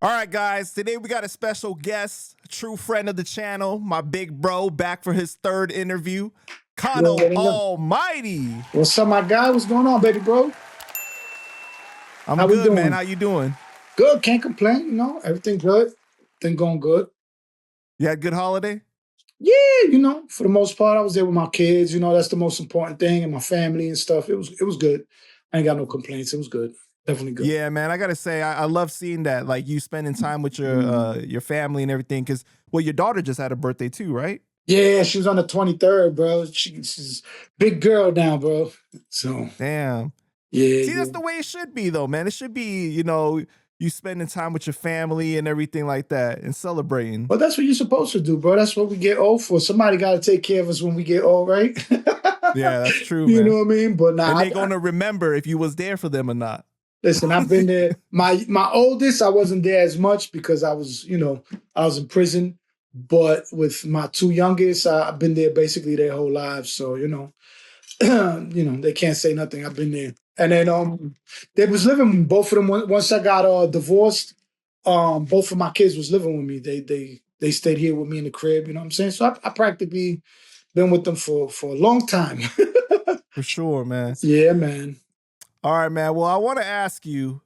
All right, guys, today we got a special guest, a true friend of the channel, my big bro, back for his third interview, Cano Almighty. What's up, my guy? What's going on, baby bro? I'm good, man. How you doing? Good. Can't complain. You know, everything good. Everything going good. You had a good holiday? Yeah, you know, for the most part, I was there with my kids. You know, that's the most important thing, and my family and stuff. It was good. I ain't got no complaints. It was good. Definitely good. Yeah, man. I gotta say, I love seeing that. Like you spending time with your family and everything. Because your daughter just had a birthday too, right? Yeah, she was on the 23rd, bro. She's big girl now, bro. So damn. Yeah. See, that's the way it should be, though, man. It should be, you spending time with your family and everything like that and celebrating. Well, that's what you're supposed to do, bro. That's what we get old for. Somebody got to take care of us when we get old, right? Yeah, that's true, you man. know what I mean? But now, and they're going to remember if you was there for them or not. Listen, I've been there. My oldest, I wasn't there as much because I was in prison. But with my two youngest, I've been there basically their whole lives. So, they can't say nothing. I've been there. And then they was living, both of them, once I got divorced, both of my kids was living with me. They stayed here with me in the crib, you know what I'm saying? So I practically been with them for a long time. For sure, man. Yeah, man. All right, man. Well, I want to ask you,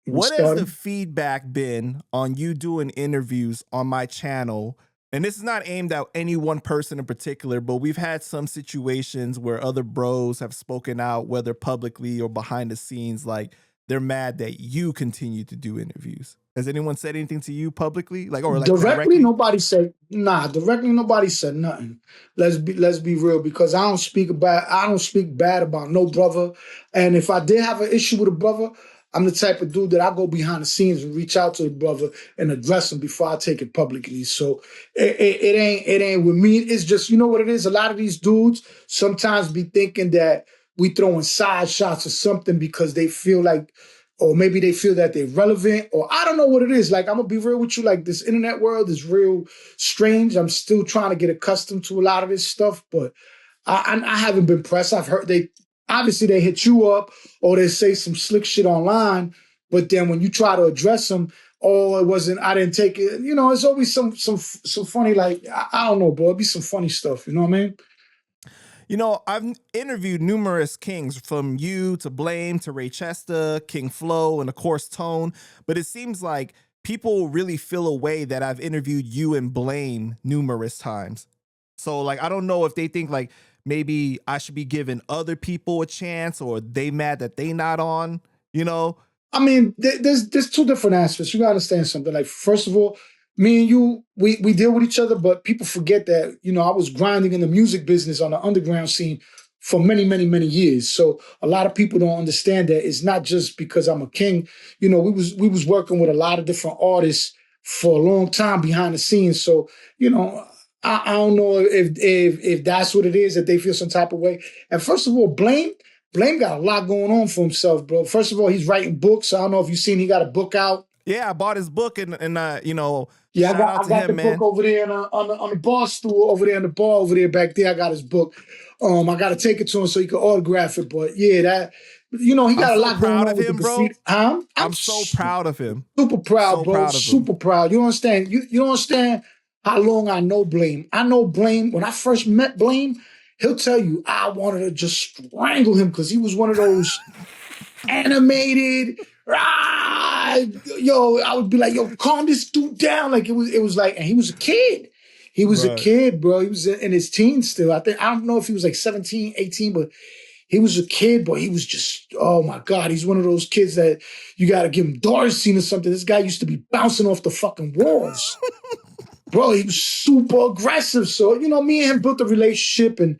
what has the feedback been on you doing interviews on my channel? And this is not aimed at any one person in particular, but we've had some situations where other bros have spoken out, whether publicly or behind the scenes, like they're mad that you continue to do interviews. Has anyone said anything to you publicly? Directly, nobody said, directly nobody said nothing. Let's be real, because I don't speak bad about no brother. And if I did have an issue with a brother, I'm the type of dude that I go behind the scenes and reach out to the brother and address him before I take it publicly. So it ain't with me. It's just, you know what it is? A lot of these dudes sometimes be thinking that we throwing side shots or something because they feel like, or maybe they feel that they're relevant, or I don't know what it is. Like, I'm gonna be real with you. Like, this internet world is real strange. I'm still trying to get accustomed to a lot of this stuff, but I haven't been pressed. I've heard obviously they hit you up or they say some slick shit online, but then when you try to address them, it wasn't, I didn't take it. You know, it's always some funny, like, I don't know, bro. It'd be some funny stuff. You know what I mean? You know, I've interviewed numerous kings, from you to Blame to Ray Chester, King Flo, and of course Tone. But it seems like people really feel a way that I've interviewed you and Blame numerous times. So like, I don't know if they think like maybe I should be giving other people a chance, or they mad that they not on, you know? I mean, there's two different aspects. You gotta understand something. Like, first of all, me and you, we deal with each other, but people forget that, I was grinding in the music business on the underground scene for many, many, many years. So a lot of people don't understand that it's not just because I'm a king. We was working with a lot of different artists for a long time behind the scenes. So, I don't know if that's what it is, that they feel some type of way. And first of all, Blame got a lot going on for himself, bro. First of all, he's writing books. I don't know if you've seen, he got a book out. Yeah, I bought his book and yeah, I got the book over there on the bar stool over there in the bar over there back there. I got his book. I got to take it to him so he can autograph it. But yeah, he got a lot going on with him, bro. I'm so proud of him. Super proud, bro. Super proud. You don't understand? You don't understand how long I know Blame. I know Blame. When I first met Blame, he'll tell you I wanted to just strangle him because he was one of those animated. I would be like, yo, calm this dude down. Like, it was like, and he was a kid. He was a kid, bro. He was in his teens still. I don't know if he was like 17, 18, but he was a kid, but he was just, oh my God, he's one of those kids that you got to give him Darcy or something. This guy used to be bouncing off the fucking walls. Bro, he was super aggressive. So, me and him built a relationship, and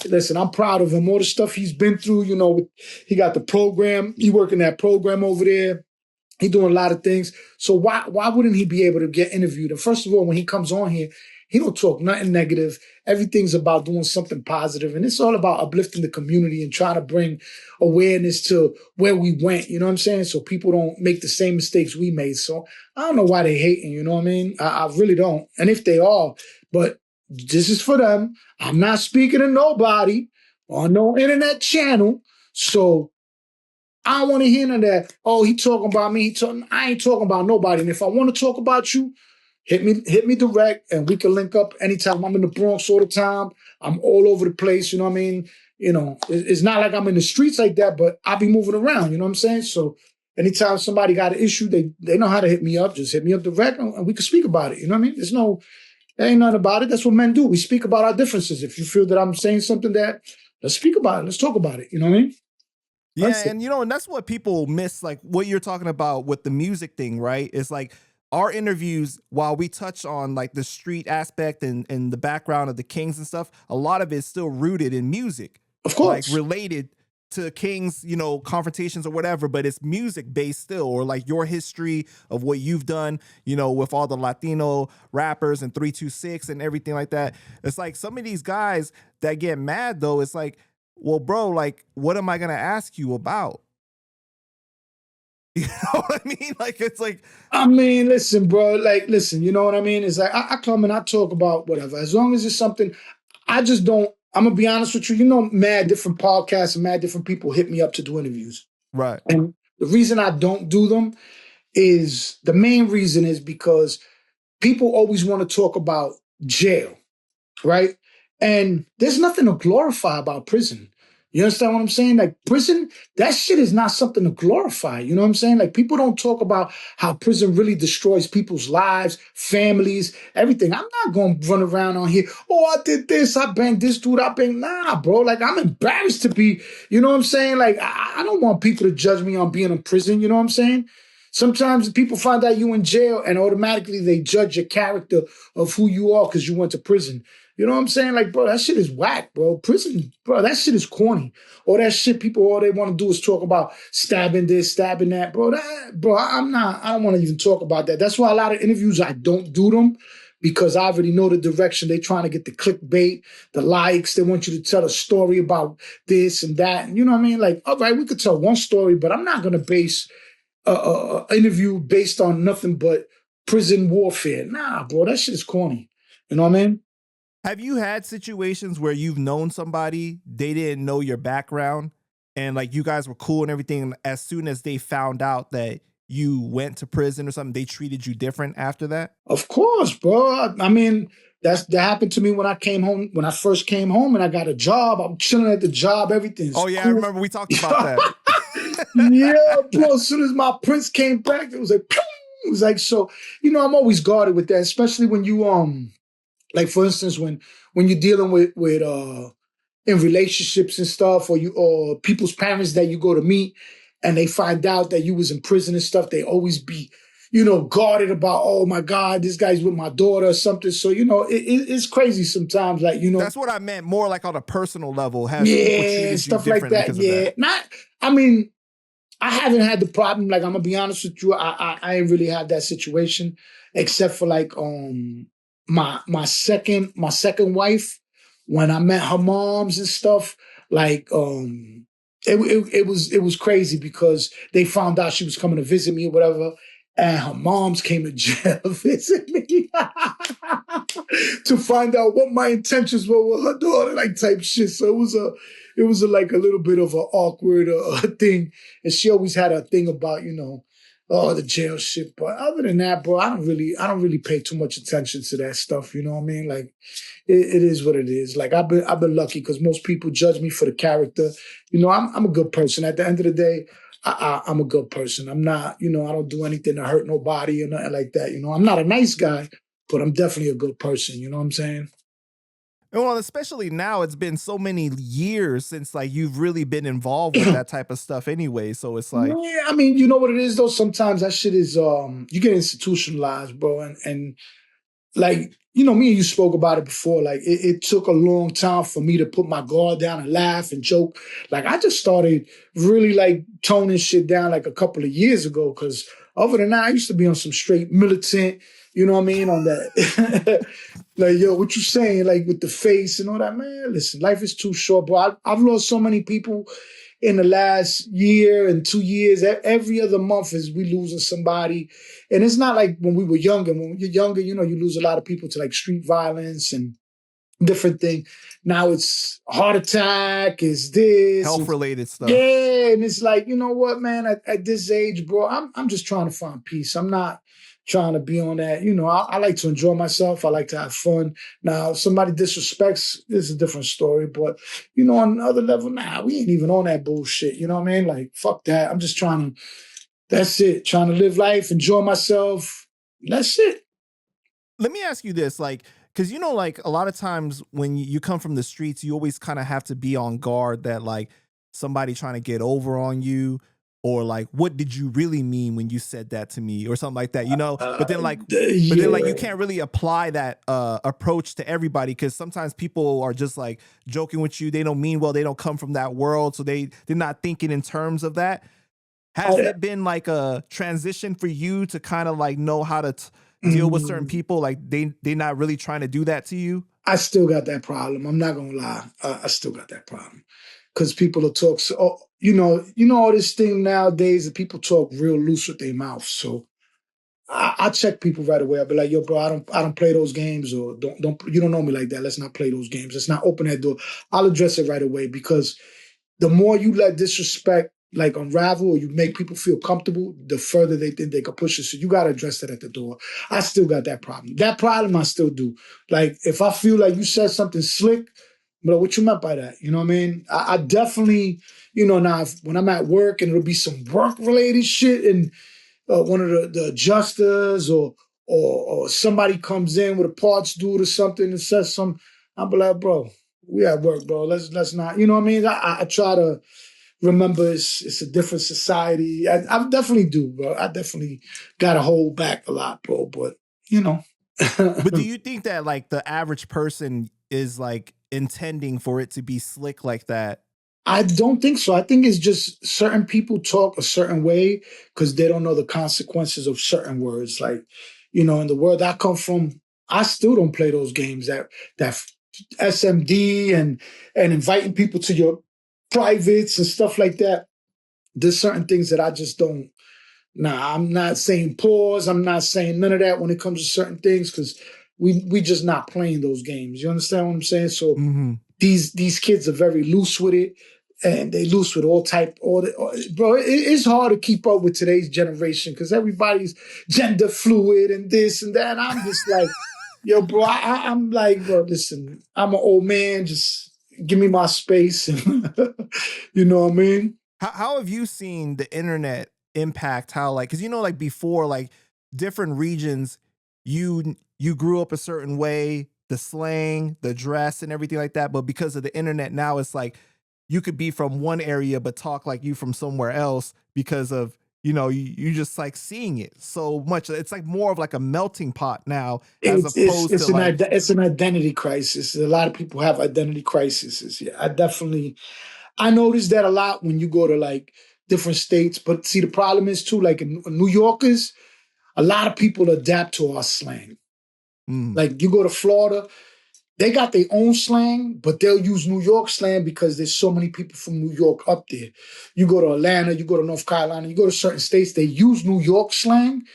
listen, I'm proud of him. All the stuff he's been through, he got the program. He working that program over there. He doing a lot of things. So why wouldn't he be able to get interviewed? And first of all, when he comes on here, he don't talk nothing negative. Everything's about doing something positive. And it's all about uplifting the community and trying to bring awareness to where we went, you know what I'm saying? So people don't make the same mistakes we made. So I don't know why they hating, you know what I mean? I really don't. And if they are, but this is for them. I'm not speaking to nobody on no internet channel. So I don't want to hear none of that. Oh, he talking about me. I ain't talking about nobody. And if I want to talk about you, hit me direct, and we can link up anytime. I'm in the Bronx all the time. I'm all over the place. You know what I mean? You know, it's not like I'm in the streets like that, but I be moving around. You know what I'm saying? So anytime somebody got an issue, they know how to hit me up. Just hit me up direct, and we can speak about it. You know what I mean? There ain't nothing about it. That's what men do. We speak about our differences. If you feel that I'm saying something that, let's speak about it. Let's talk about it. You know what I mean? Yeah, and and that's what people miss, like what you're talking about with the music thing, right? It's like our interviews, while we touch on like the street aspect and the background of the Kings and stuff, a lot of it's still rooted in music. Of course. Like related to Kings, confrontations or whatever, but it's music based still, or like your history of what you've done, with all the Latino rappers and 326 and everything like that. It's like some of these guys that get mad though, it's like, well, bro, like, what am I going to ask you about? You know what I mean? Like, it's like, I mean, listen, bro, you know what I mean? It's like, I come and I talk about whatever. As long as it's something, I just don't, I'm going to be honest with you, mad different podcasts and mad different people hit me up to do interviews. Right. And the reason I don't do them is, the main reason is because people always want to talk about jail, right? And there's nothing to glorify about prison. You understand what I'm saying? Like, prison, that shit is not something to glorify. You know what I'm saying? Like, people don't talk about how prison really destroys people's lives, families, everything. I'm not going to run around on here, oh, I did this, I banged this dude, nah, bro. Like, I'm embarrassed to be, you know what I'm saying? Like, I don't want people to judge me on being in prison, you know what I'm saying? Sometimes people find out you in jail and automatically they judge your character of who you are because you went to prison. You know what I'm saying? Like, bro, that shit is whack, bro. Prison, bro, that shit is corny. All that shit, people, all they want to do is talk about stabbing this, stabbing that. Bro, I don't want to even talk about that. That's why a lot of interviews, I don't do them, because I already know the direction. They're trying to get the clickbait, the likes. They want you to tell a story about this and that. And you know what I mean? Like, all right, we could tell one story, but I'm not going to base an interview based on nothing but prison warfare. Nah, bro, that shit is corny. You know what I mean? Have you had situations where you've known somebody, they didn't know your background, and like you guys were cool and everything, and as soon as they found out that you went to prison or something, they treated you different after that? Of course, bro. I mean, that happened to me when I came home, when I first came home and I got a job. I'm chilling at the job, everything's Oh yeah, cool. I remember we talked about that. Yeah, bro. As soon as my prince came back, it was like, Ping! It was like, so, I'm always guarded with that, especially when you like, for instance, when you're dealing with in relationships and stuff, or people's parents that you go to meet and they find out that you was in prison and stuff, they always be, guarded about, oh my God, this guy's with my daughter or something. So, it's crazy sometimes. Like, That's what I meant, more like on a personal level. Has yeah, people treated stuff you like different that. because Yeah. of that? I mean, I haven't had the problem. Like, I'm gonna be honest with you, I ain't really had that situation, except for like my second wife, when I met her moms and stuff. Like, it was crazy because they found out she was coming to visit me or whatever, and her moms came to jail to visit me to find out what my intentions were with her daughter, like, type shit. So it was like a little bit of an awkward thing, and she always had a thing about the jail shit. But other than that, bro, I don't really pay too much attention to that stuff. You know what I mean? Like, it is what it is. Like, I've been lucky because most people judge me for the character. I'm a good person. At the end of the day, I'm a good person. I'm not, I don't do anything to hurt nobody or nothing like that. I'm not a nice guy, but I'm definitely a good person. You know what I'm saying? Well, especially now, it's been so many years since like you've really been involved with that type of stuff anyway. So it's like, yeah, I mean, you know what it is though? Sometimes that shit is you get institutionalized, bro. And like, me and you spoke about it before. Like, it took a long time for me to put my guard down and laugh and joke. Like, I just started really like toning shit down like a couple of years ago. Cause other than that, I used to be on some straight militant, you know what I mean? On that. Like, yo, what you saying? Like, with the face and all that, man. Listen, life is too short, bro. I've lost so many people in the last year and 2 years. Every other month is we losing somebody. And it's not like when we were younger. When you're younger, you lose a lot of people to like street violence and different thing. Now it's heart attack, is this health related stuff. Yeah, and it's like, you know what, man? At this age, bro, I'm just trying to find peace. I'm not trying to be on that. You know, I like to enjoy myself. I like to have fun. Now, if somebody disrespects, it's a different story. But you know, on another level, nah, we ain't even on that bullshit. You know what I mean? Like, fuck that. I'm just trying to. That's it. Trying to live life, enjoy myself. That's it. Let me ask you this, like, because you know, like a lot of times when you come from the streets, you always kind of have to be on guard that like somebody trying to get over on you, or like, what did you really mean when you said that to me, or something like that, you know? But then like you can't really apply that approach to everybody, because sometimes people are just like joking with you. They don't mean well. They don't come from that world, so they're not thinking in terms of that. Has it been like a transition for you to kind of like know how to deal with certain people? Like they're not really trying to do that to you? I still got that problem. I'm not gonna lie. I still got that problem because people will talk. So, you know all this thing nowadays that people talk real loose with their mouth. So I check people right away. I'll be like, yo, bro, I don't play those games, or don't you don't know me like that. Let's not play those games. Let's not open that door. I'll address it right away, because the more you let disrespect like unravel, or you make people feel comfortable, the further they think they can push it. So you got to address that at the door. I still got that problem. That problem I still do. Like if I feel like you said something slick, but what you meant by that? You know what I mean? I definitely, you know, now when I'm at work and it'll be some work related shit, and one of the adjusters or somebody comes in with a parts dude or something and says something, I'll be like, bro, we at work, bro. Let's not, you know what I mean? I try to remember it's a different society. I definitely do, bro. I definitely got to hold back a lot, bro. But, you know. But do you think that like the average person is like intending for it to be slick like that? I don't think so. I think it's just certain people talk a certain way because they don't know the consequences of certain words. Like, you know, in the world I come from, I still don't play those games that SMD and inviting people to your privates and stuff like that. There's certain things that I just don't. Nah, I'm not saying pause. I'm not saying none of that when it comes to certain things, because we just not playing those games. You understand what I'm saying? So these kids are very loose with it, and they loose with bro. It's hard to keep up with today's generation because everybody's gender fluid and this and that. And I'm just like, yo, bro. I'm like, bro. Listen, I'm an old man. Just give me my space. You know what I mean? How have you seen the internet impact how, like, because you know, like before, like different regions, you grew up a certain way, the slang, the dress, and everything like that. But because of the internet now, it's like you could be from one area but talk like you from somewhere else because of, you know, you just like seeing it so much. It's like more of like a melting pot now, as opposed to like it's an identity crisis. A lot of people have identity crises. Yeah, I noticed that a lot when you go to like different states. But see, the problem is too, like in New Yorkers, a lot of people adapt to our slang. Like you go to Florida, they got their own slang, but they'll use New York slang because there's so many people from New York up there. You go to Atlanta, you go to North Carolina, you go to certain states, they use New York slang,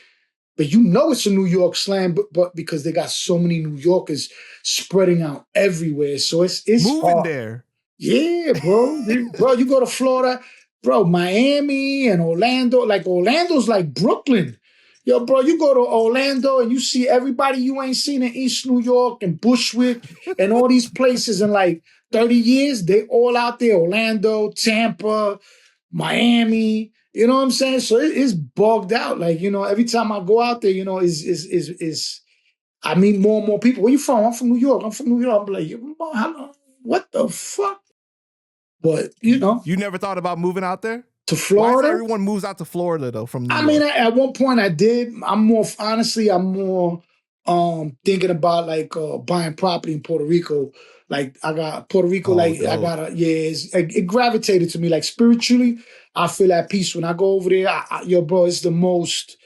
but you know it's a New York slang, but because they got so many New Yorkers spreading out everywhere. So it's moving hard. there. Yeah, bro. Bro, you go to Florida, bro, Miami and Orlando. Like Orlando's like Brooklyn. Yo, bro, you go to Orlando and you see everybody you ain't seen in East New York and Bushwick and all these places in like 30 years. They all out there. Orlando, Tampa, Miami. You know what I'm saying? So it's bugged out. Like, you know, every time I go out there, you know, is I meet more and more people. Where you from? I'm from New York. I'm from New York. I'm like, what the fuck? But, you know. You never thought about moving out there? To Florida? Why is everyone moves out to Florida, though, from New York? I mean, at one point I did. I'm more thinking about like buying property in Puerto Rico. Like I got Puerto Rico, dope. it gravitated to me. Like spiritually, I feel at peace when I go over there. Yo, bro, it's the most,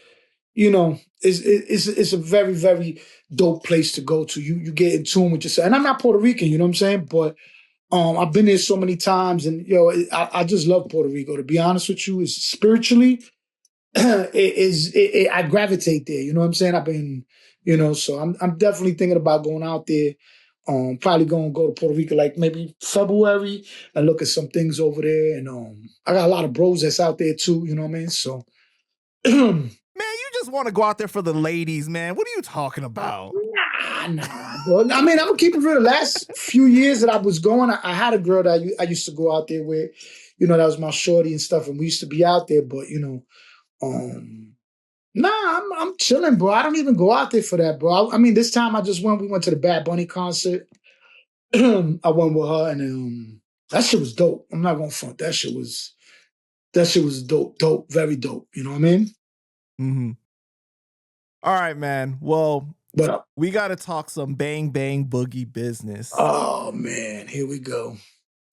you know, it's a very, very dope place to go to. You get in tune with yourself. And I'm not Puerto Rican, you know what I'm saying? But I've been there so many times, and I just love Puerto Rico. To be honest with you, is spiritually, I gravitate there. You know what I'm saying? I've been, you know, so I'm definitely thinking about going out there. Probably gonna go to Puerto Rico like maybe February and look at some things over there. And I got a lot of bros that's out there too. You know what I mean? So. Man, you just want to go out there for the ladies, man. What are you talking about? Nah, bro. I mean, I'm gonna keep it real. The last few years that I was going, I had a girl that I used to go out there with. You know, that was my shorty and stuff, and we used to be out there. But you know, nah, I'm chilling, bro. I don't even go out there for that, bro. I mean, this time I just went. We went to the Bad Bunny concert. I went with her, and that shit was dope. I'm not gonna front. That shit was dope, very dope. You know what I mean? Mm-hmm. All right, man. Well, we got to talk some bang bang boogie business. Oh man, here we go.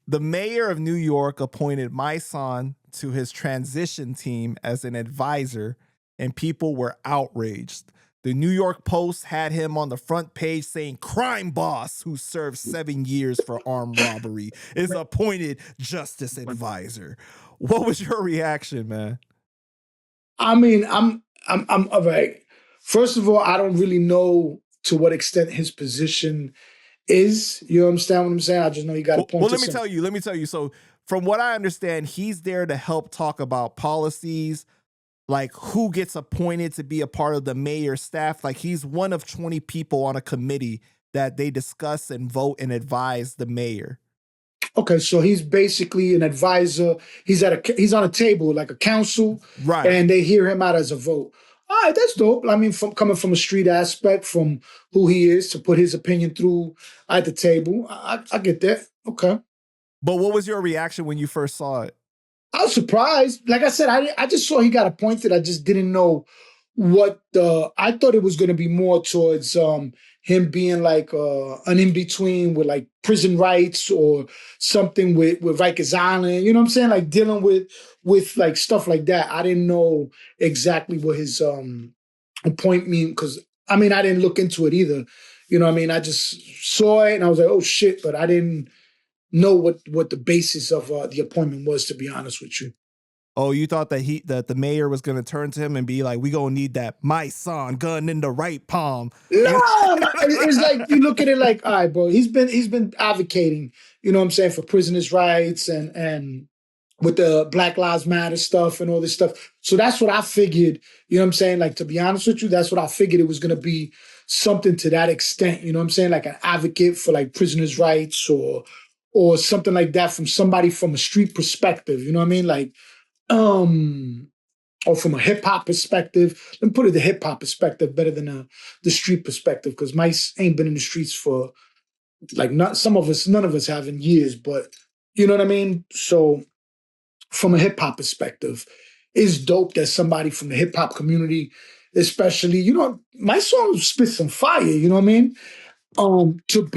The mayor of New York appointed my son to his transition team as an advisor, and people were outraged. The New York Post had him on the front page saying crime boss who served 7 years for armed robbery is appointed justice advisor. What was your reaction, man? I mean, I'm all right. First of all, I don't really know to what extent his position is. You understand what I'm saying? I just know he got a point. Well, let me tell you. So from what I understand, he's there to help talk about policies, like who gets appointed to be a part of the mayor's staff. Like he's one of 20 people on a committee that they discuss and vote and advise the mayor. Okay, so he's basically an advisor. He's on a table like a council, right? And they hear him out as a vote. All right, that's dope. I mean, coming from a street aspect, from who he is, to put his opinion through at the table, I get that. Okay. But what was your reaction when you first saw it? I was surprised. Like I said, I just saw he got appointed. I just didn't know what I thought it was going to be more towards him being like an in-between with like prison rights or something with Rikers Island. You know what I'm saying? Like dealing with like stuff like that. I didn't know exactly what his appointment, because I mean, I didn't look into it either. You know what I mean? I just saw it and I was like, oh shit, but I didn't know what the basis of the appointment was, to be honest with you. Oh, you thought that the mayor was going to turn to him and be like, we going to need that my son gun in the right palm. No, it's like you look at it like, all right, bro, he's been advocating, you know what I'm saying, for prisoners' rights and with the Black Lives Matter stuff and all this stuff. So that's what I figured, you know what I'm saying? Like, to be honest with you, that's what I figured it was going to be, something to that extent, you know what I'm saying? Like an advocate for like prisoners' rights or something like that from somebody from a street perspective, you know what I mean? Like, or from a hip hop perspective. Let me put it the hip hop perspective better than the street perspective, because Mice ain't been in the streets for like none of us have in years, but you know what I mean? So from a hip hop perspective, it's dope that somebody from the hip hop community, especially, you know, my song spits some fire, you know what I mean? To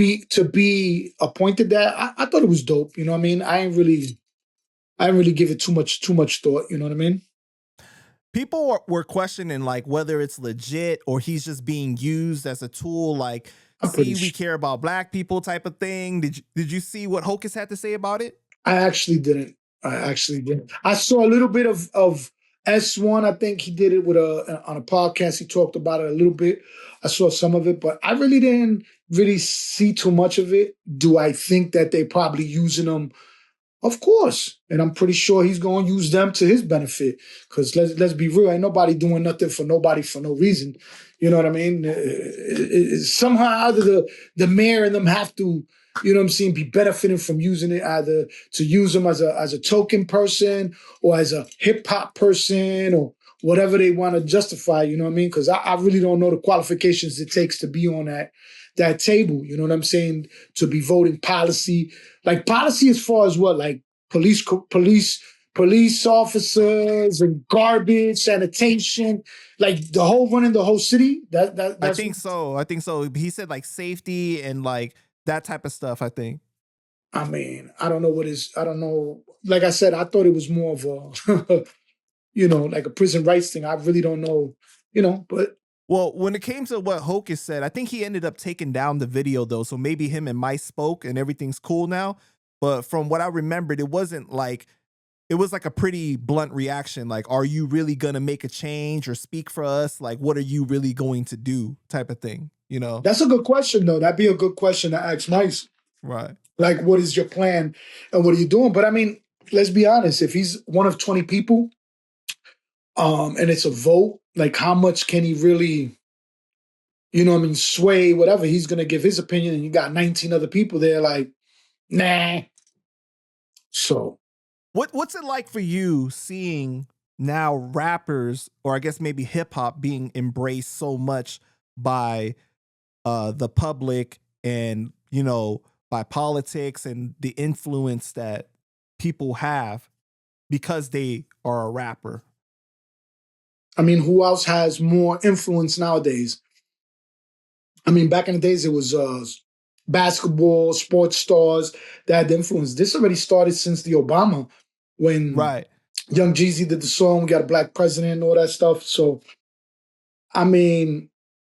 be appointed that, I thought it was dope, you know what I mean? I didn't really give it too much thought, you know what I mean? People were questioning like whether it's legit or he's just being used as a tool, like, see, we care about black people type of thing. Did you see what Hocus had to say about it? I actually didn't. I saw a little bit of S1. I think he did it with on a podcast. He talked about it a little bit. I saw some of it, but I really didn't really see too much of it. Do I think that they probably using him? Of course. And I'm pretty sure he's going to use them to his benefit. Because let's be real, ain't nobody doing nothing for nobody for no reason. You know what I mean? Somehow either the mayor and them have to, you know what I'm saying, be benefiting from using it, either to use them as a token person or as a hip hop person or whatever they want to justify, you know what I mean? Because I really don't know the qualifications it takes to be on that table, you know what I'm saying, to be voting policy. Like policy as far as what, like police officers and garbage, sanitation, like running the whole city. That's I think so. He said like safety and like that type of stuff, I think. I mean, I don't know. Like I said, I thought it was more of a, you know, like a prison rights thing. I really don't know, you know, but. Well, when it came to what Hocus said, I think he ended up taking down the video though. So maybe him and Mike spoke and everything's cool now. But from what I remembered, it was like a pretty blunt reaction. Like, are you really going to make a change or speak for us? Like, what are you really going to do type of thing? you know? That's a good question, though. That'd be a good question to ask Mice. Right. Like, what is your plan and what are you doing? But I mean, let's be honest. If he's one of 20 people, and it's a vote, like how much can he really, you know what I mean, sway whatever? He's gonna give his opinion, and you got 19 other people there like, nah. So what's it like for you seeing now rappers, or I guess maybe hip hop, being embraced so much by the public and, you know, by politics and the influence that people have because they are a rapper? I mean, who else has more influence nowadays? I mean, back in the days, it was basketball, sports stars that had the influence. This already started since the Obama, when Right. Young Jeezy did the song, we got a black president and all that stuff. So, I mean,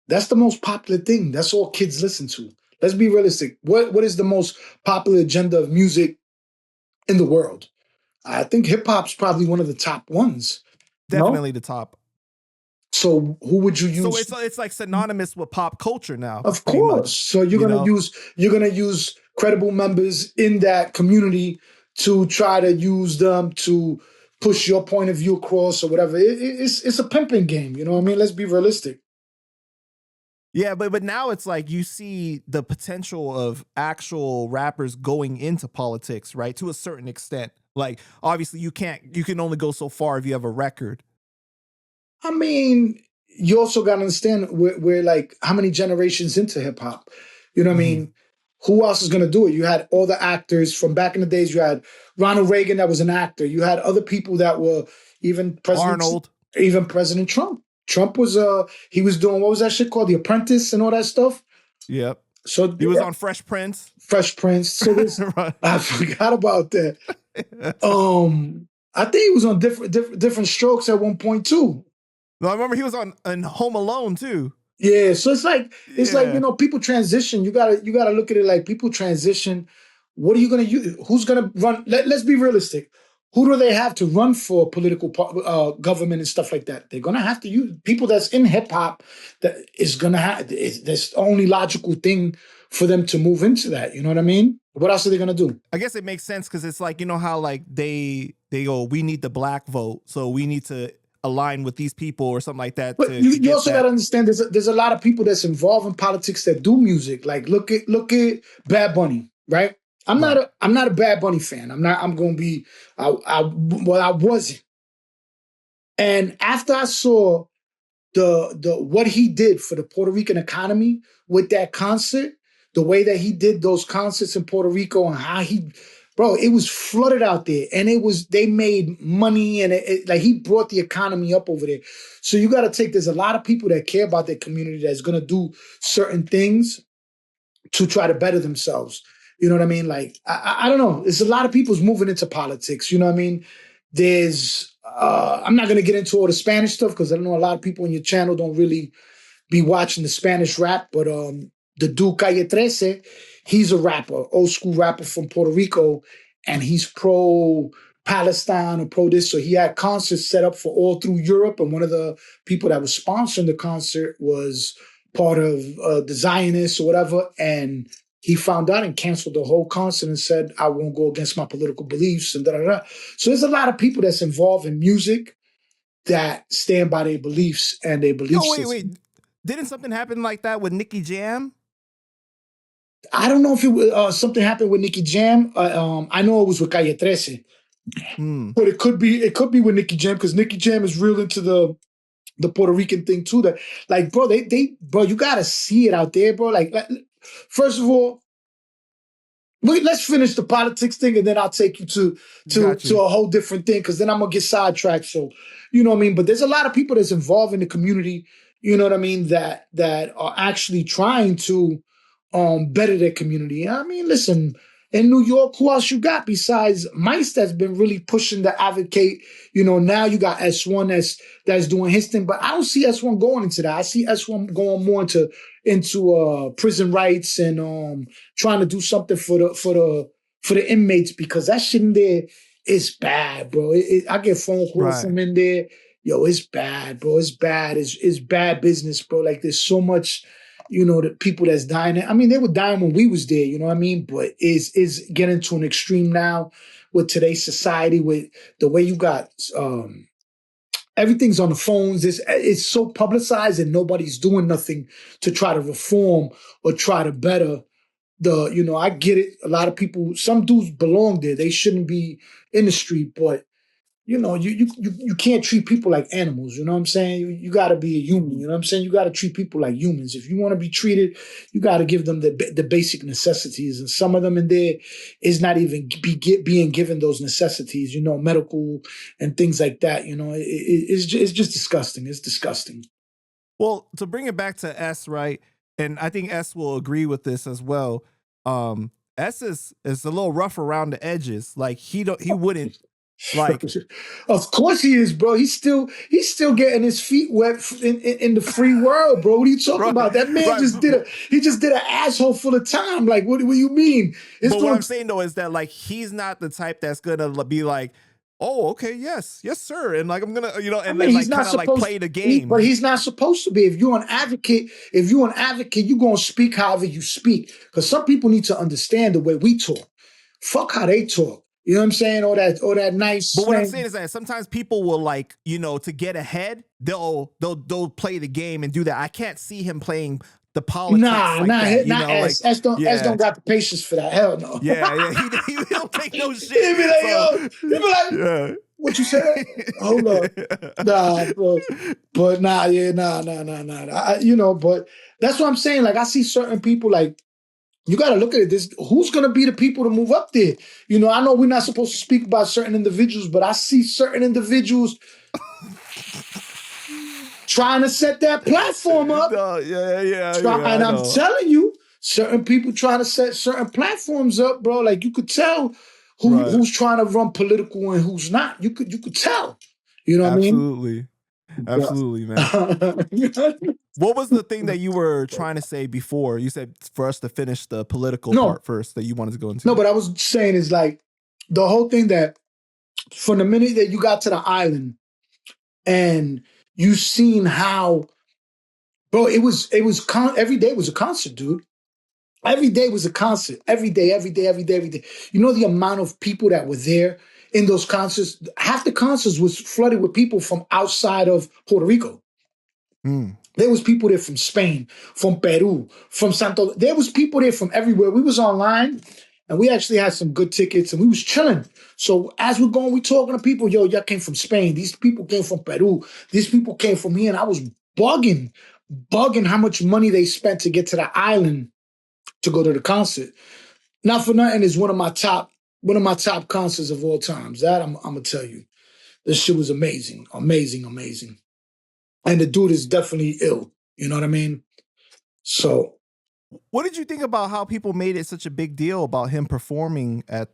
that's the most popular thing. That's all kids listen to. Let's be realistic. What is the most popular agenda of music in the world? I think hip hop's probably one of the top ones. Definitely No? the top. So who would you use? So it's like synonymous with pop culture now. Of pretty course. much, So you're gonna use credible members in that community to try to use them to push your point of view across or whatever. It's a pimping game, you know what I mean? Let's be realistic. Yeah, but now it's like you see the potential of actual rappers going into politics, right? To a certain extent. Like, obviously you can only go so far if you have a record. I mean, you also got to understand we're like how many generations into hip hop. You know what I mean? Who else is going to do it? You had all the actors from back in the days. You had Ronald Reagan, that was an actor. You had other people that were even President Trump. Trump was he was doing, what was that shit called? The Apprentice and all that stuff. Yep. So he was on Fresh Prince. Fresh Prince. So right. I forgot about that. I think he was on different strokes at one point too. No, I remember he was on Home Alone too. Yeah, so it's like you know, people transition. You gotta look at it like people transition. What are you gonna use? Who's gonna run? Let's be realistic. Who do they have to run for political government and stuff like that? They're gonna have to use people that's in hip hop. That is gonna have. That's the only logical thing for them to move into that. You know what I mean? What else are they gonna do? I guess it makes sense because it's like, you know how like they go, we need the black vote, so we need to align with these people or something like that. But you also got to understand there's a lot of people that's involved in politics that do music. Like look at Bad Bunny, right? I'm not a Bad Bunny fan. I'm going to be. I wasn't. And after I saw the what he did for the Puerto Rican economy with that concert, the way that he did those concerts in Puerto Rico and how it was flooded out there, and they made money, and like he brought the economy up over there. So you got to there's a lot of people that care about their community that's going to do certain things to try to better themselves. You know what I mean? Like, I don't know. There's a lot of people's moving into politics. You know what I mean? I'm not going to get into all the Spanish stuff because I know a lot of people on your channel don't really be watching the Spanish rap, but the dude Calle 13, he's a rapper, old school rapper from Puerto Rico, and he's pro-Palestine or pro-this. So he had concerts set up for all through Europe, and one of the people that was sponsoring the concert was part of the Zionists or whatever, and he found out and canceled the whole concert and said, I won't go against my political beliefs and da-da-da. So there's a lot of people that's involved in music that stand by their beliefs and their beliefs. Wait. Didn't something happen like that with Nicky Jam? I don't know if it was something happened with Nicky Jam. I know it was with Calle 13. But it could be with Nicky Jam because Nicky Jam is real into the Puerto Rican thing too. That like, bro, bro, you gotta see it out there, bro. Like first of all, let's finish the politics thing, and then I'll take you to a whole different thing because then I'm gonna get sidetracked. So you know what I mean. But there's a lot of people that's involved in the community. You know what I mean? That are actually trying to better their community. I mean, listen, in New York, who else you got besides Mice that's been really pushing to advocate? You know, now you got S1 that's doing his thing, but I don't see S1 going into that. I see S1 going more into prison rights and trying to do something for the inmates because that shit in there is bad, bro. I get phone calls from in there. Yo, it's bad, bro. It's bad. It's bad business, bro. Like there's so much the people that's dying. I mean, they were dying when we was there, you know what I mean? But is getting to an extreme now with today's society, with the way you got everything's on the phones. It's so publicized and nobody's doing nothing to try to reform or try to better I get it. A lot of people, some dudes belong there. They shouldn't be in the street, but you can't treat people like animals. You know what I'm saying? You got to be a human. You know what I'm saying? You got to treat people like humans. If you want to be treated, you got to give them the basic necessities. And some of them in there is not even being given those necessities. Medical and things like that. It's just disgusting. It's disgusting. Well, to bring it back to S, right? And I think S will agree with this as well. S is a little rough around the edges. Like he wouldn't. Like, of course he is, bro. He's still getting his feet wet in the free world, bro. What are you talking about? That man just did an asshole full of time. Like, what do you mean? But what I'm saying though is that like he's not the type that's gonna be like, oh, okay, yes, sir, and like I'm gonna, and then like kind of like play the game. But he's not supposed to be. If you're an advocate, you're gonna speak however you speak. Because some people need to understand the way we talk. Fuck how they talk. You know what I'm saying? All that nice. But what I'm saying is that sometimes people will like, to get ahead, they'll play the game and do that. I can't see him playing the politics. Not S don't got the patience for that. Hell no. Yeah. He don't take no shit. He'll be like, yeah. What you said? Hold up. Nah, bro. But nah. But that's what I'm saying. Like, I see certain people like, you got to look at it. Who's going to be the people to move up there? I know we're not supposed to speak about certain individuals, but I see certain individuals trying to set that platform up. And I'm telling you, certain people trying to set certain platforms up, bro. Like, you could tell who's trying to run political and who's not. You could tell. You know what I mean? Absolutely, man. What was the thing that you were trying to say before? You said for us to finish the political part first that you wanted to go into. No, but I was saying is like the whole thing that from the minute that you got to the island and you seen how, bro, it was every day was a concert, dude. Every day was a concert. Every day. You know the amount of people that were there in those concerts? Half the concerts was flooded with people from outside of Puerto Rico. There was people there from Spain, from Peru, from Santo. There was people there from everywhere. We was online, and we actually had some good tickets, and we was chilling. So as we're going, we talking to people. Yo, y'all came from Spain. These people came from Peru. These people came from here, and I was bugging how much money they spent to get to the island to go to the concert. Not for nothing, is one of my top concerts of all times. That I'm gonna tell you, this shit was amazing. And the dude is definitely ill. You know what I mean? So, what did you think about how people made it such a big deal about him performing at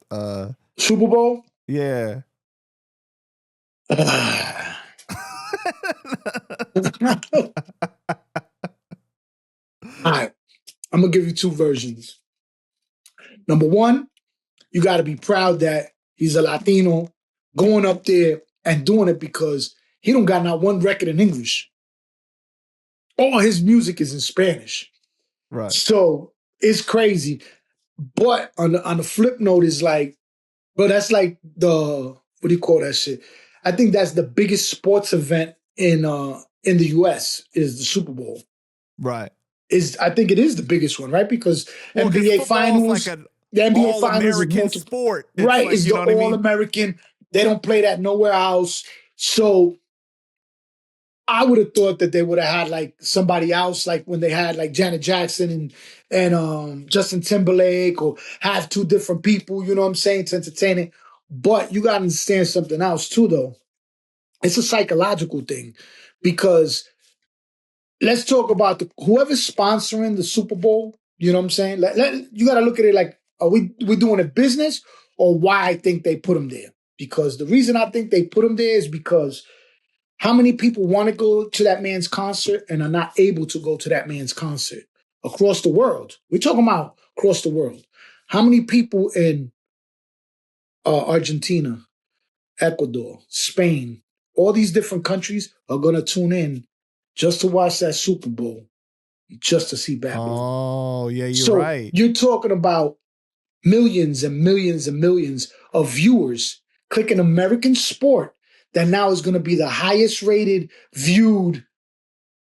Super Bowl? Yeah. All right, I'm gonna give you two versions. Number one, you got to be proud that he's a Latino going up there and doing it because he don't got not one record in English. All his music is in Spanish. Right. So it's crazy. But on the flip note is like, bro, that's like what do you call that shit? I think that's the biggest sports event in the US is the Super Bowl. Right. I think it is the biggest one, right? Because NBA Finals, like the NBA Finals American sport. It's right, like, it's the All-American. They don't play that nowhere else. So I would have thought that they would have had like somebody else, like when they had like Janet Jackson and Justin Timberlake, or have two different people, you know what I'm saying, to entertain it. But you got to understand something else too, though. It's a psychological thing, because let's talk about whoever's sponsoring the Super Bowl. You know what I'm saying? You got to look at it like, are we doing a business, or why I think they put them there? Because the reason I think they put them there is because how many people want to go to that man's concert and are not able to go to that man's concert across the world? We're talking about across the world. How many people in Argentina, Ecuador, Spain, all these different countries are going to tune in just to watch that Super Bowl? just to see Bad Bunny. Oh, yeah, you're So right. you're talking about millions and millions and millions of viewers clicking American sport that now is going to be the highest rated viewed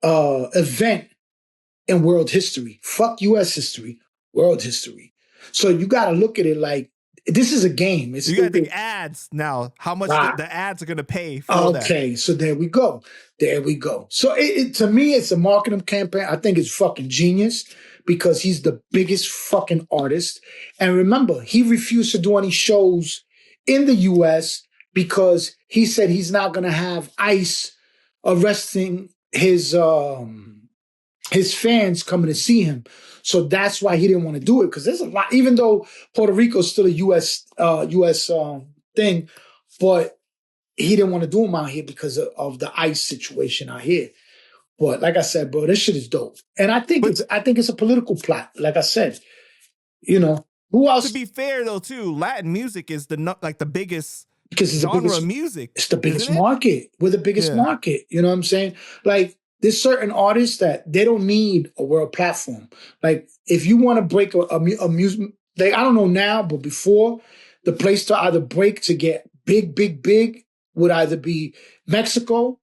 event in world history. Fuck US history, world history. So you got to look at it like this is a game. You got to think ads now. How much the ads are going to pay for that. Okay, so there we go. There we go. So to me, it's a marketing campaign. I think it's fucking genius because he's the biggest fucking artist. And remember, he refused to do any shows in the US because he said he's not going to have ICE arresting his fans coming to see him. So that's why he didn't want to do it, because there's a lot, even though Puerto Rico is still a US thing, but he didn't want to do them out here because of the ICE situation out here. But like I said, bro, this shit is dope. And I think it's a political plot. Like I said, you know, who else? To be fair though, too, Latin music is the biggest because it's genre of music. It's the biggest market. We're the biggest market. You know what I'm saying? Like, there's certain artists that they don't need a world platform. Like, if you want to break a music, like, I don't know now, but before, the place to either break to get big would either be Mexico,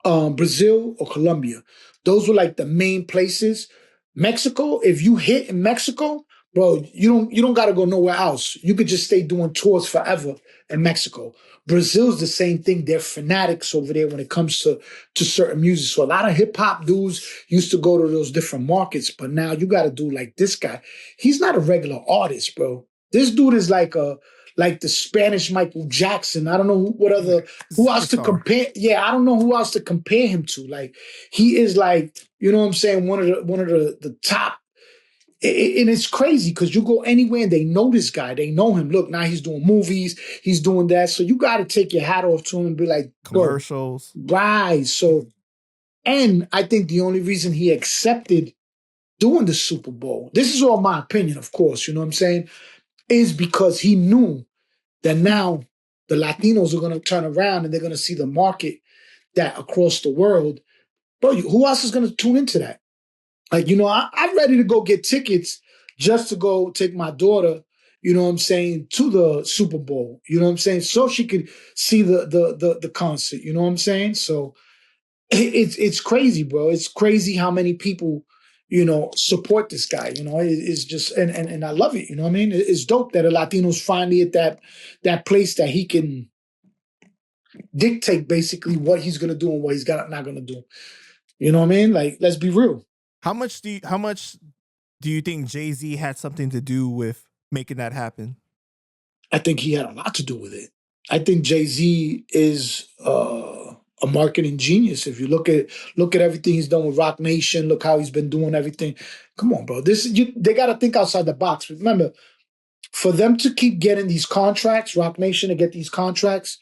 Brazil, or Colombia. Those were like the main places. Mexico, if you hit in Mexico, bro, you don't gotta go nowhere else. You could just stay doing tours forever in Mexico. Brazil's the same thing. They're fanatics over there when it comes to certain music. So a lot of hip hop dudes used to go to those different markets, but now you gotta do like this guy. He's not a regular artist, bro. This dude is like the Spanish Michael Jackson. I don't know who else to compare. Yeah, I don't know who else to compare him to. Like, he is like, you know what I'm saying, one of the top. And it's crazy because you go anywhere and they know this guy. They know him. Look, now he's doing movies. He's doing that. So you got to take your hat off to him and be like, commercials. Right. So, and I think the only reason he accepted doing the Super Bowl, this is all my opinion, of course, you know what I'm saying, is because he knew that now the Latinos are going to turn around and they're going to see the market that across the world. Bro, who else is going to tune into that? Like, you know, I'm ready to go get tickets just to go take my daughter, you know what I'm saying, to the Super Bowl, you know what I'm saying, so she could see the concert, you know what I'm saying? So it's crazy, bro. It's crazy how many people, you know, support this guy. You know, it's just, and I love it. You know what I mean? It's dope that a Latino's finally at that place that he can dictate basically what he's gonna do and what he's not gonna do. You know what I mean? Like, let's be real. How much do you think Jay-Z had something to do with making that happen? I think he had a lot to do with it. I think Jay-Z is a marketing genius. If you look at everything he's done with Rock Nation, look how he's been doing everything. Come on, bro. They got to think outside the box. Remember, for them to keep getting these contracts, Rock Nation to get these contracts,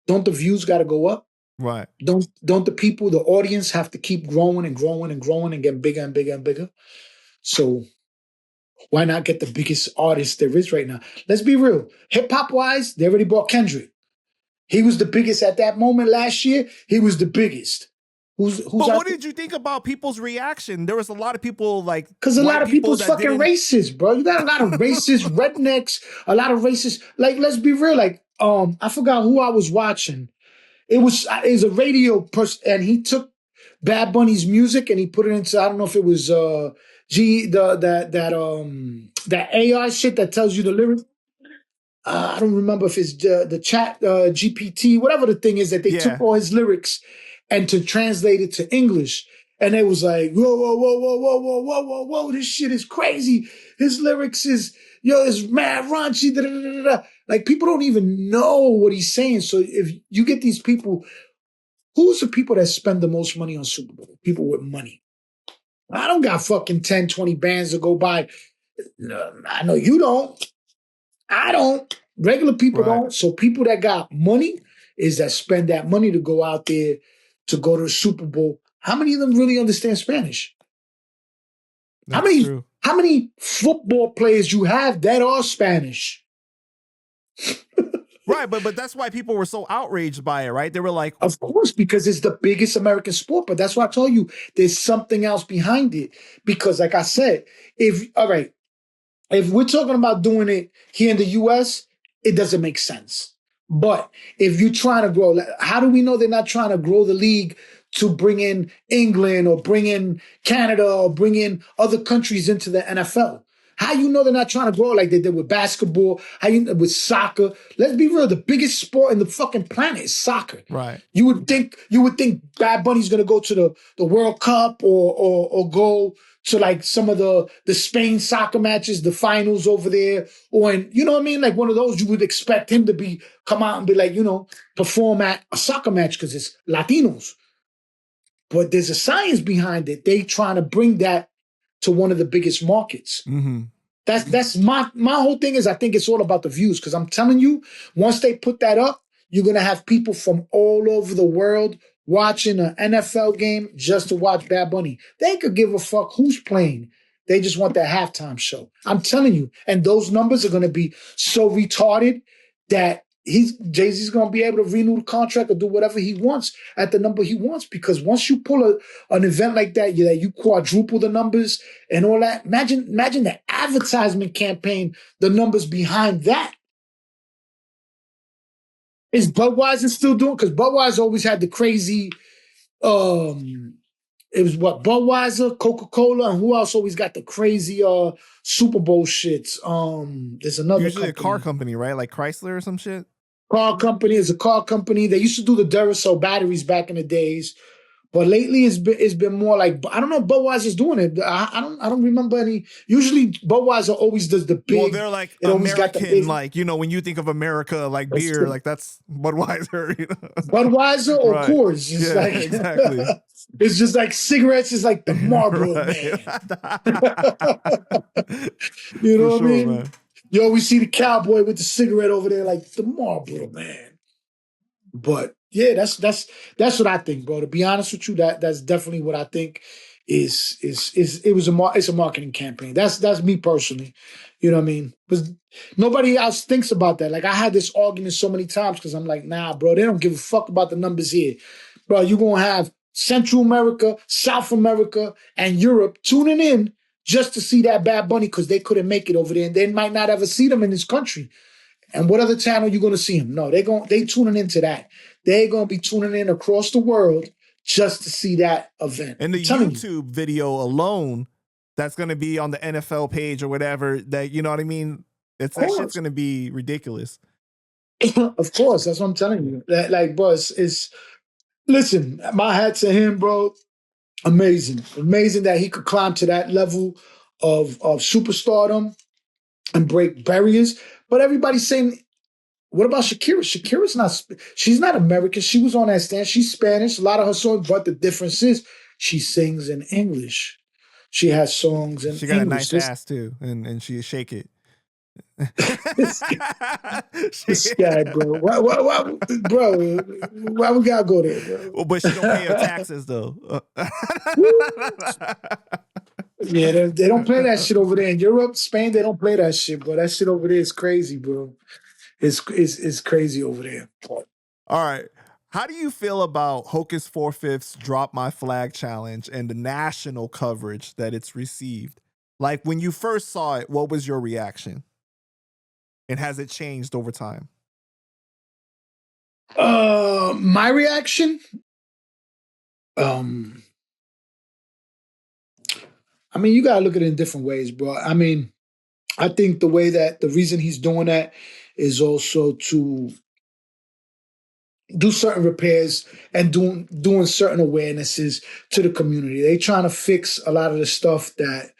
don't the views got to go up? Right. Don't the people, the audience, have to keep growing and growing and growing and getting bigger and bigger and bigger? So why not get the biggest artist there is right now? Let's be real. Hip hop wise, they already bought Kendrick. He was the biggest at that moment last year. He was the biggest. But what did you think about people's reaction? There was a lot of people like, because a lot of people's fucking racist, bro. You got a lot of racist rednecks, a lot of racist. Like, let's be real. Like, I forgot who I was watching. It was a radio person, and he took Bad Bunny's music and he put it into, I don't know if it was that AI shit that tells you the lyrics. I don't remember if it's the chat GPT, whatever the thing is that they took all his lyrics and to translate it to English. And it was like, whoa, this shit is crazy. His lyrics is mad raunchy. Da, da, da, da. Like, people don't even know what he's saying. So if you get these people, who's the people that spend the most money on Super Bowl? People with money. I don't got fucking 10, 20 bands to go buy. I know you don't. I don't. Regular people don't. So people that got money is that spend that money to go out there to go to the Super Bowl. How many of them really understand Spanish? How many football players you have that are Spanish? Right, but that's why people were so outraged by it, right? They were like, of course, because it's the biggest American sport. But that's why I told you there's something else behind it. Because, like I said, if we're talking about doing it here in the US, it doesn't make sense. But if you're trying to grow, how do we know they're not trying to grow the league to bring in England or bring in Canada or bring in other countries into the NFL? How you know they're not trying to grow like they did with basketball, with soccer? Let's be real, the biggest sport in the fucking planet is soccer. right. You would think Bad Bunny's gonna go to the World Cup or go to like some of the Spain soccer matches, the finals over there, or you know what I mean? Like one of those, you would expect him to come out and be like, perform at a soccer match because it's Latinos. But there's a science behind it. They trying to bring that to one of the biggest markets. Mm-hmm. That's my whole thing is I think it's all about the views because I'm telling you, once they put that up, you're gonna have people from all over the world watching an NFL game just to watch Bad Bunny. They could give a fuck who's playing. They just want that halftime show. I'm telling you, and those numbers are gonna be so retarded that Jay-Z's gonna be able to renew the contract or do whatever he wants at the number he wants. Because once you pull an event like that, you quadruple the numbers and all that. Imagine the advertisement campaign, the numbers behind that. Is Budweiser still doing? Because Budweiser always had the crazy. It was what Budweiser, Coca-Cola, and who else always got the crazy Super Bowl shits? There's another usually company. A car company, right? Like Chrysler or some shit. Car company is a car company. They used to do the Duracell batteries back in the days, but lately it's been more like I don't know. Budweiser's doing it. I don't remember any. Usually Budweiser always does the big. Well, they're like American, like when you think of America, like beer, true. Like that's Budweiser. Budweiser or right. Coors, it's like exactly. It's just like cigarettes is like the Marlboro man. You know what I mean? Man. You always see the cowboy with the cigarette over there, like the Marlboro man. But yeah, that's what I think, bro. To be honest with you, that's definitely what I think it's a marketing campaign. That's me personally. You know what I mean? Because nobody else thinks about that. Like I had this argument so many times because I'm like, nah, bro, they don't give a fuck about the numbers here. Bro, you're gonna have Central America, South America, and Europe tuning in just to see that Bad Bunny because they couldn't make it over there and they might not ever see them in this country. And what other channel you gonna see him? No, they tuning into that. They're gonna be tuning in across the world just to see that event. And the YouTube video alone, that's gonna be on the NFL page or whatever. That you know what I mean? That shit's gonna be ridiculous. Of course, that's what I'm telling you. That like, bro, it's listen, my hat to him, bro. Amazing that he could climb to that level of superstardom and break barriers. But everybody's saying, what about Shakira? She's not American. She was on that stand. She's Spanish. A lot of her songs, but the difference is she sings in English. She has songs in English. She got a nice ass too, and she shake it. This guy, bro. Why, bro? Why we gotta go there, bro? Well, but she don't pay her taxes though. Yeah, they don't play that shit over there in Europe, Spain. They don't play that shit, bro. That shit over there is crazy, bro. It's crazy over there. All right. How do you feel about Hocus 4/5's Drop My Flag challenge and the national coverage that it's received? Like when you first saw it, what was your reaction? And has it changed over time? My reaction? I mean, you gotta look at it in different ways, bro. I mean, I think the reason he's doing that is also to do certain repairs and doing certain awarenesses to the community. They trying to fix a lot of the stuff that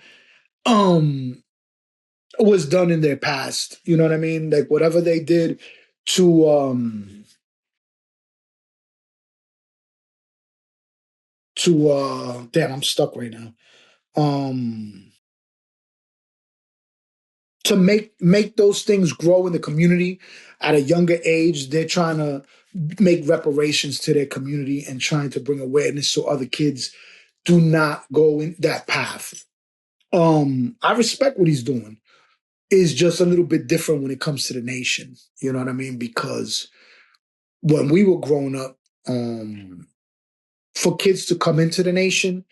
was done in their past. You know what I mean? Like whatever they did to damn, I'm stuck right now. To make those things grow in the community at a younger age, they're trying to make reparations to their community and trying to bring awareness so other kids do not go in that path. I respect what he's doing. is just a little bit different when it comes to the nation. You know what I mean? Because when we were growing up, for kids to come into the nation,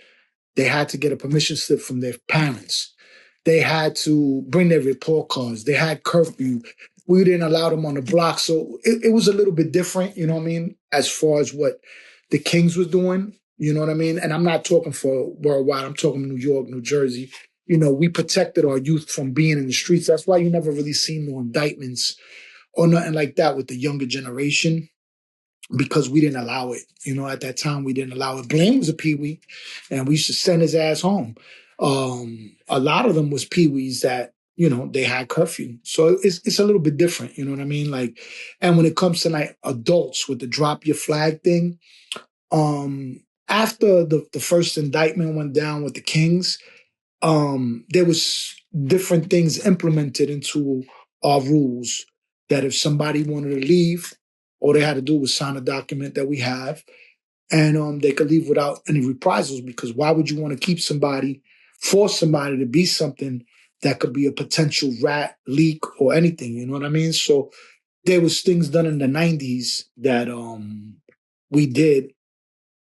they had to get a permission slip from their parents. They had to bring their report cards. They had curfew. We didn't allow them on the block. So it was a little bit different, you know what I mean, as far as what the Kings was doing, you know what I mean? And I'm not talking for worldwide. I'm talking New York, New Jersey. You know, we protected our youth from being in the streets. That's why you never really seen no indictments or nothing like that with the younger generation, because we didn't allow it. You know, at that time, we didn't allow it. Blaine was a peewee, and we used to send his ass home. A lot of them was peewees that, you know, they had curfew. So it's a little bit different, you know what I mean? Like, and when it comes to like adults with the drop your flag thing, after the first indictment went down with the Kings, there was different things implemented into our rules that if somebody wanted to leave, all they had to do was sign a document that we have, and they could leave without any reprisals. Because why would you want to keep somebody, force somebody to be something that could be a potential rat, leak, or anything? You know what I mean? So there was things done in the 90s that we did.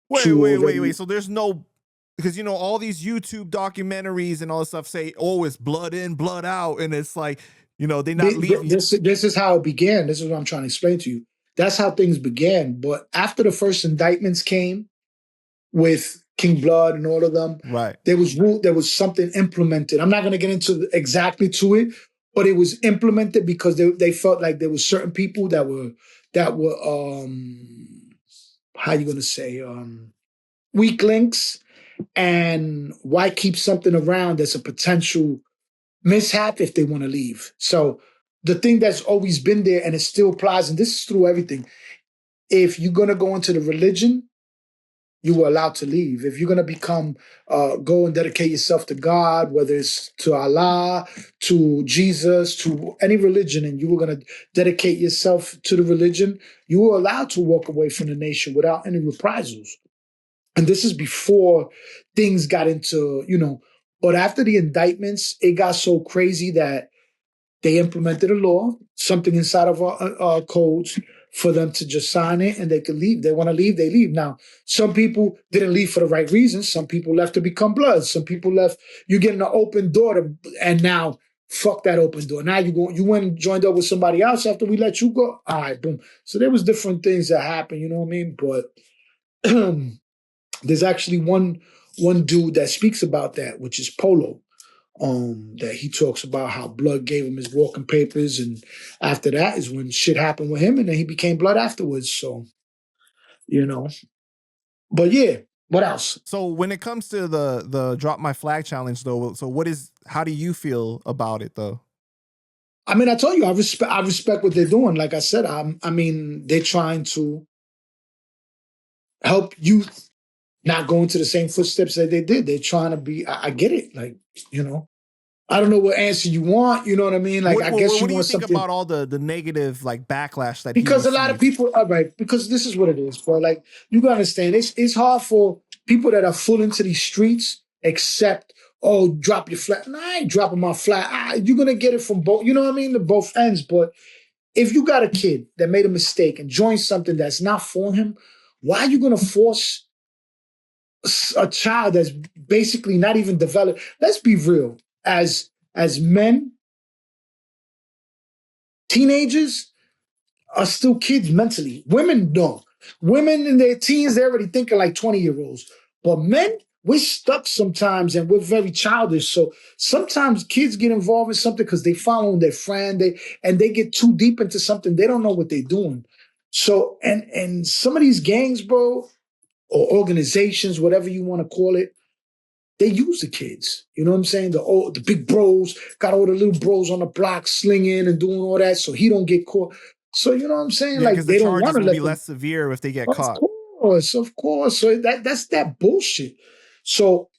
Wait. So there's no, because, you know, all these YouTube documentaries and all this stuff say, oh, it's blood in, blood out. And it's like, you know, they not leaving. This is how it began. This is what I'm trying to explain to you. That's how things began. But after the first indictments came with King Blood and all of them, right, there was something implemented. I'm not going to get into exactly to it, but it was implemented because they felt like there was certain people that were how you going to say, weak links, and why keep something around that's a potential mishap if they want to leave. So the thing that's always been there, and it still applies, and this is through everything, if you're going to go into the religion, you were allowed to leave. If you're going to become, go and dedicate yourself to God, whether it's to Allah, to Jesus, to any religion, and you were going to dedicate yourself to the religion, you were allowed to walk away from the nation without any reprisals. And this is before things got into, you know, but after the indictments, it got so crazy that they implemented a law, something inside of our codes, for them to just sign it and they could leave. They want to leave, they leave. Now, some people didn't leave for the right reasons. Some people left to become Bloods. Some people left, you're getting an open door and now, fuck that open door. Now you went and joined up with somebody else after we let you go. All right, boom. So there was different things that happened, you know what I mean? But there's actually one dude that speaks about that, which is Polo. That he talks about how Blood gave him his walking papers, and after that is when shit happened with him, and then he became Blood afterwards. So, you know, but yeah, what else? So when it comes to the drop my flag challenge, though, so how do you feel about it, though? I mean, I told you, I respect what they're doing. Like I said, I mean, they're trying to help youth not go into the same footsteps that they did. They're trying to be. I get it, like, you know. I don't know what answer you want. You know what I mean? Like, I guess what do you think about all the negative like backlash that because a lot of people, all right, because this is what it is, bro. Like, you gotta understand, it's hard for people that are full into these streets accept, oh, drop your flag. Nah, I ain't dropping my flag. You're gonna get it from both, you know what I mean? To both ends. But if you got a kid that made a mistake and joined something that's not for him, why are you gonna force a child that's basically not even developed? Let's be real. As men, teenagers are still kids mentally. Women don't. Women in their teens, they're already thinking like 20-year-olds. But men, we're stuck sometimes and we're very childish. So sometimes kids get involved in something because they following their friend, and they get too deep into something. They don't know what they're doing. So, and some of these gangs, bro, or organizations, whatever you want to call it, they use the kids. You know what I'm saying? The big bros got all the little bros on the block slinging and doing all that so he don't get caught. So, you know what I'm saying? Yeah, like, they don't want to let be less severe if they get caught. Of course. So that's that bullshit. So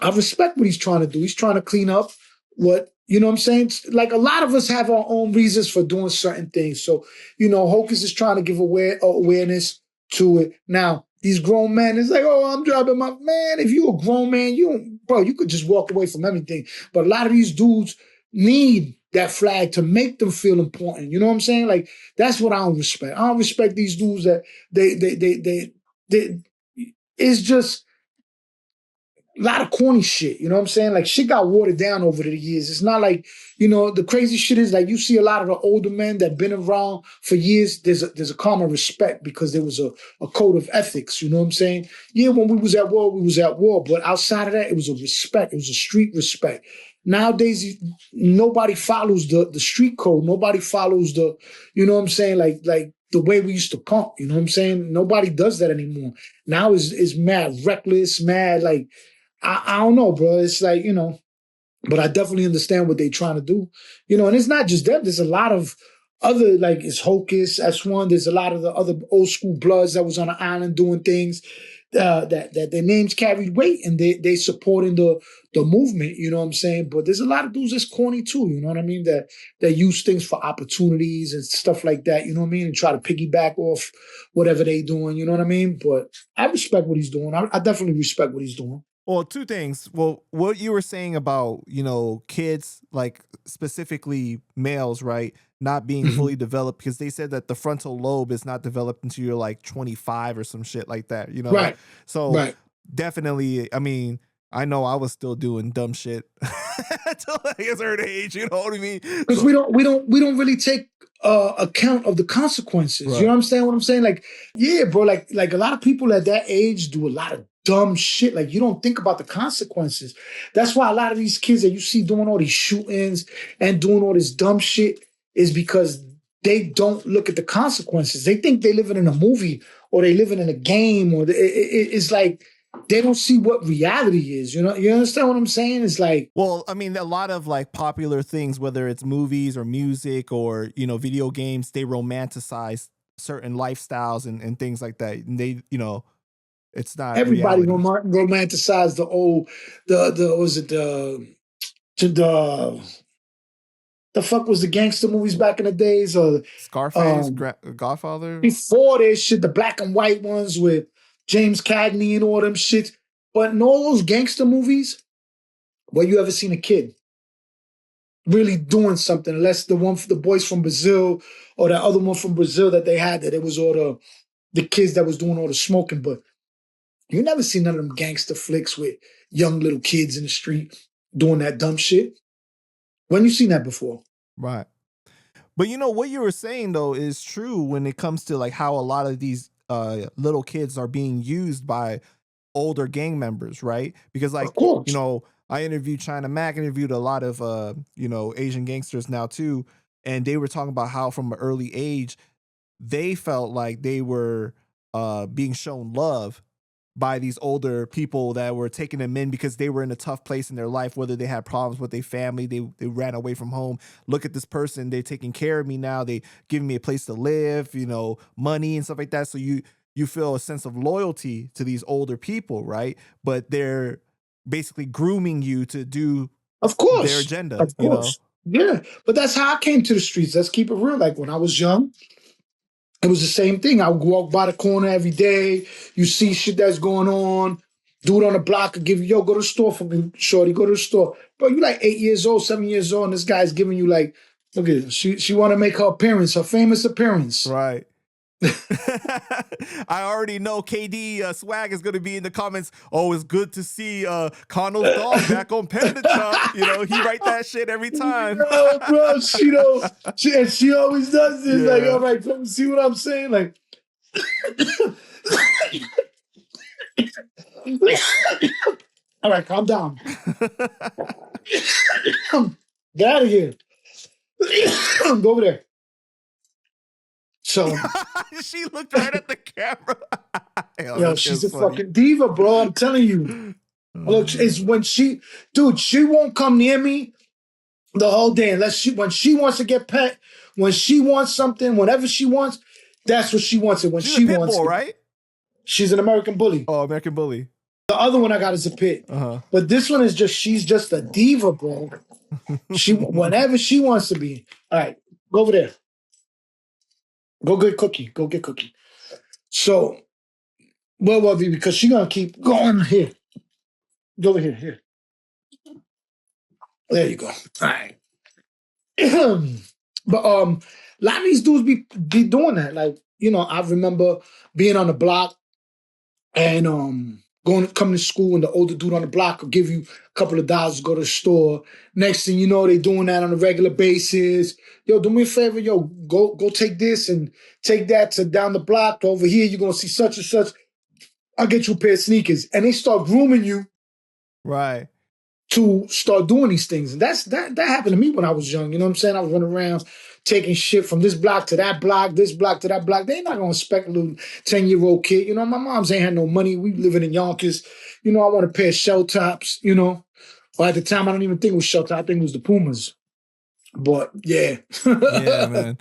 I respect what he's trying to do. He's trying to clean up what, you know what I'm saying? Like, a lot of us have our own reasons for doing certain things. So, you know, Hocus is trying to give awareness to it. Now, these grown men, it's like, oh, I'm dropping my man. If you a grown man, you could just walk away from everything. But a lot of these dudes need that flag to make them feel important. You know what I'm saying? Like, that's what I don't respect. I don't respect these dudes that they it's just a lot of corny shit, you know what I'm saying? Like, shit got watered down over the years. It's not like, the crazy shit is like you see a lot of the older men that been around for years, there's a common respect because there was a code of ethics, you know what I'm saying? Yeah, when we was at war, we was at war, but outside of that, it was a respect. It was a street respect. Nowadays, nobody follows the street code. Nobody follows the, you know what I'm saying? Like the way we used to pump, you know what I'm saying? Nobody does that anymore. Now is mad reckless, mad like, I don't know, bro. It's like, but I definitely understand what they're trying to do. And it's not just them. There's a lot of other, like, it's Hocus, S1. There's a lot of the other old school Bloods that was on the island doing things that their names carried weight, and they supporting the movement, you know what I'm saying? But there's a lot of dudes that's corny too, you know what I mean? That use things for opportunities and stuff like that, you know what I mean? And try to piggyback off whatever they doing, you know what I mean? But I respect what he's doing. I definitely respect what he's doing. Well, two things. Well, what you were saying about, kids, like specifically males, right, not being fully developed, because they said that the frontal lobe is not developed until you're like 25 or some shit like that, Right. So right. Definitely, I mean, I know I was still doing dumb shit until a certain age, you know what I mean? Because we don't really take account of the consequences. Right. You know what I'm saying? What I'm saying? Like, yeah, bro, like a lot of people at that age do a lot of dumb shit. Like, you don't think about the consequences. That's why a lot of these kids that you see doing all these shootings and doing all this dumb shit is because they don't look at the consequences. They think they living in a movie or they living in a game, or it's like they don't see what reality is. You understand what I'm saying? It's like, well, I mean, a lot of like popular things, whether it's movies or music or, video games, they romanticize certain lifestyles and things like that. And they, it's not everybody reality. Romanticize the fuck was the gangster movies back in the days? Scarface, Godfather. Before this shit, the black and white ones with James Cagney and all them shit. But in all those gangster movies, where you ever seen a kid really doing something, unless the one for the boys from Brazil or the other one from Brazil that they had, that it was all the kids that was doing all the smoking. But you never see none of them gangster flicks with young little kids in the street doing that dumb shit. When you seen that before? Right. But what you were saying though is true when it comes to like how a lot of these little kids are being used by older gang members, right? Because like, I interviewed China Mac, interviewed a lot of Asian gangsters now too, and they were talking about how from an early age they felt like they were being shown love by these older people that were taking them in because they were in a tough place in their life, whether they had problems with their family, they ran away from home. Look at this person, they're taking care of me now, they giving me a place to live, money and stuff like that. So you feel a sense of loyalty to these older people, right? But they're basically grooming you to do, of course, their agenda. Of course. Yeah, but that's how I came to the streets. Let's keep it real. Like, when I was young, it was the same thing. I would walk by the corner every day. You see shit that's going on. Dude on the block could give you, yo, go to the store for me, shorty, go to the store. Bro, you like 8 years old, 7 years old, and this guy's giving you like, look at it. She want to make her appearance, her famous appearance. Right. I already know KD Swag is going to be in the comments. Oh, it's good to see Cano's dog back on PANDA Chop. He write that shit every time. Yo, bro, she always does this. Yeah. Like, all right, let me see what I'm saying. Like, all right, calm down. Get out of here. Go over there. So she looked right at the camera. Yo, she's a fucking diva, bro. I'm telling you. Look, it's when she won't come near me the whole day unless when she wants to get pet, when she wants something, whatever she wants, that's what she wants it. When she's she a pit wants bull, it. Right? She's an American bully. Oh, American bully. The other one I got is a pit. But this one is she's just a diva, bro. She whenever she wants to be. All right, go over there. Go get Cookie. Go get Cookie. So, well, because she's gonna keep going here. Go over here. There you go. All right. But a lot of these dudes be doing that. Like, I remember being on the block and coming to school, and the older dude on the block will give you a couple of dollars to go to the store. Next thing you know, they doing that on a regular basis. Yo, do me a favor, yo, go take this and take that to down the block. Over here, you're gonna see such and such. I'll get you a pair of sneakers. And they start grooming you. Right. To start doing these things. And that happened to me when I was young. You know what I'm saying? I was running around taking shit from this block to that block, this block to that block. They ain't not gonna respect a little 10-year-old kid. My moms ain't had no money. We living in Yonkers. I want a pair of shell tops, Or at the time, I don't even think it was shell top. I think it was the Pumas. But yeah. Yeah, man.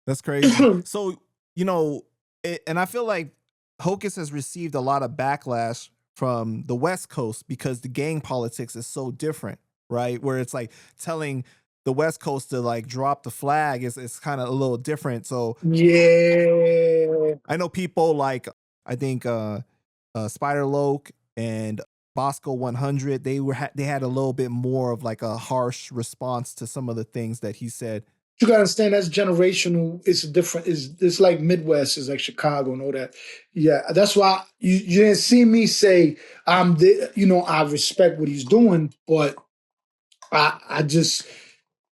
That's crazy. So, and I feel like Hocus has received a lot of backlash from the West Coast because the gang politics is so different, right? Where it's like telling the West Coast to like drop the flag is kind of a little different. So yeah, I know people like, I think Spider Loke and Bosco 100, they had a little bit more of like a harsh response to some of the things that he said. You gotta understand that's generational. It's different. It's like Midwest, is like Chicago and all that. Yeah, that's why you didn't see me say I respect what he's doing, but I just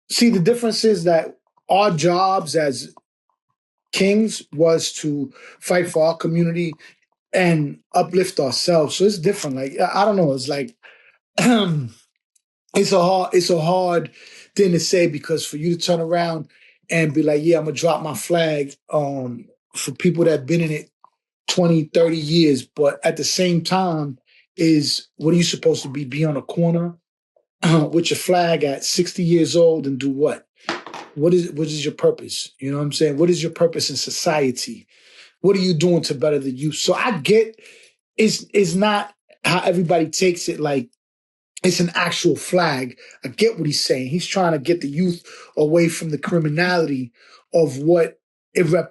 see the difference is that our jobs as kings was to fight for our community and uplift ourselves. So it's different. Like I don't know. It's like it's a hard thing to say, because for you to turn around and be like, yeah, I'm gonna drop my flag for people that have been in it 20, 30 years, but at the same time, what are you supposed to be on a corner with your flag at 60 years old and do what? What is your purpose? You know what I'm saying? What is your purpose in society? What are you doing to better the youth? So I get it's not how everybody takes it, like it's an actual flag. I get what he's saying. He's trying to get the youth away from the criminality of what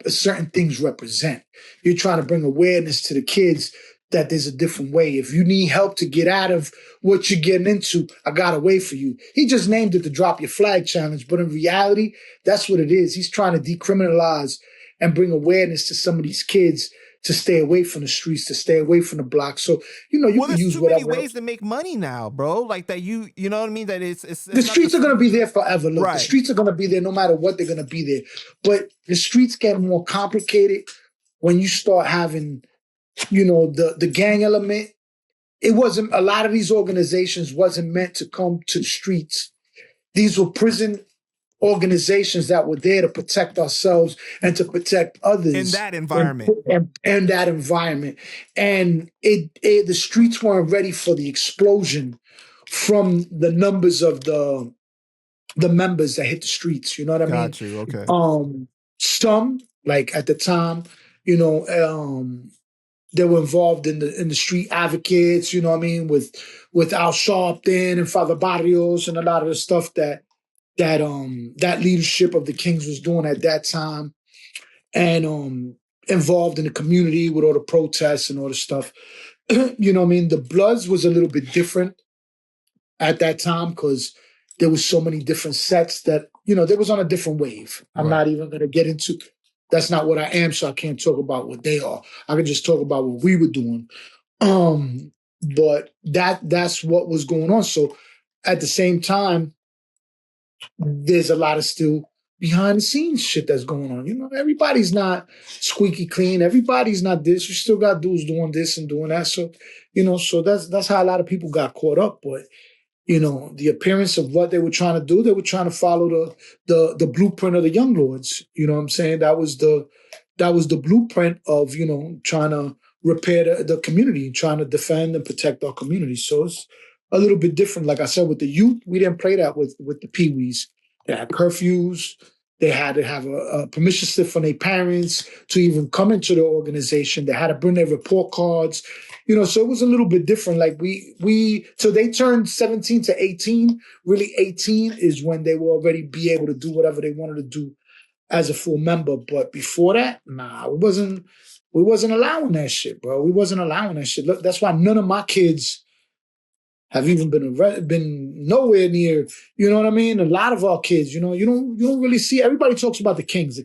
certain things represent. You're trying to bring awareness to the kids that there's a different way. If you need help to get out of what you're getting into, I got a way for you. He just named it the Drop Your Flag Challenge, but in reality, that's what it is. He's trying to decriminalize and bring awareness to some of these kids to stay away from the streets, to stay away from the block. So, you can use whatever. There's too many ways to make money now, bro. Like that you know what I mean? That it's the streets are going to be there forever. Look, right. The streets are going to be there no matter what, they're going to be there. But the streets get more complicated when you start having, the gang element. It wasn't, a lot of these organizations wasn't meant to come to the streets. These were prison organizations that were there to protect ourselves and to protect others in that environment. And that environment. And the streets weren't ready for the explosion from the numbers of the members that hit the streets. You know what I mean? Got you. Okay. Some, like at the time, they were involved in the street advocates, you know what I mean, with Al Sharpton and Father Barrios and a lot of the stuff that leadership of the Kings was doing at that time, and involved in the community with all the protests and all the stuff. You know what I mean? The Bloods was a little bit different at that time because there was so many different sets that, they was on a different wave. I'm not even going to get into, that's not what I am, so I can't talk about what they are. I can just talk about what we were doing. But that's what was going on. So at the same time, there's a lot of still behind the scenes shit that's going on. Everybody's not squeaky clean. Everybody's not this. You still got dudes doing this and doing that. So, so that's how a lot of people got caught up. But, the appearance of what they were trying to do, they were trying to follow the blueprint of the Young Lords. You know what I'm saying? That was the blueprint of, trying to repair the community, trying to defend and protect our community. So it's a little bit different. Like I said, with the youth, we didn't play that with the Pee-wees. They had curfews. They had to have a permission slip from their parents to even come into the organization. They had to bring their report cards. So it was a little bit different. Like so they turned 17 to 18. Really, 18 is when they will already be able to do whatever they wanted to do as a full member. But before that, nah, we wasn't allowing that shit, bro. We wasn't allowing that shit. Look, that's why none of my kids have even been nowhere near, you know what I mean? A lot of our kids, you don't really see, everybody talks about the kings.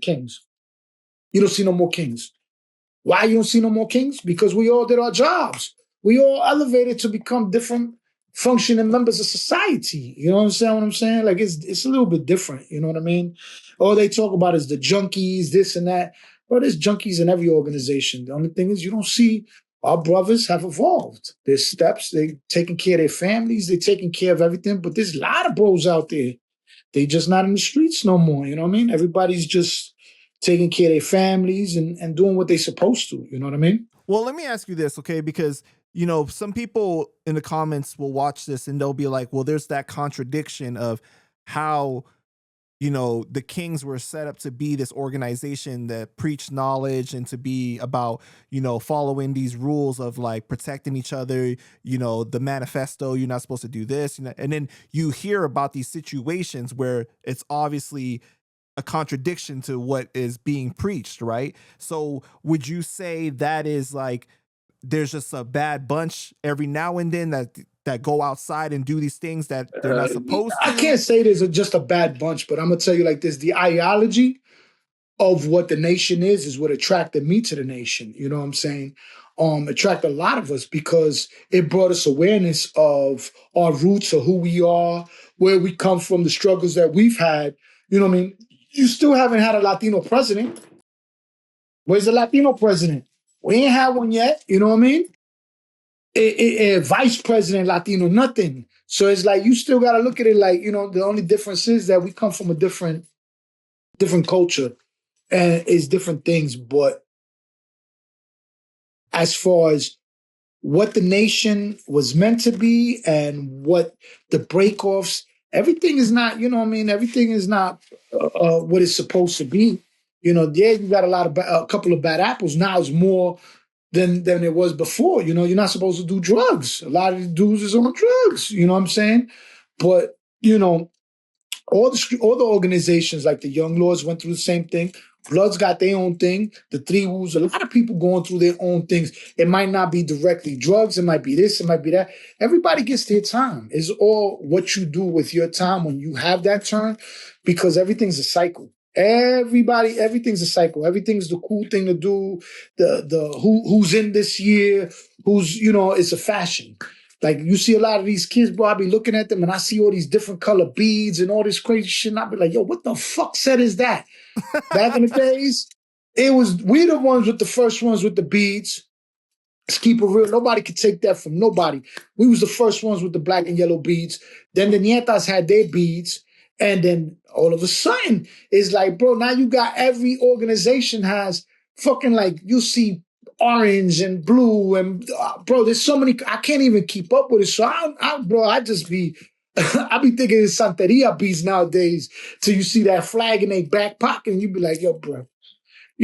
You don't see no more kings. Why you don't see no more kings? Because we all did our jobs. We all elevated to become different functioning members of society. You know what I'm saying? Like it's a little bit different. You know what I mean? All they talk about is the junkies, this and that. Well, there's junkies in every organization. The only thing is you don't see our brothers have evolved. There's steps. They taking care of their families. They taking care of everything. But there's a lot of bros out there. They just not in the streets no more. You know what I mean? Everybody's just taking care of their families and doing what they're supposed to. You know what I mean? Well, let me ask you this, okay? Because, some people in the comments will watch this and they'll be like, well, there's that contradiction of how, the Kings were set up to be this organization that preached knowledge and to be about, following these rules of like protecting each other, the manifesto, you're not supposed to do this. And then you hear about these situations where it's obviously a contradiction to what is being preached, right? So would you say that is like there's just a bad bunch every now and then that go outside and do these things that they're not supposed to? I can't say there's just a bad bunch, but I'm gonna tell you like this: the ideology of what the nation is what attracted me to the nation. You know what I'm saying? Attracted a lot of us because it brought us awareness of our roots, of who we are, where we come from, the struggles that we've had. You know what I mean? You still haven't had a Latino president. Where's the Latino president? We ain't had one yet. You know what I mean? A vice president Latino, nothing. So it's like you still got to look at it like, the only difference is that we come from a different culture and it's different things. But as far as what the nation was meant to be and what the breakoffs, everything is not, everything is not what it's supposed to be. Yeah, you got a couple of bad apples. Now it's more than it was before. You're not supposed to do drugs. A lot of these dudes is on drugs. You know what I'm saying? But all the organizations like the Young Lords went through the same thing. Bloods got their own thing. The Three Woos, a lot of people going through their own things. It might not be directly drugs. It might be this. It might be that. Everybody gets their time. It's all what you do with your time when you have that turn, because everything's a cycle. Everything's a cycle. Everything's the cool thing to do. The who's in this year, it's a fashion. Like you see a lot of these kids, bro, I be looking at them and I see all these different color beads and all this crazy shit. And I be like, yo, what the fuck set is that? Back in the days, we the ones with the first ones with the beads. Let's keep it real. Nobody could take that from nobody. We was the first ones with the black and yellow beads. Then the Nietas had their beads. And then all of a sudden, it's like, bro, now you got every organization has fucking like, you see orange and blue and bro, there's so many, I can't even keep up with it. So I just be, I be thinking it's Santeria beads nowadays till you see that flag in their back pocket and you be like, yo, bro.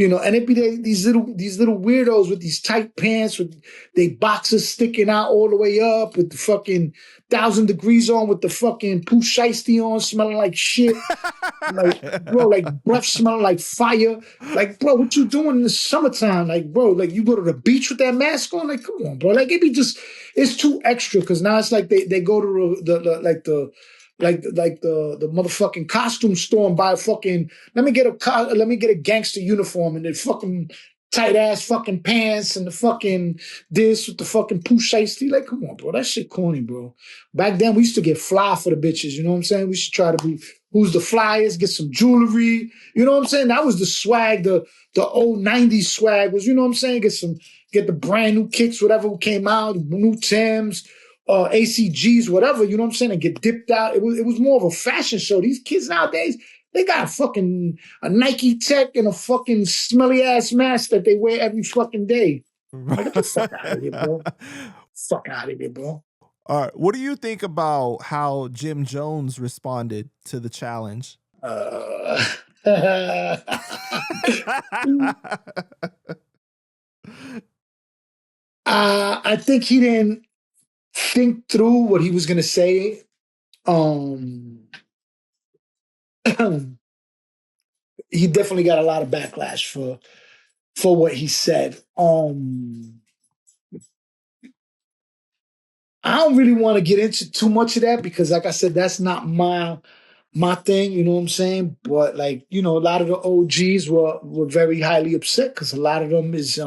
And it be these little weirdos with these tight pants with they boxers sticking out all the way up with the fucking 1,000 degrees on with the fucking poo shiesty on, smelling like shit. Like, bro, like breath smelling like fire. Like, bro, what you doing in the summertime? Like, bro, like you go to the beach with that mask on? Like, come on, bro. Like, it's too extra because now it's like they go to the motherfucking costume store and buy a fucking, let me get a gangster uniform and the fucking tight ass fucking pants and the fucking this with the fucking poo shiesty. Like, come on, bro. That shit corny, bro. Back then we used to get fly for the bitches. You know what I'm saying? We should try to be who's the flyest, get some jewelry. You know what I'm saying? That was the swag, the old 90s swag was, you know what I'm saying? Get the brand new kicks, whatever came out, new Timbs, ACGs, whatever, you know what I'm saying, and get dipped out. It was more of a fashion show. These kids nowadays, they got a Nike Tech and a fucking smelly ass mask that they wear every fucking day. Like, get the fuck out of here, bro. Fuck out of here, bro. All right. What do you think about how Jim Jones responded to the challenge? I think he didn't think through what he was going to say. He definitely got a lot of backlash for what he said. I don't really want to get into too much of that because, like I said, that's not my thing. You know what I'm saying? But like, you know, a lot of the OGs were very highly upset because a lot of them is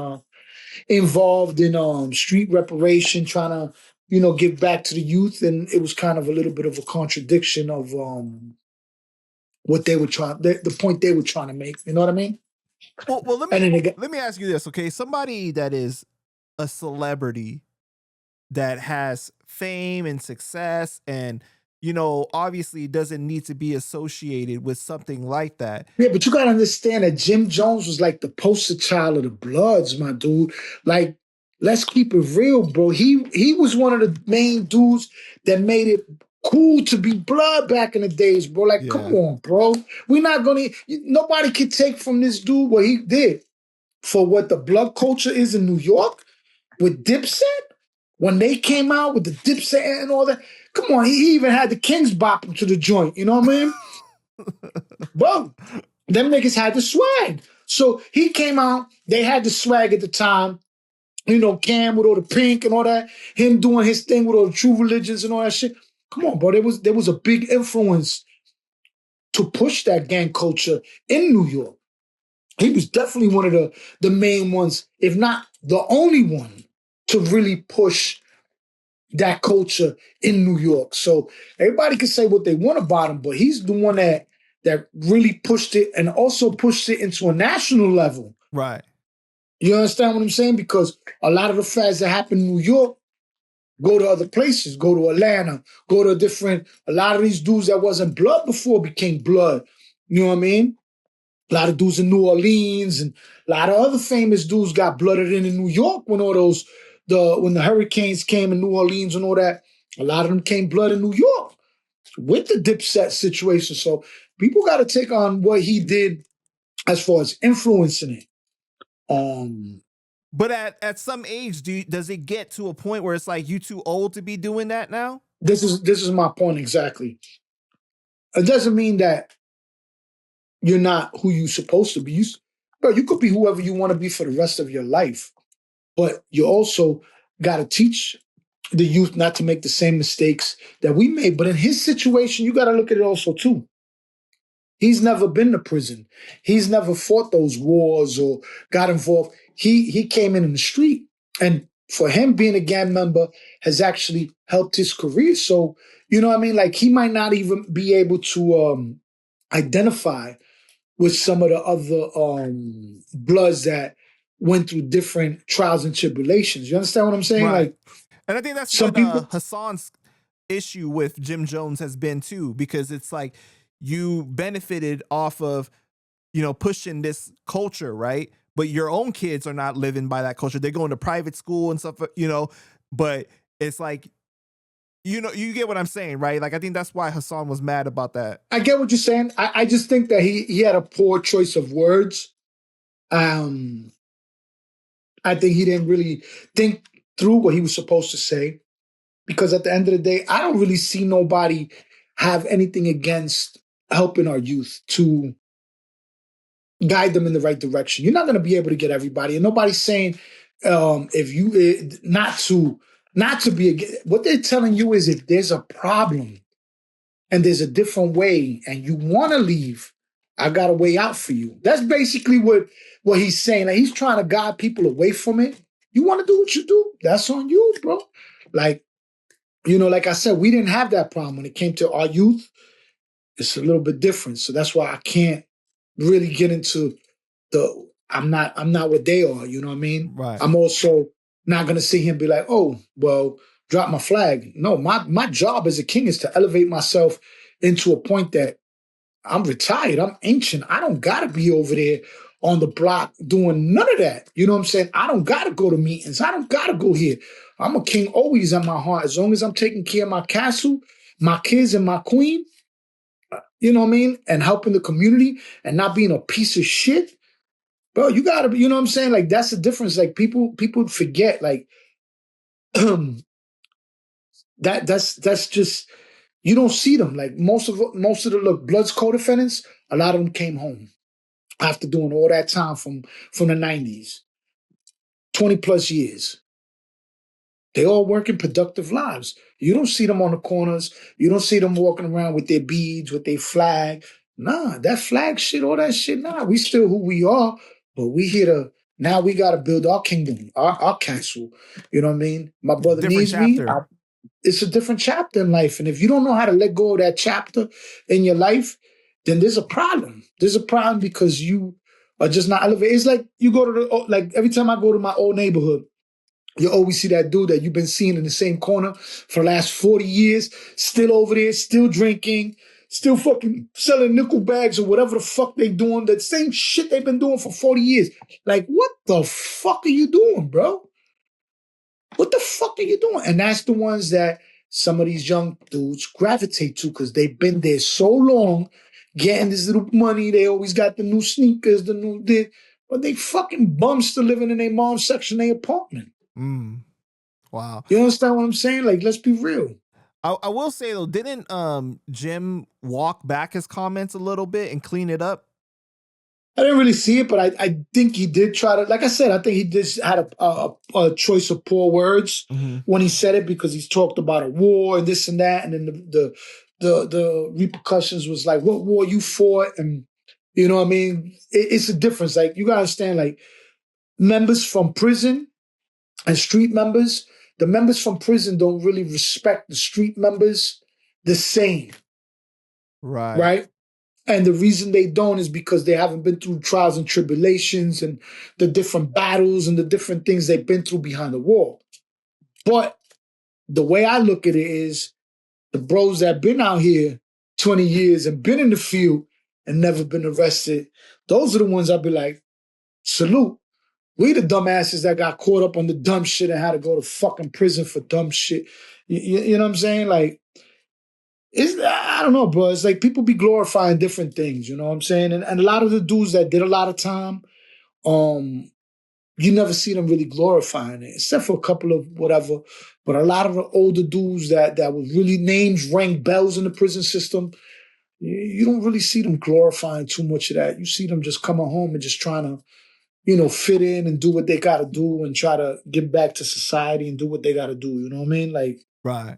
involved in street reparation, trying to, you know, give back to the youth, and it was kind of a little bit of a contradiction of what they were trying, the point they were trying to make. You know what I mean? Well, And then they got, let me ask you this, okay? Somebody that is a celebrity that has fame and success and, you know, obviously doesn't need to be associated with something like that. yeah, but you got to understand that Jim Jones was like the poster child of the Bloods, my dude. Like, let's keep it real, bro. He was one of the main dudes that made it cool to be Blood back in the days, bro. Like, come Yeah. on, bro. We're not gonna. Nobody can take from this dude what he did for what the Blood culture is in New York with Dipset. When they came out with the Dipset and all that, come on, he even had the Kings bop him to the joint. You know what I mean? Bro, them niggas had the swag. So he came out, they had the swag at the time. You know, Cam with all the pink and all that, him doing his thing with all the True Religions and all that shit. Come on, bro. There was a big influence to push that gang culture in New York. He was definitely one of the main ones, if not the only one, to really push that culture in New York. So everybody can say what they want about him, but he's the one that really pushed it and also pushed it into a national level. Right. You understand what I'm saying? Because a lot of the fads that happen in New York go to other places, go to Atlanta, go to a lot of these dudes that wasn't Blood before became Blood. You know what I mean? A lot of dudes in New Orleans and a lot of other famous dudes got blooded in New York when when the hurricanes came in New Orleans and all that. A lot of them came blood in New York with the Dipset situation. So people got to take on what he did as far as influencing it. But at some age, does it get to a point where it's like you too old to be doing that now? This is my point exactly. It doesn't mean that you're not who you're supposed to be. Bro, you could be whoever you want to be for the rest of your life, but you also got to teach the youth not to make the same mistakes that we made. But in his situation, you got to look at it also too. He's never been to prison. He's never fought those wars or got involved. He came in the street, and for him, being a gang member has actually helped his career. So, you know what I mean? Like, he might not even be able to identify with some of the other Bloods that went through different trials and tribulations. You understand what I'm saying? Right. Like, And I think that's some what people. Hassan's issue with Jim Jones has been too, because it's like you benefited off of, you know, pushing this culture, right? But your own kids are not living by that culture. They're going to private school and stuff, you know, but it's like, you know, you get what I'm saying, right? Like, I think that's why Hassan was mad about that. I get what you're saying. I just think that he had a poor choice of words. I think he didn't really think through what he was supposed to say, because at the end of the day, I don't really see nobody have anything against helping our youth to guide them in the right direction. You're not going to be able to get everybody, and nobody's saying if you not to be. What they're telling you is, if there's a problem and there's a different way and you want to leave, I got a way out for you. That's basically what he's saying. Like, he's trying to guide people away from it. You want to do what you do, that's on you, bro. Like, you know, like I said, we didn't have that problem when it came to our youth. It's a little bit different. So that's why I can't really get into I'm not what they are, you know what I mean? Right. I'm also not gonna sit here and be like, oh, well, drop my flag. No, my job as a king is to elevate myself into a point that I'm retired, I'm ancient. I don't gotta be over there on the block doing none of that. You know what I'm saying? I don't gotta go to meetings. I don't gotta go here. I'm a king always at my heart. As long as I'm taking care of my castle, my kids, and my queen, you know what I mean? And helping the community and not being a piece of shit. Bro, you gotta be, you know what I'm saying? Like, that's the difference. Like, people forget, like, that's just, you don't see them. Like, most of the Bloods co-defendants, a lot of them came home after doing all that time from the 90s, 20 plus years. They all working productive lives. You don't see them on the corners. You don't see them walking around with their beads, with their flag. Nah, that flag shit, all that shit, nah. We still who we are, but we here to, now we got to build our kingdom, our castle. You know what I mean? My brother Different needs me. chapter. It's a different chapter in life. And if you don't know how to let go of that chapter in your life, then there's a problem. There's a problem because you are just not elevated. It's like you go to like every time I go to my old neighborhood, you always see that dude that you've been seeing in the same corner for the last 40 years, still over there, still drinking, still fucking selling nickel bags or whatever the fuck they doing. That same shit they've been doing for 40 years. Like, what the fuck are you doing, bro? What the fuck are you doing? And that's the ones that some of these young dudes gravitate to because they've been there so long, getting this little money. They always got the new sneakers, the new this, but they fucking bums still living in their mom's section of their apartment. Wow. You understand what I'm saying? Like, let's be real. I will say though, didn't Jim walk back his comments a little bit and clean it up? I didn't really see it, but I think he did try to. Like I said, I think he just had a choice of poor words when he said it because he's talked about a war and this and that, and then the repercussions was like, what war you fought, and you know what I mean. It's a difference. Like you gotta understand, like members from prison and street members. The members from prison don't really respect the street members the same. Right? And the reason they don't is because they haven't been through trials and tribulations and the different battles and the different things they've been through behind the wall. But the way I look at it is the bros that been out here 20 years and been in the field and never been arrested, those are the ones I'd be like, salute. We the dumbasses that got caught up on the dumb shit and had to go to fucking prison for dumb shit. You know what I'm saying? Like, I don't know, bro. It's like people be glorifying different things, you know what I'm saying? And a lot of the dudes that did a lot of time, you never see them really glorifying it, except for a couple of whatever. But a lot of the older dudes that was really names, rang bells in the prison system, you don't really see them glorifying too much of that. You see them just coming home and just trying to, fit in and do what they got to do and try to give back to society and do what they got to do. You know what I mean? Like, right.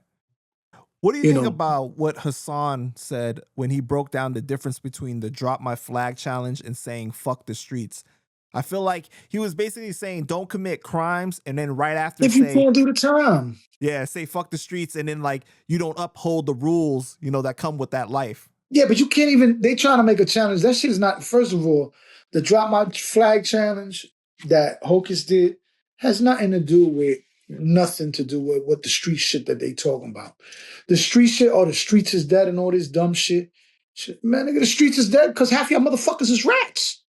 What do you think about what Hassan said when he broke down the difference between the drop my flag challenge and saying fuck the streets? I feel like he was basically saying don't commit crimes and then right after if you can't do the time. Yeah, say fuck the streets and then like you don't uphold the rules, that come with that life. Yeah, but you can't even, they trying to make a challenge. That shit is not, first of all, the drop my flag challenge that Hocus did has nothing to do with what the street shit that they talking about. The street shit, or the streets is dead and all this dumb shit. Man, nigga, the streets is dead because half y'all motherfuckers is rats.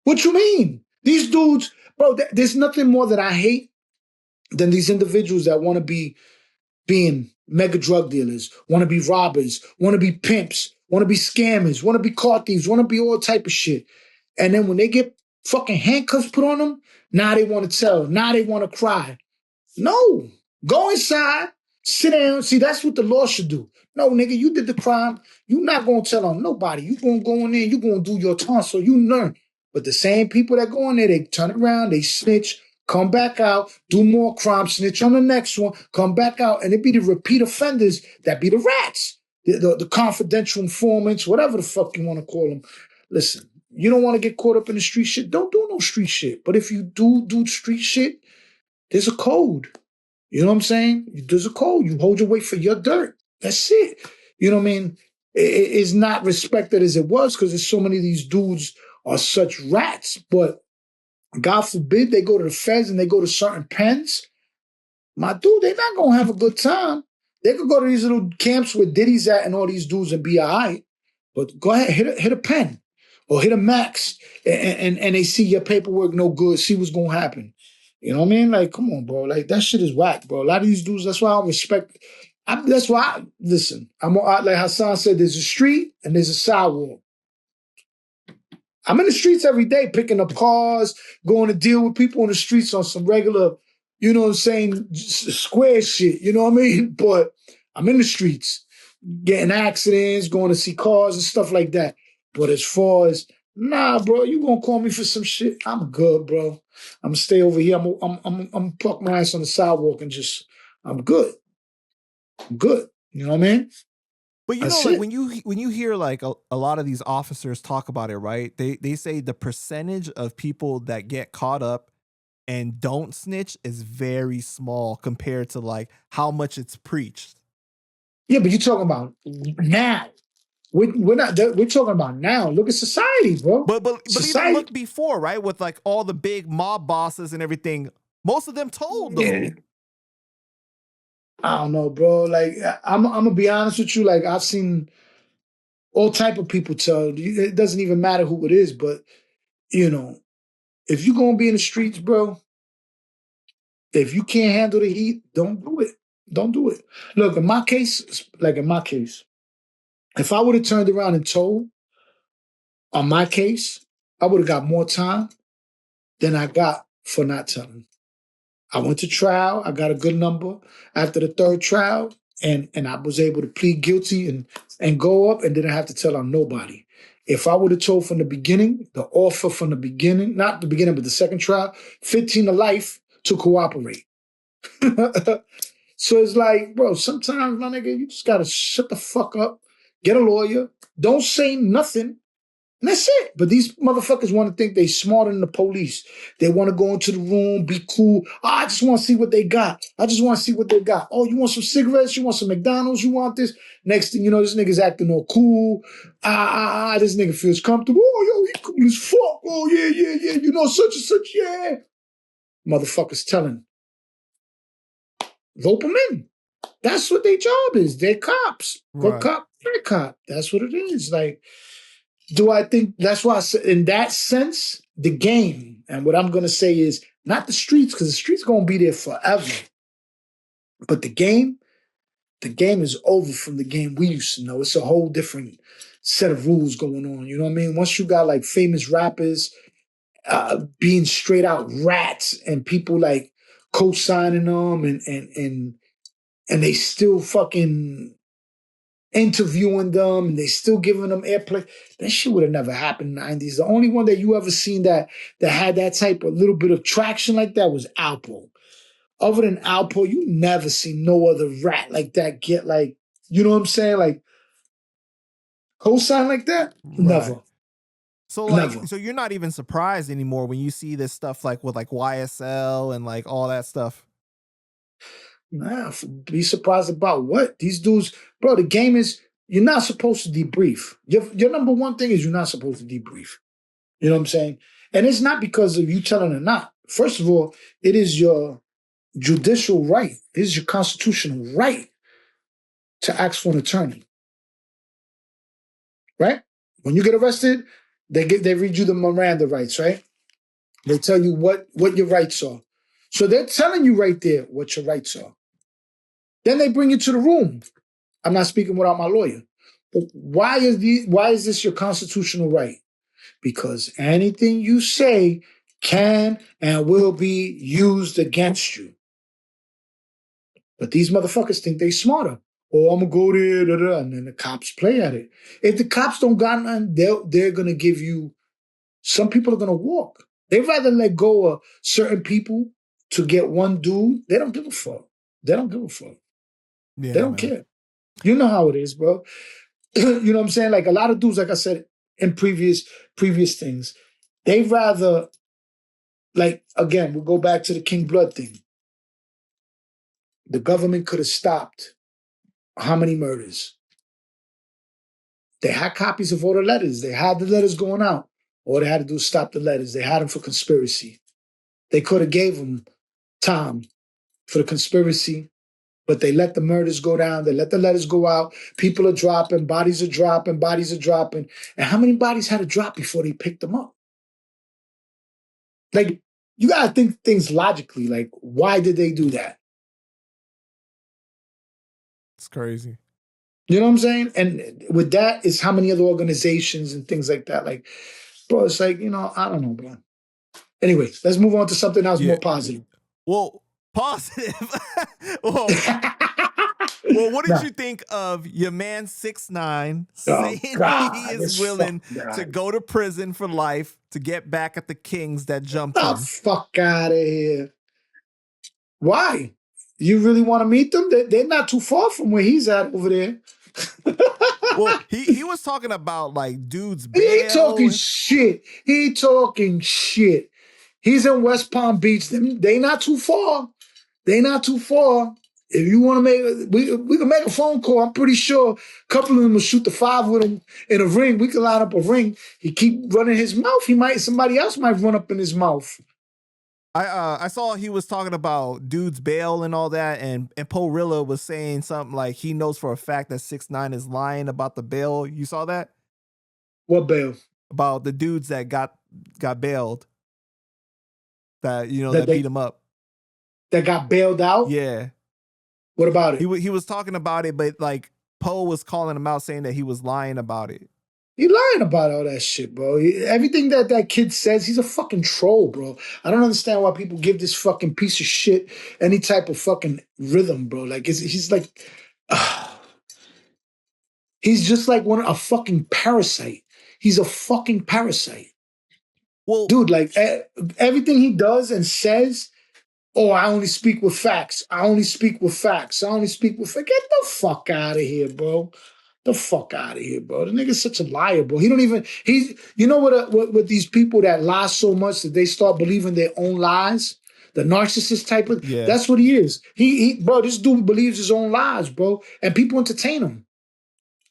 What you mean? These dudes, bro, there's nothing more that I hate than these individuals that want to be being mega drug dealers, want to be robbers, want to be pimps, want to be scammers, want to be car thieves, want to be all type of shit. And then when they get fucking handcuffs put on them, now they want to tell. Now they want to cry. No. Go inside, sit down. See, that's what the law should do. No, nigga, you did the crime. You're not going to tell on nobody. You're going to go in there, you're going to do your time so you learn. But the same people that go in there, they turn around, they snitch, come back out, do more crime, snitch on the next one, come back out, and it be the repeat offenders that be the rats, the confidential informants, whatever the fuck you want to call them. Listen, you don't want to get caught up in the street shit, don't do no street shit. But if you do street shit, there's a code. You know what I'm saying? There's a code. You hold your weight for your dirt. That's it. You know what I mean? It's not respected as it was because there's so many of these dudes are such rats, but God forbid they go to the feds and they go to certain pens. My dude, they're not going to have a good time. They could go to these little camps where Diddy's at and all these dudes and be all right. But go ahead, hit a pen or hit a max and they see your paperwork no good, see what's going to happen. You know what I mean? Like, come on, bro. Like, that shit is whack, bro. A lot of these dudes, that's why I don't respect. Listen, like Hassan said, there's a street and there's a sidewalk. I'm in the streets every day, picking up cars, going to deal with people on the streets on some regular, you know what I'm saying, square shit, you know what I mean? But I'm in the streets, getting accidents, going to see cars and stuff like that. But as far as Nah, bro, you gonna call me for some shit? I'm good, bro. I'm gonna stay over here. I'm park my ass on the sidewalk and just, I'm good. I'm good. You know what I mean? But you know, That's like it. when you hear like a lot of these officers talk about it, right? They say the percentage of people that get caught up and don't snitch is very small compared to like how much it's preached. Yeah, but you're talking about now. We're not. We're talking about now. Look at society, bro. But even Society. look before, right? With like all the big mob bosses and everything, most of them told though. Yeah. I don't know, bro. Like I'm gonna be honest with you. Like I've seen all type of people tell. It doesn't even matter who it is, but you know, if you're gonna be in the streets, bro, if you can't handle the heat, don't do it. Don't do it. Look, in my case, if I would have turned around and told on my case, I would have got more time than I got for not telling. I went to trial. I got a good number after the third trial, and I was able to plead guilty and go up and didn't have to tell on nobody. If I would have told from the beginning, the offer from the beginning, not the beginning, but the second trial, 15 to life to cooperate. So it's like, bro, sometimes, my nigga, you just gotta shut the fuck up, get a lawyer, don't say nothing, and that's it. But these motherfuckers want to think they smarter than the police. They want to go into the room, be cool. Oh, I just want to see what they got. I just want to see what they got. Oh, you want some cigarettes? You want some McDonald's? You want this? Next thing you know, this nigga's acting all cool. This nigga feels comfortable. Oh, yo, he cool as fuck. Oh, yeah. You know, such and such, yeah. Motherfuckers telling. Rope them in. That's what their job is. They're cops. Good Right. cop, bad cop. That's what it is. Like, do I think that's why I said, in that sense, the game, and what I'm gonna say is not the streets, because the streets gonna be there forever. But the game is over from the game we used to know. It's a whole different set of rules going on. You know what I mean? Once you got like famous rappers being straight out rats and people like co-signing them and they still fucking interviewing them and they still giving them airplay. That shit would have never happened in the 90s. The only one that you ever seen that had that type of little bit of traction like that was Alpo. Other than Alpo, you never seen no other rat like that get like, you know what I'm saying? Like co-sign like that? Right. Never. So like, so you're not even surprised anymore when you see this stuff like with like YSL and like all that stuff. Nah, be surprised about what? These dudes, bro, the game is, you're not supposed to debrief. Your number one thing is you're not supposed to debrief. You know what I'm saying? And it's not because of you telling or not. First of all, it is your judicial right. It is your constitutional right to ask for an attorney. Right? When you get arrested, they read you the Miranda rights, right? They tell you what your rights are. So they're telling you right there what your rights are. Then they bring you to the room. I'm not speaking without my lawyer. But why is this your constitutional right? Because anything you say can and will be used against you. But these motherfuckers think they smarter. Oh, I'm gonna go there, and then the cops play at it. If the cops don't got nothing, they're gonna give you. Some people are gonna walk. They rather let go of certain people to get one dude. They don't give a fuck. They don't give a fuck. Yeah, they don't care. You know how it is, bro. You know what I'm saying? Like a lot of dudes, like I said in previous things, they rather, like, again, we'll go back to the King Blood thing. The government could have stopped how many murders? They had copies of all the letters. They had the letters going out. All they had to do was stop the letters. They had them for conspiracy. They could have gave them time for the conspiracy, but they let the murders go down. They let the letters go out. People are dropping. Bodies are dropping. Bodies are dropping. And how many bodies had to drop before they picked them up? Like, you got to think things logically. Like, why did they do that? It's crazy. You know what I'm saying? And with that is how many other organizations and things like that. Like, bro, it's like, you know, I don't know, bro. Anyway, let's move on to something else more positive. Well, positive. Well, Well, what did Nah. you think of your man 6ix9ine Oh saying he God, is this willing fucking to guy. go to prison for life to get back at the kings that jumped The him? fuck out of here. Why? You really want to meet them? They're not too far from where he's at over there. Well, he was talking about like dudes He talking bail. shit. He talking shit. He's in West Palm Beach. They not too far. They not too far. If you want to make, we can make a phone call. I'm pretty sure a couple of them will shoot the five with him in a ring. We can line up a ring. He keep running his mouth. Somebody else might run up in his mouth. I saw he was talking about dudes bail and all that, and Porilla was saying something like he knows for a fact that 6ix9ine is lying about the bail. You saw that? What bail? About the dudes that got bailed. That That that beat him up. That got bailed out? Yeah. What about it? He was talking about it, but like Poe was calling him out saying that he was lying about it. He lying about all that shit, bro. Everything that kid says, he's a fucking troll, bro. I don't understand why people give this fucking piece of shit any type of fucking rhythm, bro. Like he's like, he's just like a fucking parasite. He's a fucking parasite. Well, dude, like everything he does and says, oh, I only speak with facts. I only speak with facts. I only speak with facts. Get the fuck out of here, bro. The fuck out of here, bro. The nigga's such a liar, bro. He don't even, you know what these people that lie so much that they start believing their own lies? The narcissist type of, yeah. That's what he is. Bro, this dude believes his own lies, bro. And people entertain him.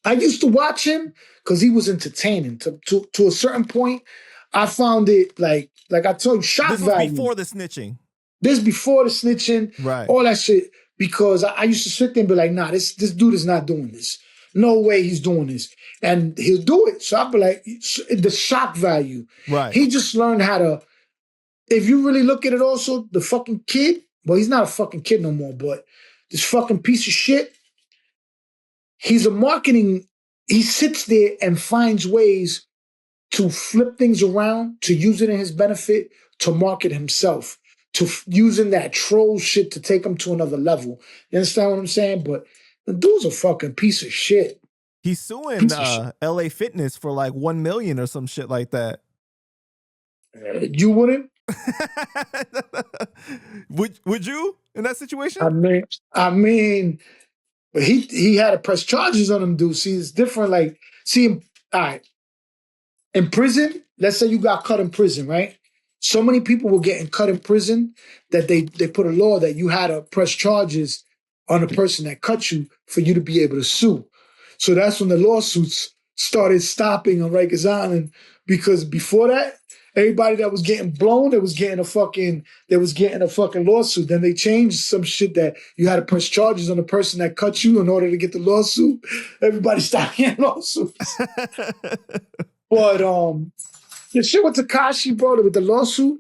I used to watch him because he was entertaining. To a certain point, I found it like I told you, shock value. This was before the snitching. This before the snitching, right? All that shit. Because I used to sit there and be like, nah, this dude is not doing this. No way he's doing this. And he'll do it. So I'll be like, the shock value. Right. He just learned how to, if you really look at it also, the fucking kid, well, he's not a fucking kid no more, but this fucking piece of shit, he sits there and finds ways to flip things around, to use it in his benefit, to market himself, to using that troll shit to take him to another level. You understand what I'm saying? But the dude's a fucking piece of shit. He's suing LA Fitness for like 1 million or some shit like that. You wouldn't? Would you in that situation? I mean, but he had to press charges on him, dude. See, it's different. Like, see, all right. In prison, let's say you got cut in prison, right? So many people were getting cut in prison that they put a law that you had to press charges on the person that cut you for you to be able to sue. So that's when the lawsuits started stopping on Rikers Island, because before that, everybody that was getting blown, they was getting a fucking lawsuit. Then they changed some shit that you had to press charges on the person that cut you in order to get the lawsuit. Everybody stopped getting lawsuits. But the shit with Tekashi, bro, with the lawsuit,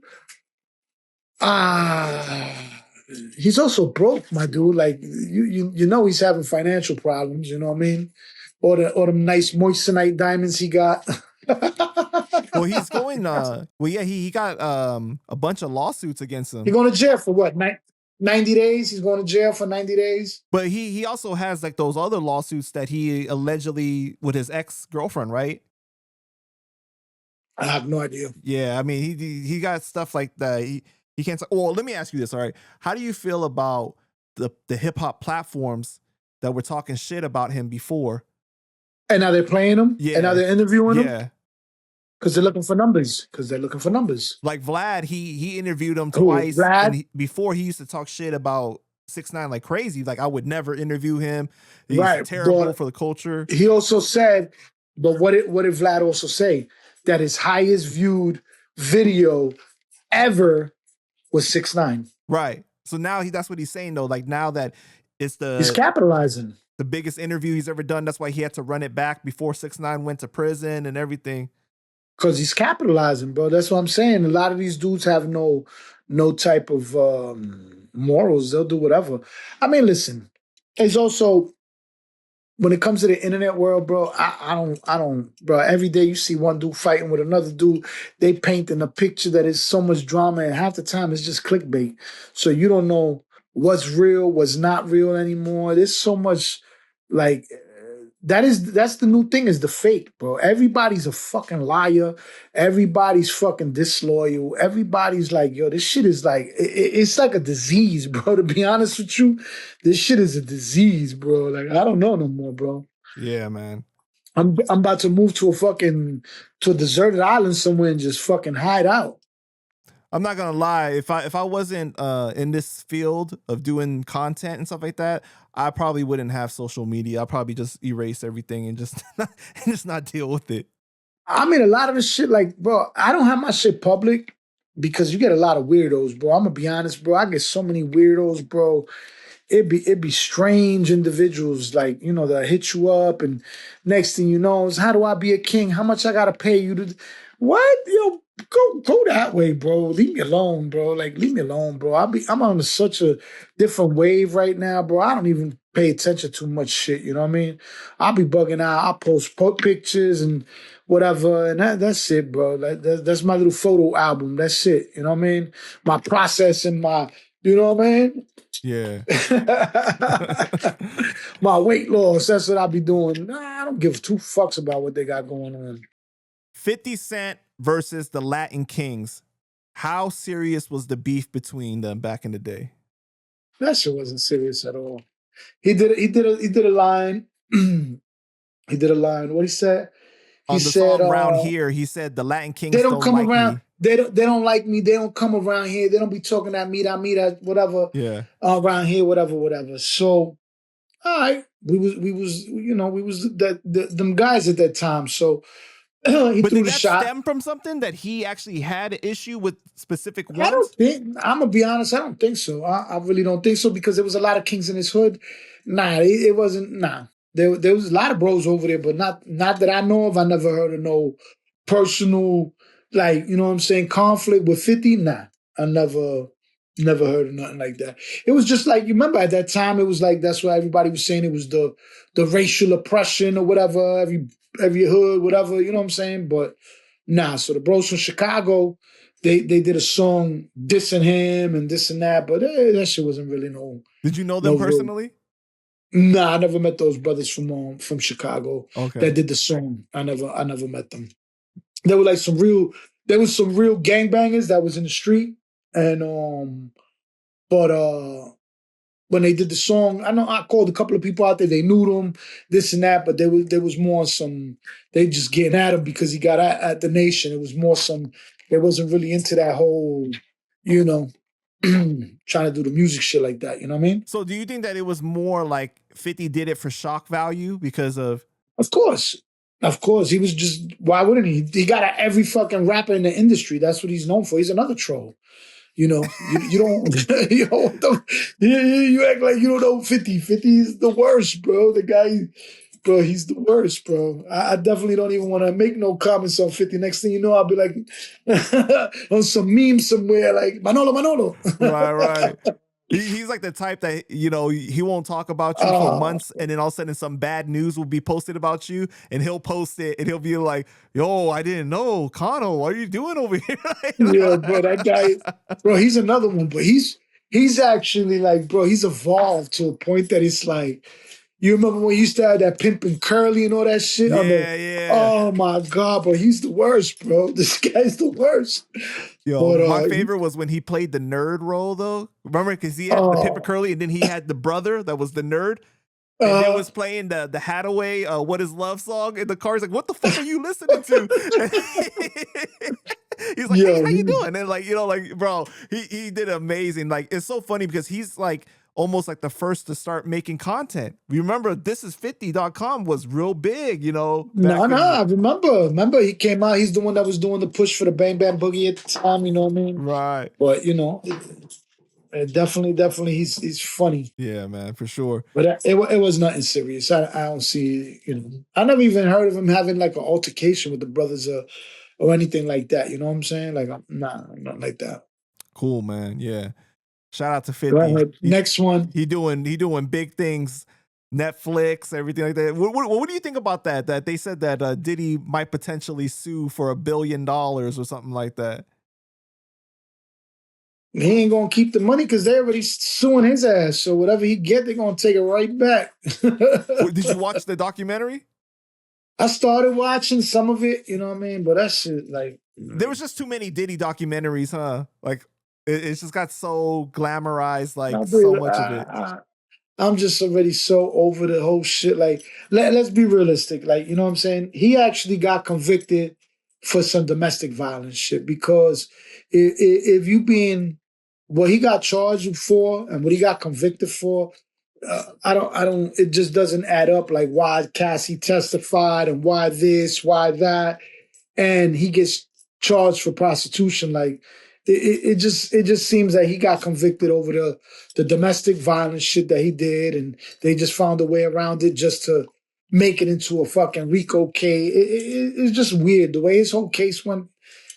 he's also broke, my dude. Like you know he's having financial problems, you know what I mean? Or them nice moissanite diamonds he got. Well, he's going he got a bunch of lawsuits against him. He's going to jail for what? 90 days? He's going to jail for 90 days? But he also has like those other lawsuits that he allegedly with his ex-girlfriend, right? I have no idea. Yeah, I mean, he got stuff like that. He can't. Well, let me ask you this. All right, how do you feel about the hip hop platforms that were talking shit about him before? And now they're playing him. Yeah. And now they're interviewing him. Yeah. Because they're looking for numbers. Like Vlad, he interviewed him twice. Vlad? And before he used to talk shit about 6ix9ine like crazy. Like I would never interview him. He's terrible for the culture. He also said, but what did Vlad also say? That his highest viewed video ever was 6ix9ine. Right. So now that's what he's saying though. Like now that he's capitalizing. The biggest interview he's ever done. That's why he had to run it back before 6ix9ine went to prison and everything. Because he's capitalizing, bro. That's what I'm saying. A lot of these dudes have no type of morals. They'll do whatever. I mean, listen. It's also, when it comes to the internet world, bro, I don't, bro. Every day you see one dude fighting with another dude, they painting a picture that is so much drama, and half the time it's just clickbait. So you don't know what's real, what's not real anymore. There's so much like that's the new thing is the fake, bro. Everybody's a fucking liar. Everybody's fucking disloyal. Everybody's like, yo, this shit is like it's like a disease, bro. To be honest with you, this shit is a disease, bro. Like I don't know no more, bro. Yeah, man. I'm about to move to a deserted island somewhere and just fucking hide out. I'm not gonna lie. If I wasn't in this field of doing content and stuff like that, I probably wouldn't have social media. I'll probably just erase everything and just and just not deal with it. I mean, a lot of the shit, like, bro, I don't have my shit public because you get a lot of weirdos, bro. I'm gonna be honest, bro. I get so many weirdos, bro. It'd be strange individuals like, you know, that hit you up and next thing you know is how do I be a king? How much I gotta pay you to what? Yo, go that way, bro. Leave me alone, bro. Like leave me alone, bro. I'm on such a different wave right now, bro. I don't even pay attention to much shit, you know what I mean? I'll be bugging out. I'll post pictures and whatever, and that's it, bro. That's my little photo album. That's it. You know what I mean? My process and my, you know what I mean? Yeah. My weight loss, that's what I'll be doing. Nah, I don't give two fucks about what they got going on. 50 Cent versus the Latin Kings. How serious was the beef between them back in the day? That shit wasn't serious at all. He did a line. He did a line. What he said? On the song Round Here, he said the Latin Kings they don't come like around. Me. They don't like me. They don't come around here. They don't be talking at me, whatever. Yeah. Around here, whatever. So, all right, we was them guys at that time. So he but threw did the that shot. Stem from something that he actually had an issue with specific ones? I don't think. I'm gonna be honest. I don't think so. I really don't think so because there was a lot of kings in his hood. Nah, it wasn't. Nah, there was a lot of bros over there, but not that I know of. I never heard of no personal, like, you know what I'm saying, conflict with 50. Nah, I never heard of nothing like that. It was just like, you remember at that time, it was like that's why everybody was saying it was the racial oppression or whatever. Every hood, whatever. You know what I'm saying? But nah. So the bros from Chicago. They did a song dissing him and this and that, but that shit wasn't really no. Did you know them personally? Nah, I never met those brothers from Chicago that did the song. I never met them. There was some real gangbangers that was in the street, and but when they did the song, I know I called a couple of people out there. They knew them, this and that, but there was more some. They just getting at him because he got at the nation. It was more some. They wasn't really into that whole, you know, trying to do the music shit like that. You know what I mean? So do you think that it was more like 50 did it for shock value because of? Of course. He was just. Why wouldn't he? He got at every fucking rapper in the industry. That's what he's known for. He's another troll. You know, you don't, you act like you don't know 50. 50 is the worst, bro. The guy, bro, he's the worst, bro. I definitely don't even want to make no comments on 50. Next thing you know, I'll be like on some meme somewhere, like Manolo. Right. He's like the type that, you know, he won't talk about you for months, and then all of a sudden some bad news will be posted about you, and he'll post it, and he'll be like, yo, I didn't know. Cano, what are you doing over here? Yeah, bro, that guy, bro, he's another one, but he's actually like, bro, he's evolved to a point that it's like, you remember when he used to have that Pimp and Curly and all that shit? Yeah. Oh, my God, bro. He's the worst, bro. This guy's the worst. Yo, but, my favorite was when he played the nerd role, though. Remember? Because he had the Pimp and Curly, and then he had the brother that was the nerd. And then was playing the Hathaway, What Is Love song in the car. He's like, what the fuck are you listening to? He's like, hey, how you doing? And like, you know, like, bro, he did amazing. Like, it's so funny because he's like almost like the first to start making content. You remember thisis50.com was real big, you know? I remember he came out. He's the one that was doing the push for the Bang Bang Boogie at the time, you know what I mean? Right. But, you know, definitely he's funny. Yeah, man, for sure. But it was nothing serious. I don't see, you know, I never even heard of him having like an altercation with the brothers or anything like that. You know what I'm saying? Like, nah, nothing like that. Cool, man. Yeah. Shout out to 50. Right, next one. He doing big things. Netflix, everything like that. What do you think about that? That they said that Diddy might potentially sue for $1 billion or something like that. he ain't gonna keep the money because they're already suing his ass. So whatever he get, they're gonna take it right back. Did you watch the documentary? I started watching some of it, you know what I mean? But that shit, like, there was just too many Diddy documentaries, huh? Like, it's just got so glamorized, like so much of it. I'm just already so over the whole shit. Like, let's be realistic. Like, you know what I'm saying? He actually got convicted for some domestic violence shit because if you being what he got charged for and what he got convicted for, I don't. It just doesn't add up. Like, why Cassie testified and why this, why that, and he gets charged for prostitution. Like, it just seems that he got convicted over the domestic violence shit that he did, and they just found a way around it just to make it into a fucking RICO case. It's just weird. The way his whole case went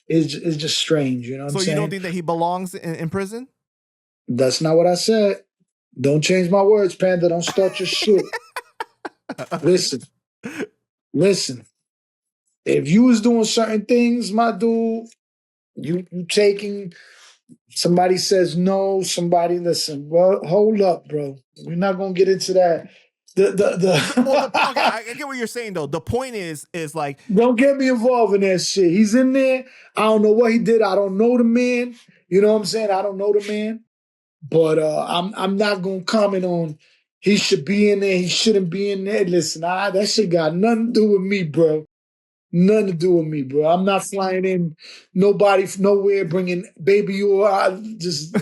is just strange. You know what I'm So saying? you don't think that he belongs in prison? That's not what I said. Don't change my words, Panda. Don't start your shit. Listen. If you was doing certain things, my dude, you taking, somebody says no, somebody listen. Well, hold up, bro. We're not gonna get into that. Okay, I get what you're saying though. The point is like, don't get me involved in that shit. He's in there. I don't know what he did. I don't know the man. You know what I'm saying? I don't know the man. But I'm not gonna comment on he should be in there, he shouldn't be in there. Listen, that shit got nothing to do with me, bro. Nothing to do with me, bro. I'm not flying in nobody from nowhere bringing baby or just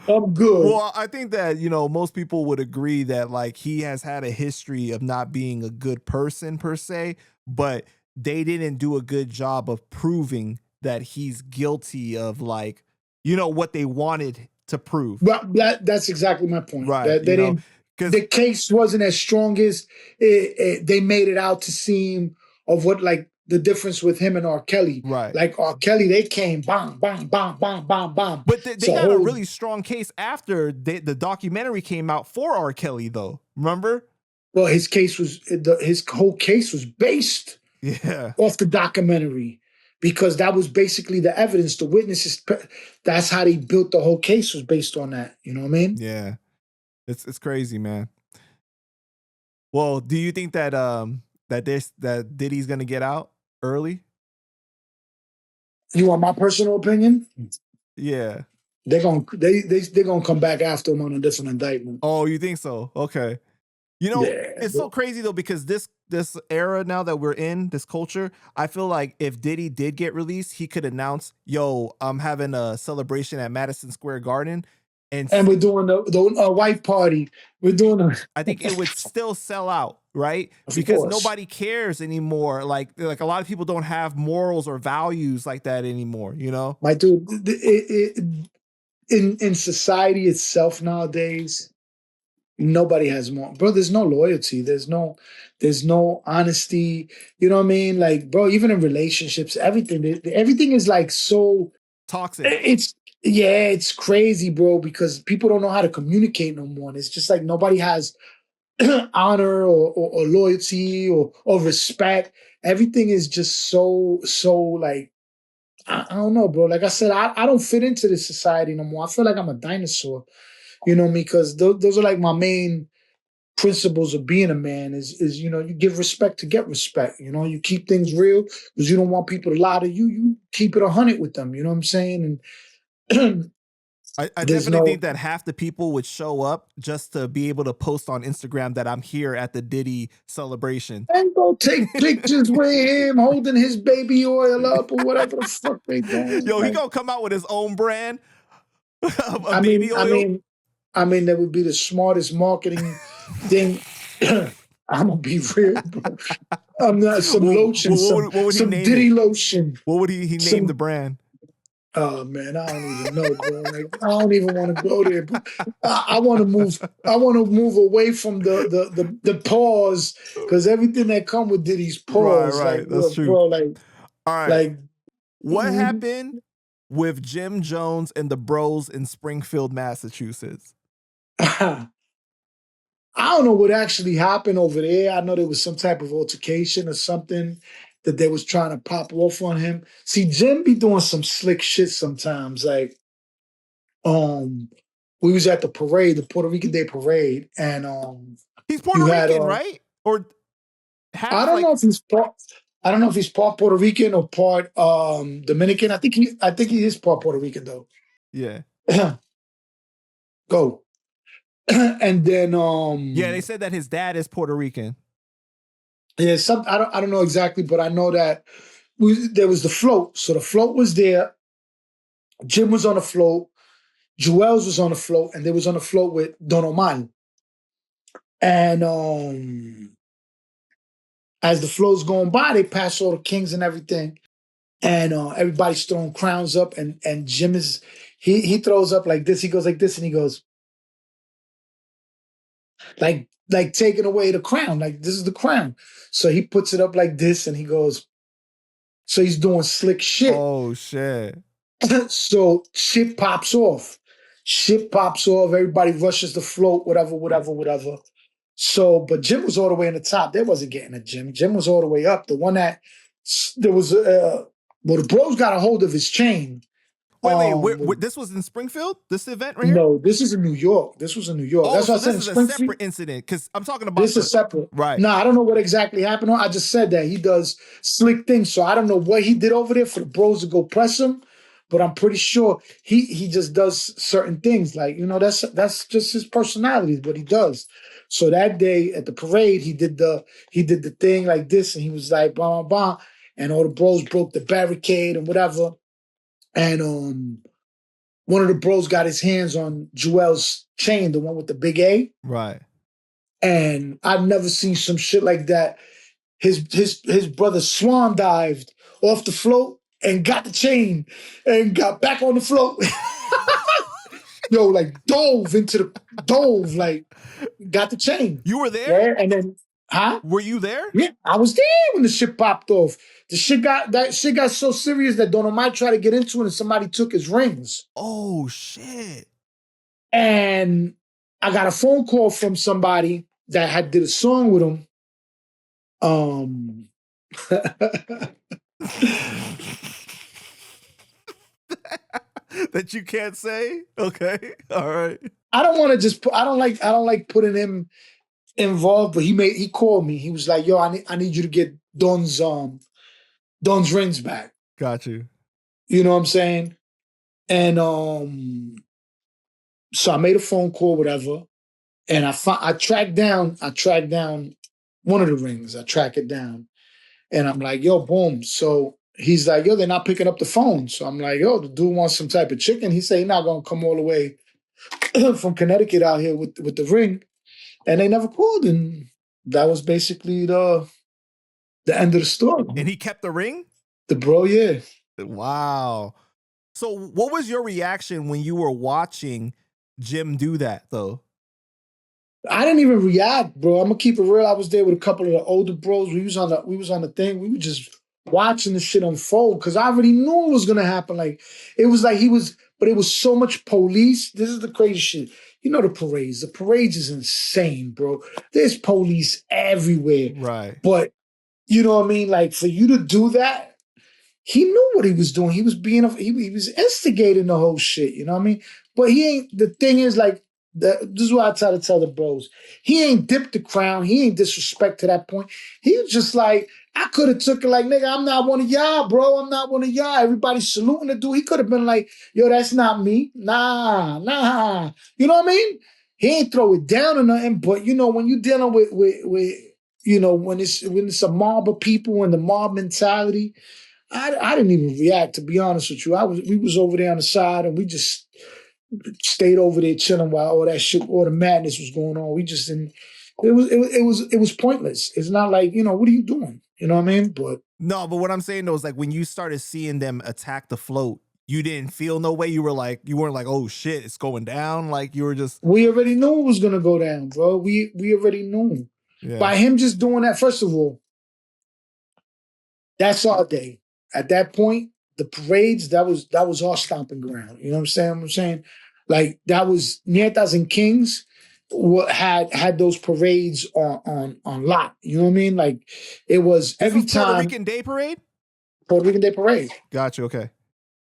I'm good. Well, I think that, most people would agree that like he has had a history of not being a good person per se, but they didn't do a good job of proving that he's guilty of like, what they wanted to prove. But that's exactly my point. Right. That they didn't. The case wasn't as strong as they made it out to seem of what like the difference with him and R. Kelly. Right. Like R. Kelly, they came bam, bam, bam, bam, bam, bam. But they got a really strong case after the documentary came out for R. Kelly, though. Remember? Well, his whole case was based off the documentary because that was basically the evidence, the witnesses. That's how they built the whole case, was based on that. You know what I mean? Yeah. It's crazy, man. Well, do you think that that Diddy's gonna get out early? You want my personal opinion? Yeah. They're gonna come back after him on a different indictment. Oh, you think so? Okay. It's so crazy though, because this era now that we're in, this culture, I feel like if Diddy did get released, he could announce, yo, I'm having a celebration at Madison Square Garden. And we're doing the white party. We're doing I think it would still sell out, right? Because nobody cares anymore. Like a lot of people don't have morals or values like that anymore, My dude, in society itself nowadays, nobody has more. Bro, there's no loyalty. There's no honesty. You know what I mean? Like, bro, even in relationships, everything is like so toxic. It's crazy, bro, because people don't know how to communicate no more. And it's just like nobody has honor or loyalty or respect. Everything is just so like, I don't know, bro. Like I said, I don't fit into this society no more. I feel like I'm a dinosaur, you know me, because those are like my main principles of being a man is you give respect to get respect. You keep things real because you don't want people to lie to you. You keep it 100 with them. You know what I'm saying? And I definitely think that half the people would show up just to be able to post on Instagram that I'm here at the Diddy celebration. And go take pictures with him holding his baby oil up or whatever the fuck they doing. Yo, he gonna come out with his own brand of baby oil. I mean, that would be the smartest marketing thing. I'm gonna be real, bro. I'm not some lotion, what would some Diddy lotion. What would he name the brand? Oh man, I don't even know, bro. Like, I don't even want to go there. I want to move. I want to move away from the pause because everything that come with Diddy's pause, right. Like, that's true. Bro, like, all right. Like, what happened with Jim Jones and the bros in Springfield, Massachusetts? I don't know what actually happened over there. I know there was some type of altercation or something, that they was trying to pop off on him. See, Jim be doing some slick shit sometimes. Like, we was at the parade, the Puerto Rican Day parade, and he's Puerto you had Rican, right? Or I half don't like know if he's part. I don't know if he's part Puerto Rican or part Dominican. I think he is part Puerto Rican though. yeah. Go. And then Yeah, they said that his dad is Puerto Rican. yeah, I don't know exactly, but I know that there was the float. So the float was there. Jim was on the float. Joel's was on the float, and they was on the float with Don Omar. And as the float's going by, they pass all the kings and everything. And everybody's throwing crowns up, and Jim is he throws up like this. He goes like this, and he goes like taking away the crown, like this is the crown. So he puts it up like this, and he goes. So he's doing slick shit. Oh shit! So shit pops off. Shit pops off. Everybody rushes the float. Whatever. So, but Jim was all the way in the top. They wasn't getting a Jim. Jim was all the way up. The one that there was. Well, the bros got a hold of his chain. Wait, this was in Springfield? This event right here? No, this is in New York. This was in New York. Oh, That's so what I said. this is a separate incident because I'm talking about this is separate. Right. No, I don't know what exactly happened. I just said that he does slick things. So I don't know what he did over there for the bros to go press him, but I'm pretty sure he just does certain things. Like, you know, that's just his personality, what he does. So that day at the parade, he did the thing like this, and he was like, blah, blah, blah. And all the bros broke the barricade and whatever. And one of the bros got his hands on Joel's chain, the one with the big A. Right. And I've never seen some shit like that. His brother swan dived off the float and got the chain and got back on the float. Yo, like dove, like got the chain. You were there? Yeah, and then, huh? Were you there? Yeah, I was there when the shit popped off. That shit got so serious that Don Omar tried to get into it and somebody took his rings. Oh shit. And I got a phone call from somebody that had did a song with him. That you can't say? Okay. All right. I don't want to just I don't like putting him involved, but he called me. He was like, yo, I need you to get Don's rings back. Got you. You know what I'm saying? And so I made a phone call, whatever, and I tracked down one of the rings. I track it down, and I'm like, yo, boom. So he's like, yo, they're not picking up the phone. So I'm like, yo, the dude wants some type of chicken. He said he's not gonna come all the way from Connecticut out here with the ring, and they never called, and that was basically the end of the story. And he kept the ring? The bro, yeah. Wow. So what was your reaction when you were watching Jim do that, though? I didn't even react, bro. I'm gonna keep it real. I was there with a couple of the older bros. We was on the thing. We were just watching the shit unfold because I already knew it was gonna happen. Like it was like but it was so much police. This is the crazy shit. You know the parades. The parades is insane, bro. There's police everywhere. Right. But you know what I mean? Like for you to do that, he knew what he was doing. He was he was instigating the whole shit. You know what I mean? But he ain't. The thing is, like, this is what I try to tell the bros. He ain't dipped the crown. He ain't disrespect to that point. He was just like, I could have took it like, nigga, I'm not one of y'all, bro. I'm not one of y'all. Everybody's saluting the dude. He could have been like, yo, that's not me. Nah. You know what I mean? He ain't throw it down or nothing. But you know, when you're dealing with you know, when it's a mob of people and the mob mentality, I didn't even react, to be honest with you. We was over there on the side and we just stayed over there chilling while all that shit, all the madness was going on. We just didn't. It was pointless. It's not like, you know, what are you doing? You know what I mean? But no, but what I'm saying though is like when you started seeing them attack the float, you didn't feel no way. You weren't like, oh shit, it's going down. Like you were just. We already knew it was gonna go down, bro. We already knew. Yeah. By him just doing that, first of all, that's our day. At that point, the parades, that was our stomping ground. You know what I'm saying? Like that was Nietas and Kings. had those parades on lock. You know what I mean? Like it was this every was Puerto time Rican Day Parade. Puerto Rican Day Parade. Gotcha. Okay.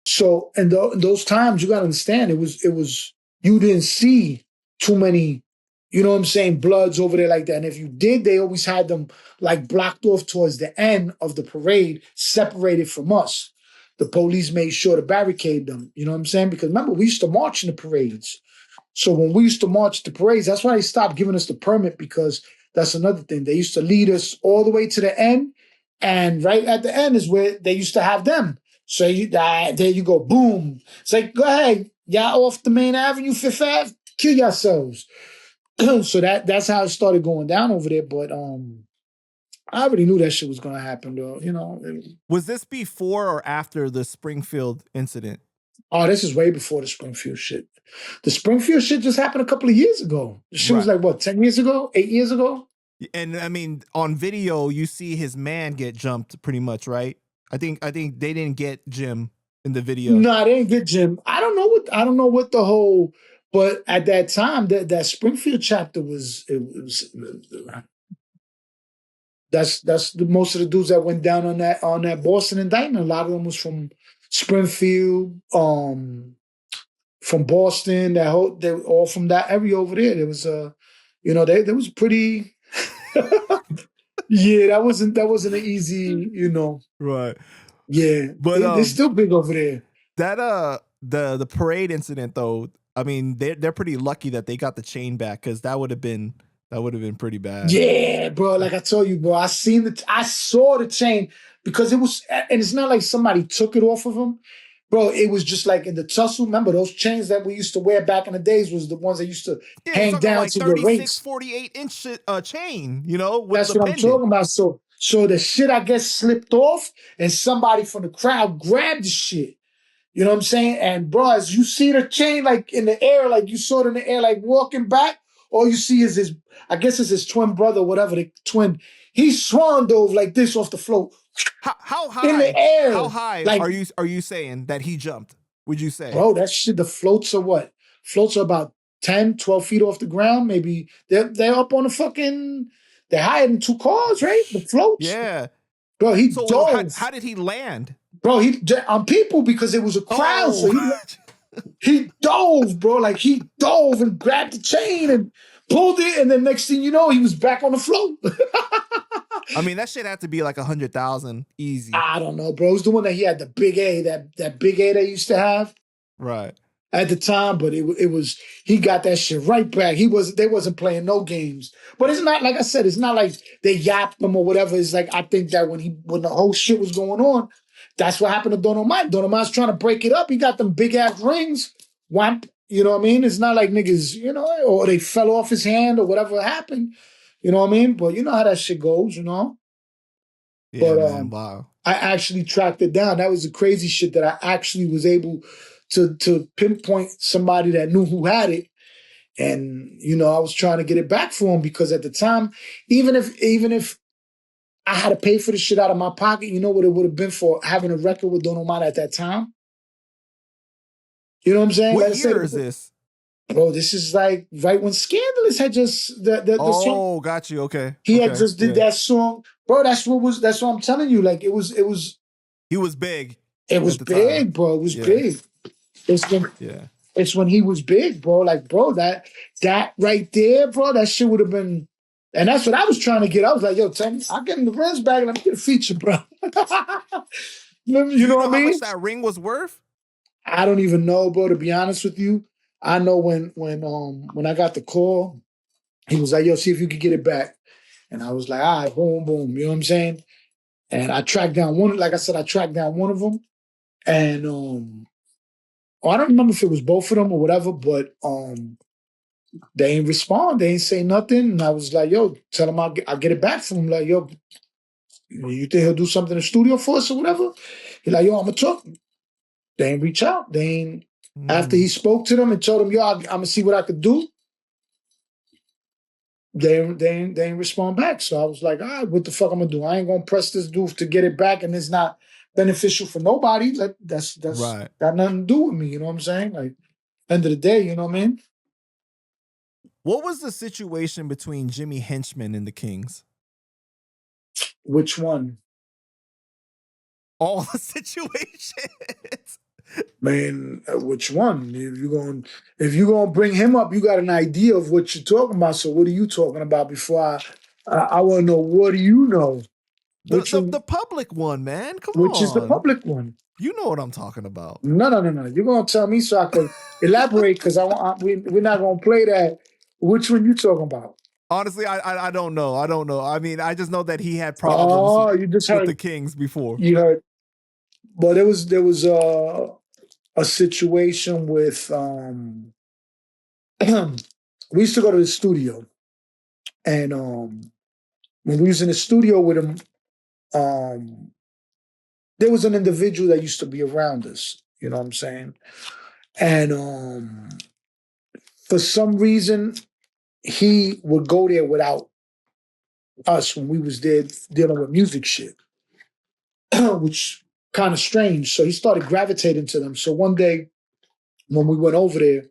So in those times, you got to understand, it was you didn't see too many, you know what I'm saying, bloods over there like that. And if you did, they always had them like blocked off towards the end of the parade, separated from us. The police made sure to barricade them. You know what I'm saying? Because remember, we used to march in the parades. So when we used to march the parades, that's why they stopped giving us the permit, because that's another thing. They used to lead us all the way to the end, and right at the end is where they used to have them. So there you go, boom. It's like, go ahead, y'all off the main avenue, Fifth Ave, kill yourselves. So that's how it started going down over there. But I already knew that shit was gonna happen, though. You know. Was this before or after the Springfield incident? Oh, this is way before the Springfield shit. The Springfield shit just happened a couple of years ago. The shit was like, what, 10 years ago? 8 years ago? And I mean, on video, you see his man get jumped pretty much, right? I think they didn't get Jim in the video. No, they didn't get Jim. I don't know what the whole, but at that time, that Springfield chapter was that's most of the dudes that went down on that Boston indictment. A lot of them was from Springfield, from Boston. They were all from that area over there. There was there was pretty. Yeah, that wasn't an easy, Right. Yeah, but they're still big over there. That the parade incident though, I mean, they're pretty lucky that they got the chain back, because that would have been pretty bad. Yeah, bro. Like I told you, bro, I saw the chain, because it was, and it's not like somebody took it off of him. Bro, it was just like in the tussle. Remember those chains that we used to wear back in the days was the ones that used to hang down like to your waist. 48-inch chain, with that's what pendant. I'm talking about. So the shit, I guess, slipped off, and somebody from the crowd grabbed the shit. You know what I'm saying? And bro, as you see the chain like in the air, like you saw it in the air, like walking back, all you see is his twin brother, whatever, the twin. He swan dove like this off the float. How high? In the air. How high like, are you saying that he jumped? Would you say? Bro, that shit, the floats are what? Floats are about 10, 12 feet off the ground. Maybe they're up on the fucking, they're higher than 2 cars, right? The floats. Yeah. Bro, he dove. How did he land? Bro, he on people, because it was a crowd. Oh. So he dove, bro. Like he dove and grabbed the chain and pulled it, and then next thing you know, he was back on the float. I mean, that shit had to be like 100,000 easy. I don't know, bro. It was the one that he had the big A, that big A they used to have. Right. At the time, but it was, he got that shit right back. They wasn't playing no games. But it's not, like I said, it's not like they yapped him or whatever. It's like, I think that when the whole shit was going on, that's what happened to Don Almighty. Don Almighty's trying to break it up. He got them big ass rings. Whamp. You know what I mean? It's not like niggas, or they fell off his hand or whatever happened. You know what I mean? But you know how that shit goes, Yeah, but, man, wow. I actually tracked it down. That was the crazy shit, that I actually was able to pinpoint somebody that knew who had it. And, I was trying to get it back for him, because at the time, even if I had to pay for the shit out of my pocket, you know what it would have been for having a record with Don Omar at that time? You know what I'm saying? What year is this? Bro, this is like right when Scandalous had just the song. Got you. Okay. He had just did that song. Bro, that's what I'm telling you. Like it was he was big. It was big, time. Bro. It was big. It's when he was big, bro. Like, bro, that right there, bro, that shit would have been, and that's what I was trying to get. I was like, yo, tell me, I'll get in the rims bag and I'm get a feature, bro. you know what I mean? How much that ring was worth? I don't even know, bro, to be honest with you. I know when I got the call, he was like, yo, see if you could get it back. And I was like, all right, boom, boom. You know what I'm saying? And I tracked down one, like I said, I tracked down one of them. And I don't remember if it was both of them or whatever, but they ain't respond. They ain't say nothing. And I was like, yo, tell him I'll get it back from him. Like, yo, you think he'll do something in the studio for us or whatever? He's like, yo, I'm going to talk. They ain't reach out. They ain't. After he spoke to them and told them, yo, I'm going to see what I could do, they ain't respond back. So I was like, all right, what the fuck I'm going to do? I ain't going to press this dude to get it back, and it's not beneficial for nobody. Like, that's right. Got nothing to do with me. You know what I'm saying? Like, end of the day, you know what I mean? What was the situation between Jimmy Henchman and the Kings? Which one? All the situations. Man, which one? If you're gonna bring him up, you got an idea of what you're talking about. So what are you talking about? Before I want to know, what do you know? The public one, man. Come on. Which is the public one? You know what I'm talking about. No. You're gonna tell me so I could elaborate because we're not gonna play that. Which one you talking about? Honestly, I don't know. I don't know. I mean, I just know that he had problems with the Kings before. You heard. But there was a situation with we used to go to the studio, and when we was in the studio with him, there was an individual that used to be around us. You know what I'm saying? And for some reason, he would go there without us when we was there dealing with music shit, which kind of strange. So he started gravitating to them. So one day when we went over there,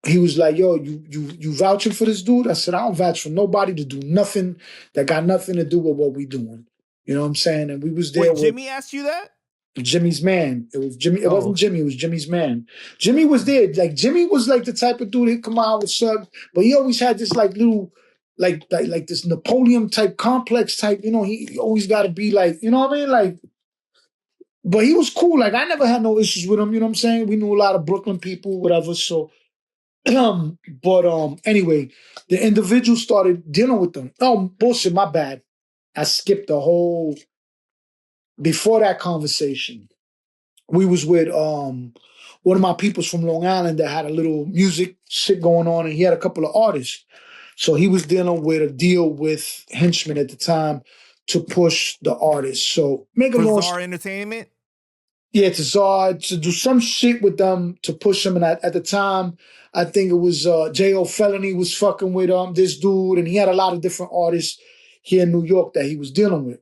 he was like, "Yo, you vouching for this dude?" I said, "I don't vouch for nobody to do nothing that got nothing to do with what we doing." You know what I'm saying? And we was there. Wait, Jimmy asked you that? Jimmy's man. It was Jimmy. It wasn't Jimmy. It was Jimmy's man. Jimmy was there. Like Jimmy was like the type of dude he'd come out with something, but he always had this like little, like this Napoleon type complex type. You know, he always got to be like, you know what I mean, like. But he was cool. Like I never had no issues with him. You know what I'm saying? We knew a lot of Brooklyn people, whatever. So, but anyway, the individual started dealing with them. Oh bullshit, my bad. I skipped the whole. Before that conversation, we was with one of my peoples from Long Island that had a little music shit going on, and he had a couple of artists. So he was dealing with a deal with Henchman at the time to push the artists. So make a long Czar Entertainment? Yeah, to Czar, to do some shit with them to push them. And at the time, I think it was J.O. Felony was fucking with this dude, and he had a lot of different artists here in New York that he was dealing with.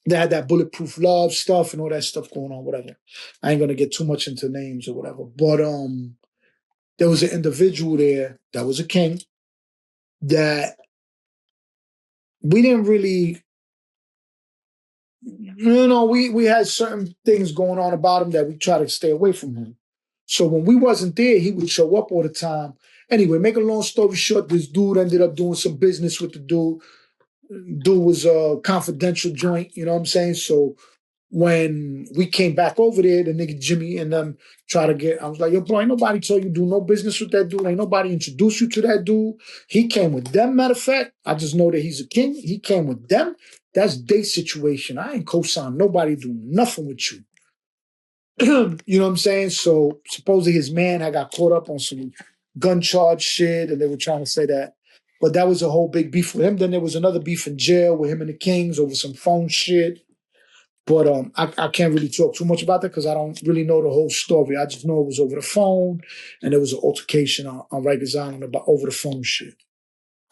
They had that Bulletproof Love stuff and all that stuff going on, whatever. I ain't gonna get too much into names or whatever. But there was an individual there that was a king that we didn't really, we had certain things going on about him that we try to stay away from him. So when we wasn't there, he would show up all the time. Anyway, make a long story short, this dude ended up doing some business with the dude. Dude was a confidential joint, you know what I'm saying? So when we came back over there, the nigga Jimmy and them try to get, I was like, yo, bro, ain't nobody told you do no business with that dude. Ain't nobody introduced you to that dude. He came with them. Matter of fact, I just know that he's a king. He came with them. That's their situation. I ain't co-sign nobody do nothing with you. You know what I'm saying? So supposedly his man had got caught up on some gun charge shit, and they were trying to say that. But that was a whole big beef with him. Then there was another beef in jail with him and the Kings over some phone shit. But I can't really talk too much about that because I don't really know the whole story. I just know it was over the phone, and there was an altercation on Rikers Island about over the phone shit.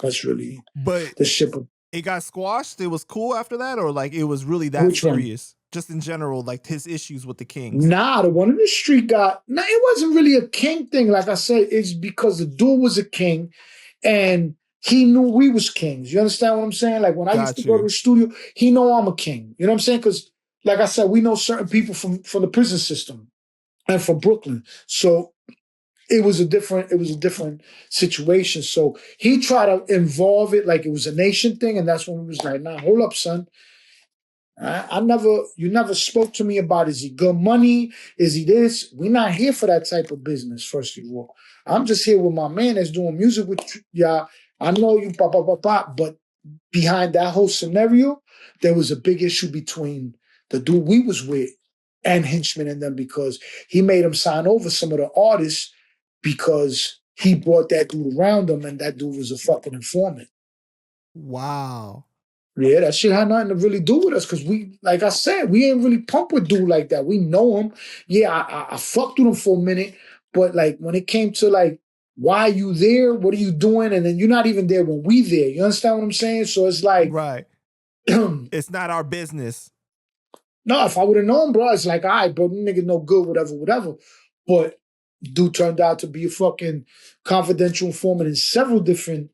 That's really the shit. It got squashed? It was cool after that? Or like it was really that serious? Just in general, like his issues with the Kings? Nah, the one in the street it wasn't really a king thing. Like I said, it's because the dude was a king and he knew we was kings. You understand what I'm saying? Like when I used to go to the studio, he know I'm a king. You know what I'm saying? Because like I said, we know certain people from the prison system and from Brooklyn. So it was a different situation. So he tried to involve it like it was a nation thing. And that's when we was like, nah, hold up, son. You never spoke to me about, is he good money? Is he this? We're not here for that type of business, first of all. I'm just here with my man that's doing music with y'all. I know you, but behind that whole scenario, there was a big issue between the dude we was with and Henchman and them because he made him sign over some of the artists because he brought that dude around him and that dude was a fucking informant. Wow. Yeah, that shit had nothing to really do with us because we, like I said, we ain't really pump with dude like that. We know him. Yeah, I fucked with him for a minute, but like when it came to like, why are you there? What are you doing? And then you're not even there when we there. You understand what I'm saying? So it's like, right. It's not our business. No, if I would have known, bro, it's like, all right, bro, nigga no good, whatever. But dude turned out to be a fucking confidential informant in several different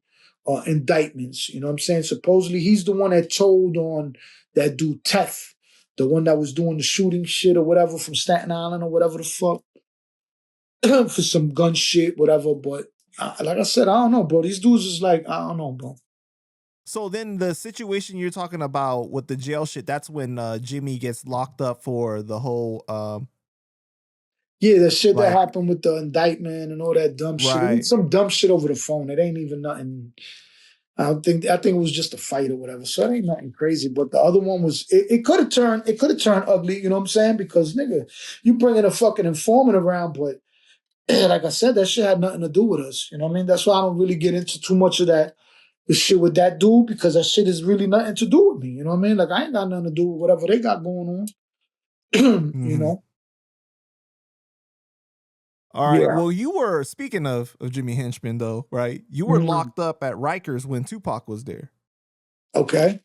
indictments. You know what I'm saying? Supposedly he's the one that told on that dude Tef, the one that was doing the shooting shit or whatever from Staten Island or whatever the fuck for some gun shit, whatever. But like I said, I don't know, bro. These dudes is like, I don't know, bro. So then the situation you're talking about with the jail shit, that's when Jimmy gets locked up for the whole yeah, the shit that like, happened with the indictment and all that dumb shit. It right. was some dumb shit over the phone. It ain't even nothing. I think it was just a fight or whatever. So it ain't nothing crazy. But the other one was it could have turned ugly, you know what I'm saying? Because nigga, you bringing a fucking informant around, but like I said, that shit had nothing to do with us. You know what I mean? That's why I don't really get into too much of that the shit with that dude, because that shit is really nothing to do with me. You know what I mean? Like I ain't got nothing to do with whatever they got going on. You know? All right. Yeah. Well, you were, speaking of Jimmy Henchman though, right? You were locked up at Rikers when Tupac was there. Okay.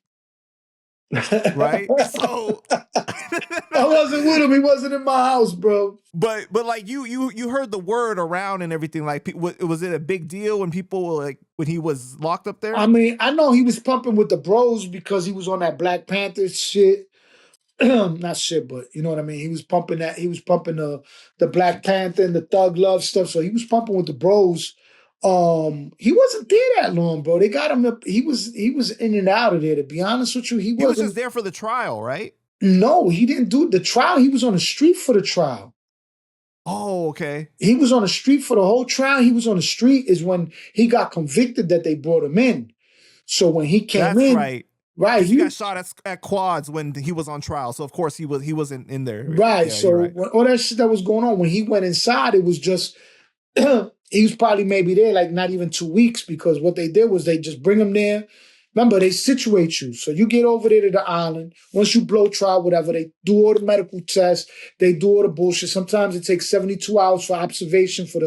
Right? So I wasn't with him. He wasn't in my house, bro. But like you heard the word around and everything. Like, was it a big deal when people were like, when he was locked up there? I mean, I know he was pumping with the bros because he was on that Black Panther shit. Not shit, but you know what I mean. He was pumping that. He was pumping the Black Panther and the Thug Love stuff. So he was pumping with the bros. He wasn't there that long, bro. They got him up. He was in and out of there. To be honest with you, he was just there for the trial, right? No, he didn't do the trial. He was on the street for the trial. Oh, okay. He was on the street for the whole trial. He was on the street is when he got convicted that they brought him in. So when he came in, right, he got shot at quads when he was on trial. So of course he wasn't in there. Right. Yeah, so when all that shit that was going on, when he went inside, it was just he was probably maybe there like not even 2 weeks, because what they did was they just bring him there. Remember, they situate you. So you get over there to the island. Once you blow trial, whatever, they do all the medical tests. They do all the bullshit. Sometimes it takes 72 hours for observation for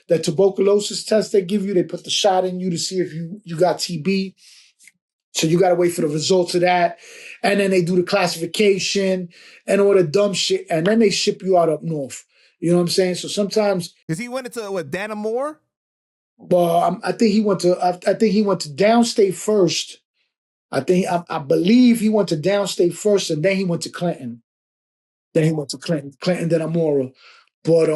the tuberculosis test they give you. They put the shot in you to see if you got TB. So you got to wait for the results of that. And then they do the classification and all the dumb shit. And then they ship you out up north. You know what I'm saying? So sometimes. Because he went into what, Dannemora? Well, I think he went to downstate first. I believe he went to downstate first, and then he went to Clinton. Then Dannemora. But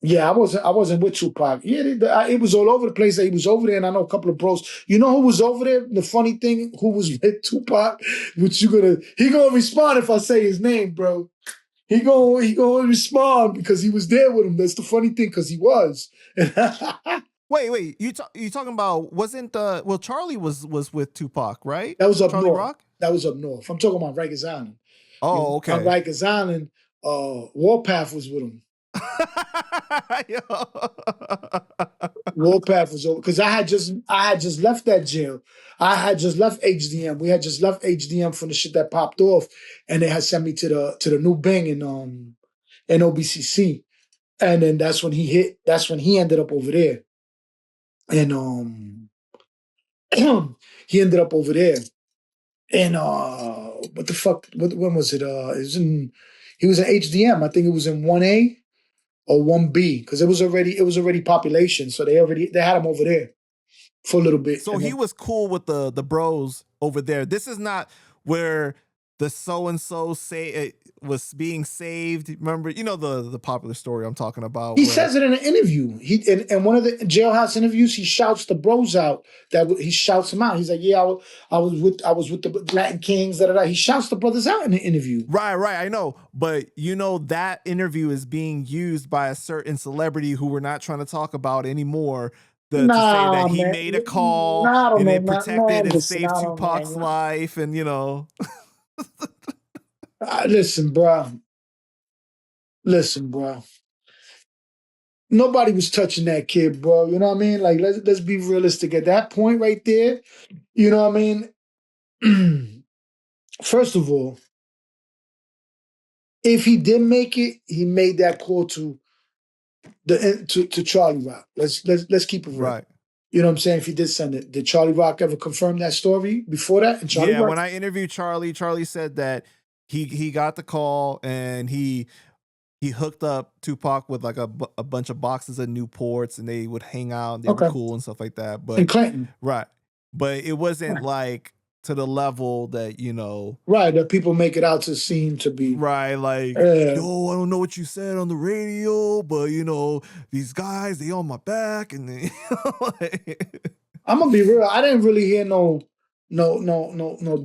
yeah, I wasn't with Tupac. Yeah, it was all over the place that he was over there, and I know a couple of bros. You know who was over there? The funny thing, who was with Tupac? He gonna respond if I say his name, bro. He gonna respond because he was there with him. That's the funny thing, because he was. Wait, you talking about, wasn't Charlie was with Tupac, right? That was up Charlie north. Rock? That was up north. I'm talking about Rikers Island. Oh, okay. On Rikers Island, Warpath was with him. Warpath was over because I had just left that jail. I had just left HDM. We had just left HDM from the shit that popped off, and they had sent me to the new Bing in OBCC, and then that's when he ended up over there, and he ended up over there, and what the fuck? When was it? He was in HDM. I think it was in 1A. Or 1B, because it was already population, so they had him over there for a little bit. So he was cool with the bros over there. This is not where the so and so say it was being saved. Remember, you know the popular story I'm talking about. He says it in an interview. In one of the jailhouse interviews, he shouts the bros out. He shouts them out. He's like, "Yeah, I was with the Latin Kings." Da, da, da. He shouts the brothers out in the interview. Right. I know, but you know that interview is being used by a certain celebrity who we're not trying to talk about anymore. To say that he made a call and it protected and saved Tupac's life, and you know. Listen, bro. Nobody was touching that kid, bro. You know what I mean? Like, let's be realistic. At that point right there, you know what I mean? First of all, if he did make it, he made that call to Charlie Rock. Let's keep it real. Right. You know what I'm saying? If he did send it, did Charlie Rock ever confirm that story before that? And Charlie Rock, when I interviewed Charlie said that he got the call and he he hooked up Tupac with like a bunch of boxes of Newports, and they would hang out. And they were Okay. cool and stuff like that. But And Clinton. right, but it wasn't like to the level that, you know, right, that people make it out to seem to be. Right, like, yo, I don't know what you said on the radio, but you know, these guys, they on my back, and they, like, I'm gonna be real. I didn't really hear no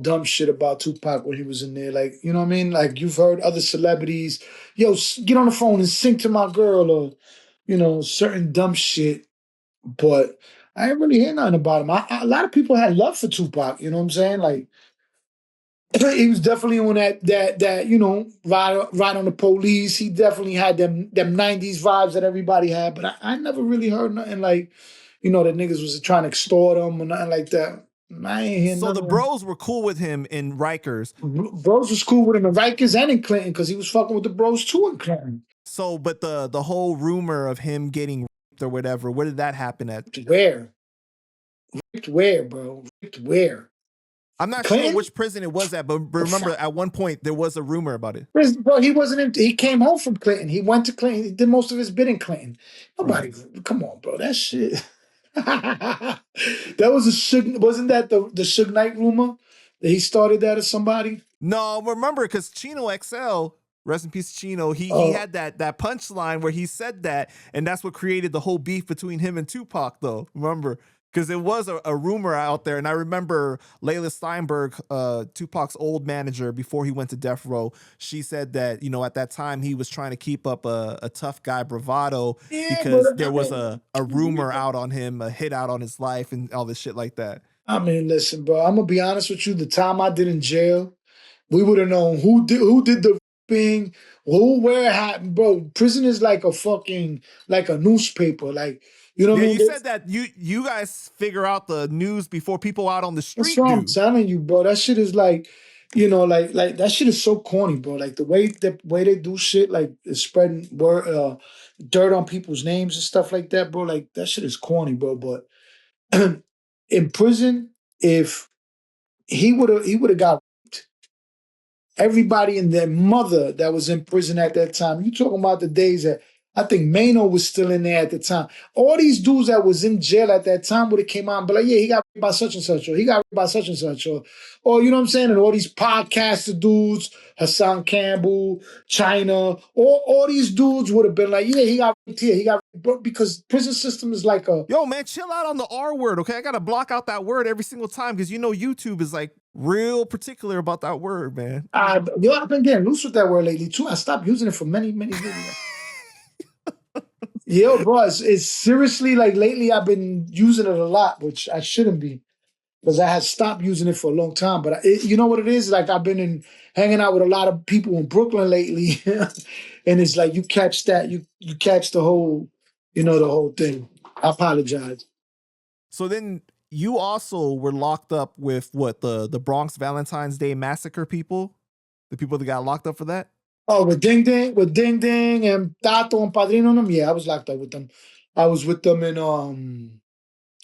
dumb shit about Tupac when he was in there. Like, you know what I mean? Like, you've heard other celebrities, yo, get on the phone and sing to my girl, or, you know, certain dumb shit. But I didn't really hear nothing about him. A lot of people had love for Tupac. You know what I'm saying? Like, he was definitely on that you know, ride on the police. He definitely had them '90s vibes that everybody had. But I never really heard nothing like, you know, that niggas was trying to extort him or nothing like that. I ain't hear so nothing. the bros were cool with him in Rikers. Bros was cool with him in Rikers and in Clinton, because he was fucking with the bros too in Clinton. So, but the whole rumor of him getting raped or whatever, where did that happen at? Where? Raped where, bro? Raped where? I'm not Clinton? sure which prison it was at, but remember at one point there was a rumor about it. Bro, he wasn't in, he came home from Clinton. He went to Clinton. He did most of his bid in Clinton. Nobody, come on, bro. That shit. That was wasn't that the 6ix9ine rumor that he started that or somebody? No, remember, because Chino XL, rest in peace, Chino, he had that punchline where he said that, and that's what created the whole beef between him and Tupac, though. Remember? Because it was a rumor out there, and I remember Layla Steinberg, Tupac's old manager, before he went to death row, she said that, you know, at that time he was trying to keep up a tough guy bravado, because there was a rumor out on him, a hit out on his life, and all this shit like that. I mean, listen, bro, I'm gonna be honest with you. The time I did in jail, we would have known who did the thing, where it happened, bro. Prison is like a fucking, like a newspaper, like, you know what I mean? You said that you guys figure out the news before people out on the street That's what I'm telling you, bro. That shit is like, you know, like that shit is so corny, bro. Like the way they do shit, like spreading word, dirt on people's names and stuff like that, bro. Like that shit is corny, bro. But in prison, if he would have got everybody and their mother that was in prison at that time. You talking about the days that I think Mano was still in there at the time. All these dudes that was in jail at that time would have came out and be like, yeah, he got raped by such and such, or he got raped by such and such, or you know what I'm saying? And all these podcaster dudes, Hassan Campbell, China, all these dudes would have been like, yeah, he got raped here, he got raped, because prison system is like a... Yo, man, chill out on the R word, okay? I got to block out that word every single time, because you know YouTube is like real particular about that word, man. Yo, I've been getting loose with that word lately too. I stopped using it for many videos. Yo, bro, it's seriously, like, lately I've been using it a lot, which I shouldn't be, because I had stopped using it for a long time. But you know what it is? Like, I've been hanging out with a lot of people in Brooklyn lately, and it's like you catch that, you catch the whole, you know, the whole thing. I apologize. So then you also were locked up with what, the Bronx Valentine's Day Massacre people? The people that got locked up for that? Oh, with Ding Ding and Tato and Padrino and them. Yeah, I was locked up with them. I was with them in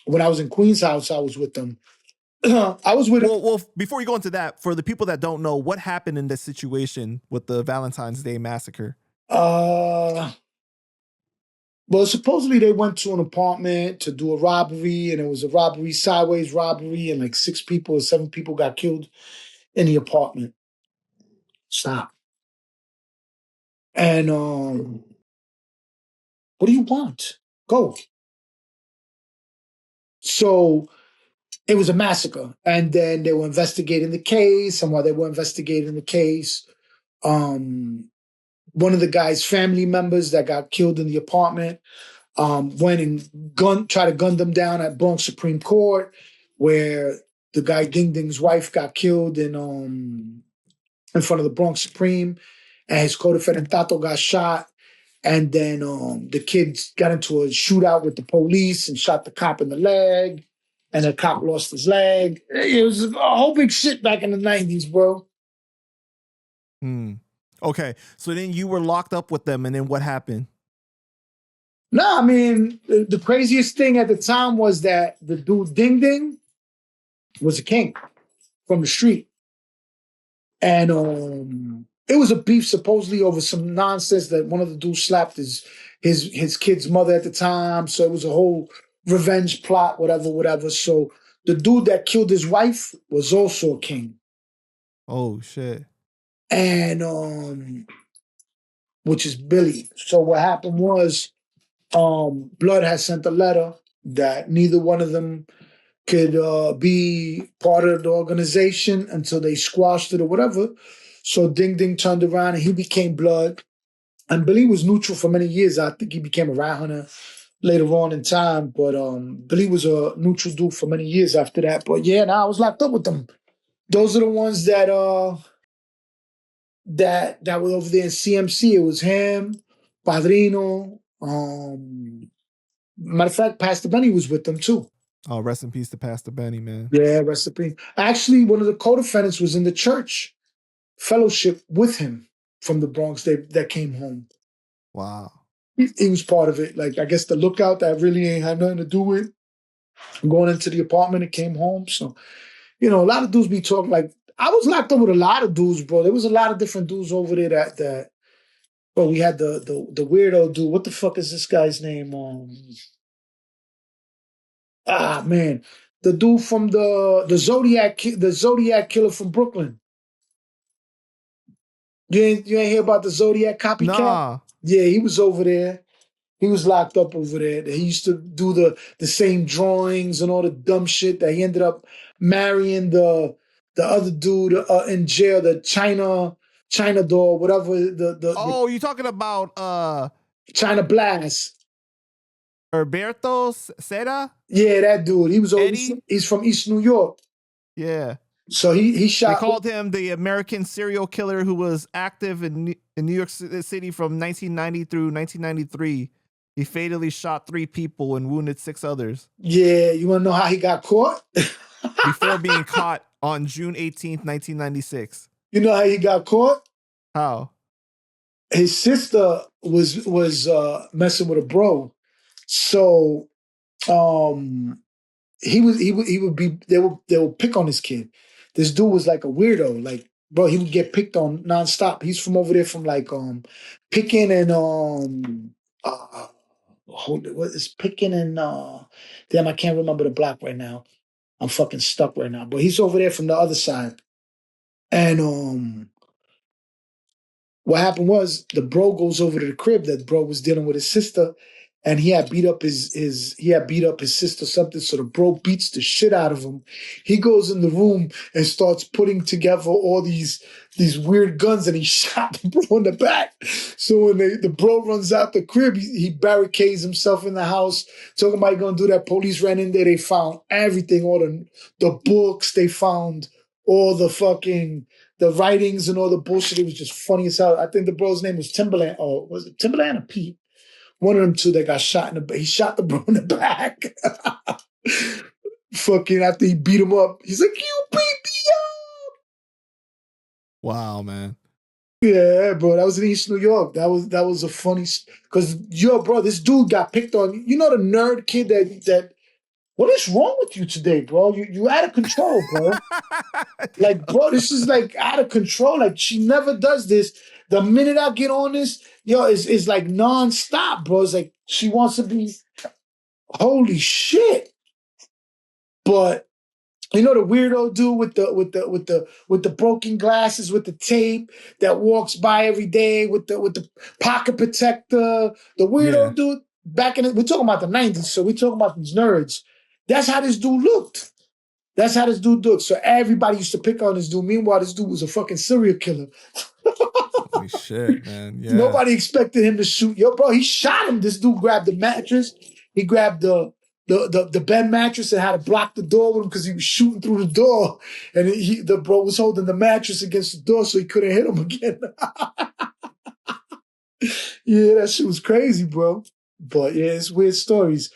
when I was in Queen's house. I was with them. I was with. Well, before you go into that, for the people that don't know, what happened in this situation with the Valentine's Day Massacre? Well, supposedly they went to an apartment to do a robbery, and it was a robbery, sideways robbery, and like 6 people or 7 people got killed in the apartment. Stop. And what do you want? Go. So it was a massacre, and then they were investigating the case. And while they were investigating the case, one of the guy's family members that got killed in the apartment went and tried to gun them down at Bronx Supreme Court, where the guy Ding Ding's wife got killed in front of the Bronx Supreme, and his co-defendant Tato got shot. And then the kids got into a shootout with the police and shot the cop in the leg, and the cop lost his leg. It was a whole big shit back in the 90s, bro. Okay, so then you were locked up with them, and then what happened? No, I mean, the craziest thing at the time was that the dude Ding Ding was a king from the street. And It was a beef supposedly over some nonsense that one of the dudes slapped his kid's mother at the time. So it was a whole revenge plot, whatever. So the dude that killed his wife was also a king. Oh shit. And which is Billy. So what happened was Blood had sent a letter that neither one of them could be part of the organization until they squashed it or whatever. So Ding Ding turned around and he became Blood. And Billy was neutral for many years. I think he became a rat hunter later on in time. But Billy was a neutral dude for many years after that. But yeah, I was locked up with them. Those are the ones that that were over there in CMC. It was him, Padrino. Matter of fact, Pastor Benny was with them too. Oh, rest in peace to Pastor Benny, man. Yeah, rest in peace. Actually, one of the co-defendants was in the church fellowship with him from the Bronx that came home. Wow. He was part of it. Like, I guess the lookout that really ain't had nothing to do with going into the apartment and came home. So, a lot of dudes be talking like, I was locked up with a lot of dudes, bro. There was a lot of different dudes over there that bro, we had the weirdo dude. What the fuck is this guy's name? Man. The dude from the Zodiac killer from Brooklyn. You ain't hear about the Zodiac copycat? Nah. Yeah, he was over there. He was locked up over there. He used to do the same drawings and all the dumb shit that he ended up marrying the other dude in jail, the China doll, whatever. You talking about China Blast. Herberto Seda? Yeah, that dude. He was he's from East New York. Yeah. So he shot. They called him the American serial killer who was active in New York City from 1990 through 1993. He fatally shot 3 people and wounded 6 others. Yeah, you want to know how he got caught? Before being caught on June 18th, 1996. You know how he got caught? How? His sister was messing with a bro. So he would be they would pick on this kid. This dude was like a weirdo. Like, bro, he would get picked on nonstop. He's from over there from like Picking and what is Picking and damn, I can't remember the block right now. I'm fucking stuck right now. But he's over there from the other side. And what happened was the bro goes over to the crib that bro was dealing with his sister, and he had beat up his sister something. So the bro beats the shit out of him. He goes in the room and starts putting together all these weird guns, and he shot the bro in the back. So when the bro runs out the crib, he barricades himself in the house, talking about he gonna do that. Police ran in there. They found everything, all the books. They found all the writings and all the bullshit. It was just funny as hell. I think the bro's name was Timberland. Oh, was it Timberland or Pete? One of them two that got shot he shot the bro in the back. Fucking after he beat him up, he's like, "You beat me up." Wow, man. Yeah, bro, that was in East New York. That was a funny, because bro, this dude got picked on. You know the nerd kid that. What is wrong with you today, bro? You out of control, bro. Like, bro, this is like out of control. Like, she never does this. The minute I get on this, it's like nonstop, bro. It's like she wants to be, holy shit. But the weirdo dude with the broken glasses, with the tape, that walks by every day with the pocket protector. The weirdo dude we're talking about the 90s, so we're talking about these nerds. That's how this dude looked. So everybody used to pick on this dude. Meanwhile, this dude was a fucking serial killer. Holy shit, man. Yeah. Nobody expected him to shoot. Bro, he shot him. This dude grabbed the mattress. He grabbed the bed mattress and had to block the door with him because he was shooting through the door. And the bro was holding the mattress against the door so he couldn't hit him again. Yeah, that shit was crazy, bro. But yeah, it's weird stories.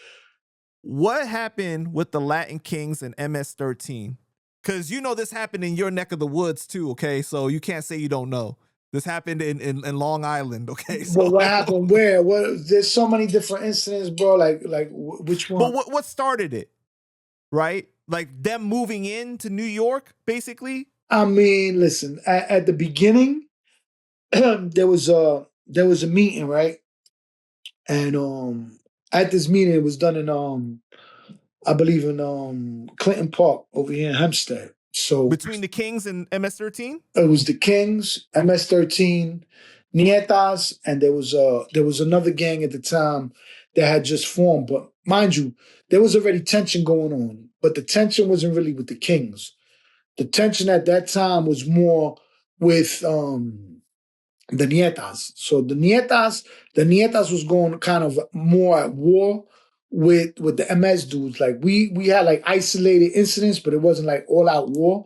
What happened with the Latin Kings and MS-13? Because this happened in your neck of the woods too, okay? So you can't say you don't know. This happened in Long Island, okay? So well, what happened where? There's so many different incidents, bro. Like which one? But what started it, right? Like them moving into New York, basically? I mean, listen, at the beginning, there was a meeting, right? And at this meeting, it was done in I believe in Clinton Park over here in Hempstead. So Between the Kings and MS-13? it was the Kings, MS-13, Nietas, and there was another gang at the time that had just formed. But mind you, there was already tension going on. But the tension wasn't really with the Kings. The tension at that time was more with the Nietas. So the Nietas was going kind of more at war with the MS dudes. Like we had like isolated incidents, but it wasn't like all out war.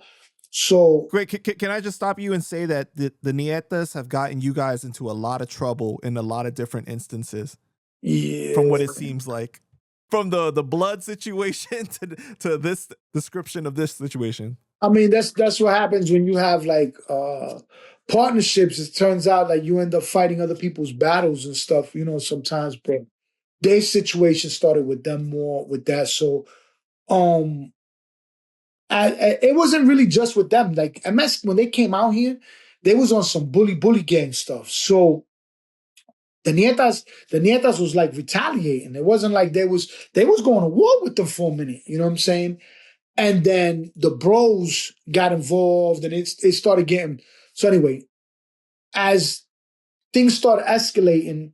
So Great. Can I just stop you and say that the Nietas have gotten you guys into a lot of trouble in a lot of different instances, yeah, from what it seems like, from the blood situation to this description of this situation. I mean that's what happens when you have like partnerships. It turns out like you end up fighting other people's battles and stuff, sometimes. But their situation started with them more with that. So um it wasn't really just with them. Like MS, when they came out here, they was on some bully gang stuff. So the Nietas was like retaliating. It wasn't like they was going to war with them for a minute. You know what I'm saying? And then the bros got involved, and it started getting. So anyway, as things started escalating,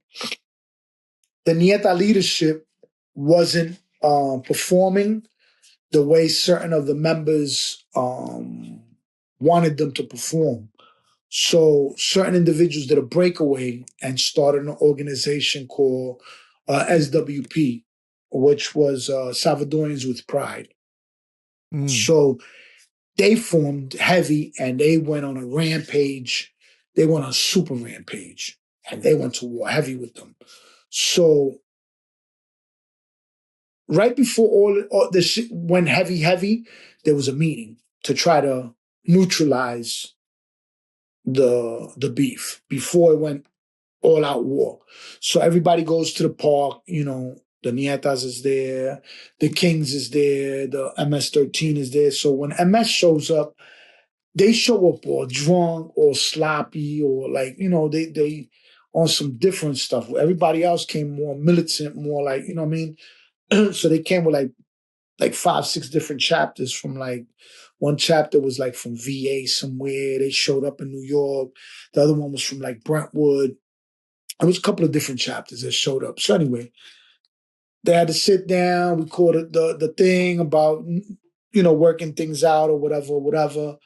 the Nieta leadership wasn't performing the way certain of the members wanted them to perform. So certain individuals did a breakaway and started an organization called SWP, which was Salvadorians with Pride. So they formed heavy and they went on a rampage. They went on a super rampage and they went to war heavy with them. So right before all the shit went heavy, there was a meeting to try to neutralize the beef before it went all out war. So everybody goes to the park, the Nietas is there, the Kings is there, the MS-13 is there. So when MS shows up, they show up all drunk or sloppy or like, they on some different stuff. Everybody else came more militant, more like, you know what I mean? So they came with like 5-6 different chapters from like one chapter was like from VA somewhere. They showed up in New York. The other one was from like Brentwood. There was a couple of different chapters that showed up. So anyway, they had to sit down. We called it the thing about working things out or whatever.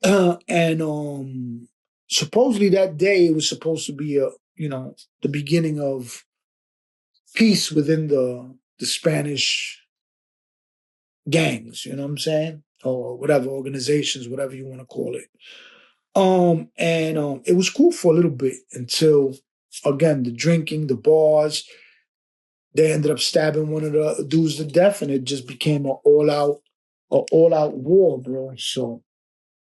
And supposedly that day it was supposed to be the beginning of peace within the Spanish gangs. You know what I'm saying? Or whatever organizations, whatever you want to call it. And it was cool for a little bit until, again, the drinking, the bars. They ended up stabbing one of the dudes to death, and it just became an all-out war, bro. So,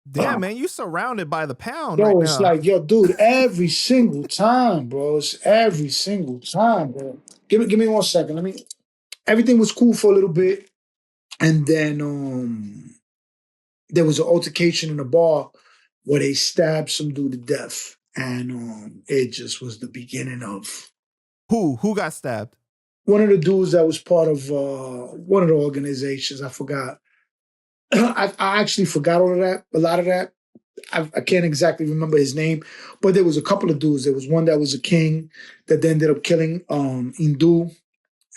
Damn, man, you surrounded by the pound right yo, it's now. like, yo, dude, every single time, bro. It's every single time, bro. Give me 1 second. Everything was cool for a little bit, and then there was an altercation in a bar where they stabbed some dude to death, and it just was the beginning of Who got stabbed? one of the dudes that was part of one of the organizations. I forgot. I actually forgot all of that, a lot of that. I can't exactly remember his name, but there was a couple of dudes. There was one that was a king that they ended up killing Indu,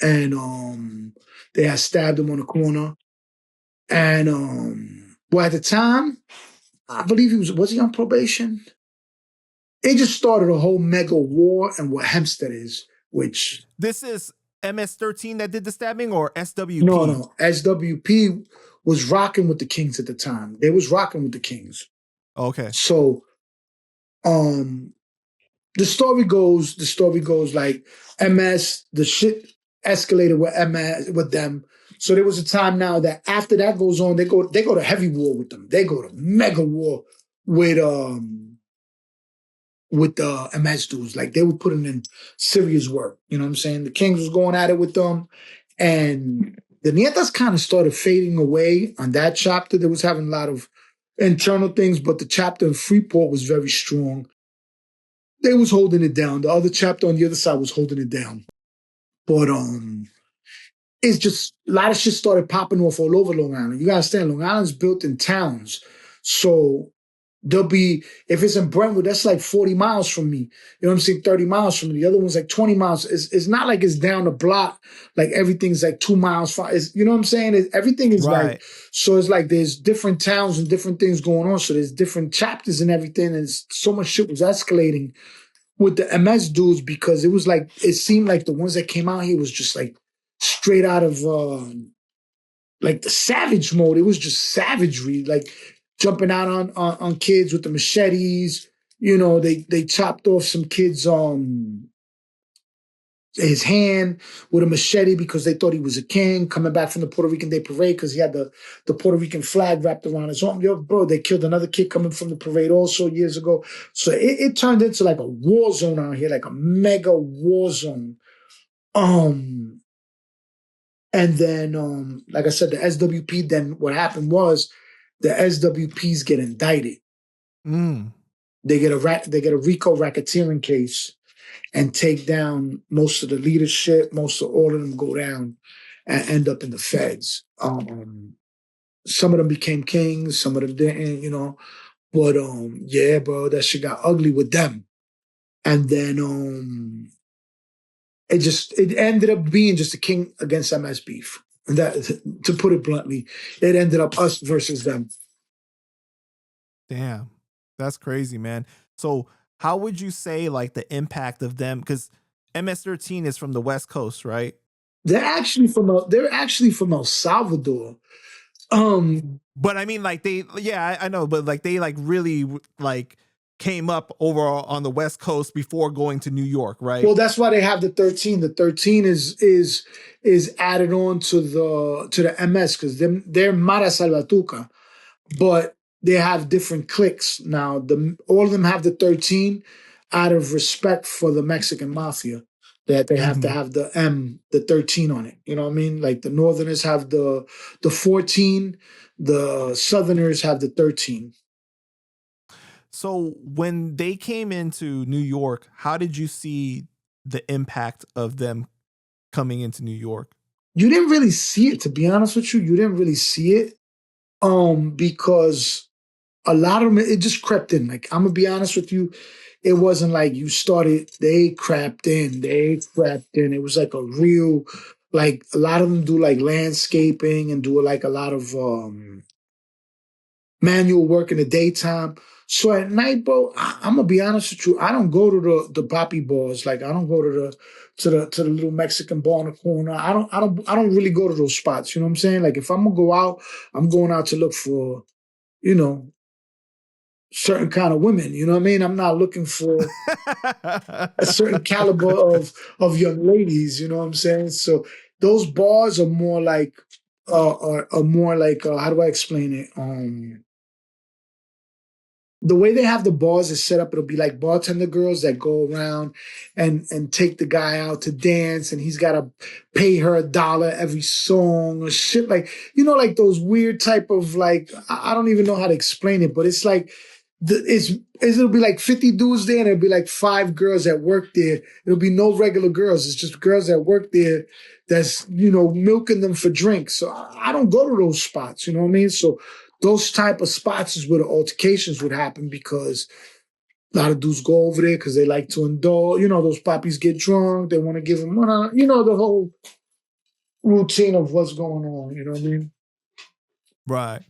and they had stabbed him on the corner. And well, at the time, I believe was he on probation? It just started a whole mega war and what Hempstead is, which this is MS-13 that did the stabbing or SWP? No. SWP was rocking with the Kings at the time. They was rocking with the Kings. Okay. So the story goes like MS, the shit escalated with MS with them. So there was a time now that after that goes on, they go to heavy war with them. They go to mega war with the MS dudes. Like they were putting in serious work. You know what I'm saying? The Kings was going at it with them. And the Nietas kind of started fading away on that chapter. They was having a lot of internal things, but the chapter in Freeport was very strong. they was holding it down. The other chapter on the other side was holding it down. But it's just a lot of shit started popping off all over Long Island. You gotta understand, Long Island's built in towns. So there'll be, if it's in Brentwood, that's like 40 miles from me. You know what I'm saying? 30 miles from me. The other one's like 20 miles. It's not like it's down the block, like everything's like 2 miles far. You know what I'm saying? Everything is Right. like, so it's like there's different towns and different things going on. So there's different chapters and everything. And so much shit was escalating with the MS dudes because it was like, it seemed like the ones that came out here was just like straight out of like the savage mode. It was just savagery, like jumping out on kids with the machetes. You know, they chopped off some kids his hand with a machete because they thought he was a king coming back from the Puerto Rican Day Parade because he had the Puerto Rican flag wrapped around his arm. Yo, bro, they killed another kid coming from the parade also years ago. So it turned into like a war zone out here, like a mega war zone. And then, like I said, the SWP, then what happened was the SWPs get indicted. They get a RICO racketeering case and take down most of the leadership. Most of all of them go down and end up in the feds. Some of them became kings, some of them didn't, you know. But yeah, bro, that shit got ugly with them. And then it ended up being just a king against MS beef. And that, to put it bluntly, it ended up us versus them. Damn, that's crazy, man. So how would you say like the impact of them? Because MS-13 is from the West Coast, right? They're actually from El Salvador. But I mean, like I know, but like they like really like came up over on the West Coast before going to New York, right? Well, that's why they have the 13. The 13 is added on to the MS because they're Mara Salvatrucha, but they have different cliques now. All of them have the 13 out of respect for the Mexican mafia. That they have to have the 13 on it. You know what I mean? Like the Northerners have the 14, the Southerners have the 13. So when they came into New York, how did you see the impact of them coming into New York? You didn't really see it, to be honest with you. You didn't really see it because a lot of them, it just crept in. Like, I'm going to be honest with you. It wasn't like you started, they crept in. It was like a real, like a lot of them do like landscaping and do like a lot of manual work in the daytime. So at night, bro, I'm gonna be honest with you. I don't go to the boppy bars. Like I don't go to the little Mexican bar in the corner. I don't really go to those spots. You know what I'm saying? Like if I'm gonna go out, I'm going out to look for, you know, certain kind of women. You know what I mean? I'm not looking for a certain caliber of young ladies. You know what I'm saying? So those bars are more like how do I explain it? The way they have the bars is set up, it'll be like bartender girls that go around and take the guy out to dance, and he's got to pay her $1 every song or shit like, you know, like those weird type of like, I don't even know how to explain it, but it's like, it'll be like 50 dudes there and it'll be like 5 girls that work there. It'll be no regular girls. It's just girls that work there that's, you know, milking them for drinks. So I don't go to those spots, you know what I mean? So those type of spots is where the altercations would happen because a lot of dudes go over there because they like to indulge. You know, those poppies get drunk. They want to give them money. You know, the whole routine of what's going on. You know what I mean? Right.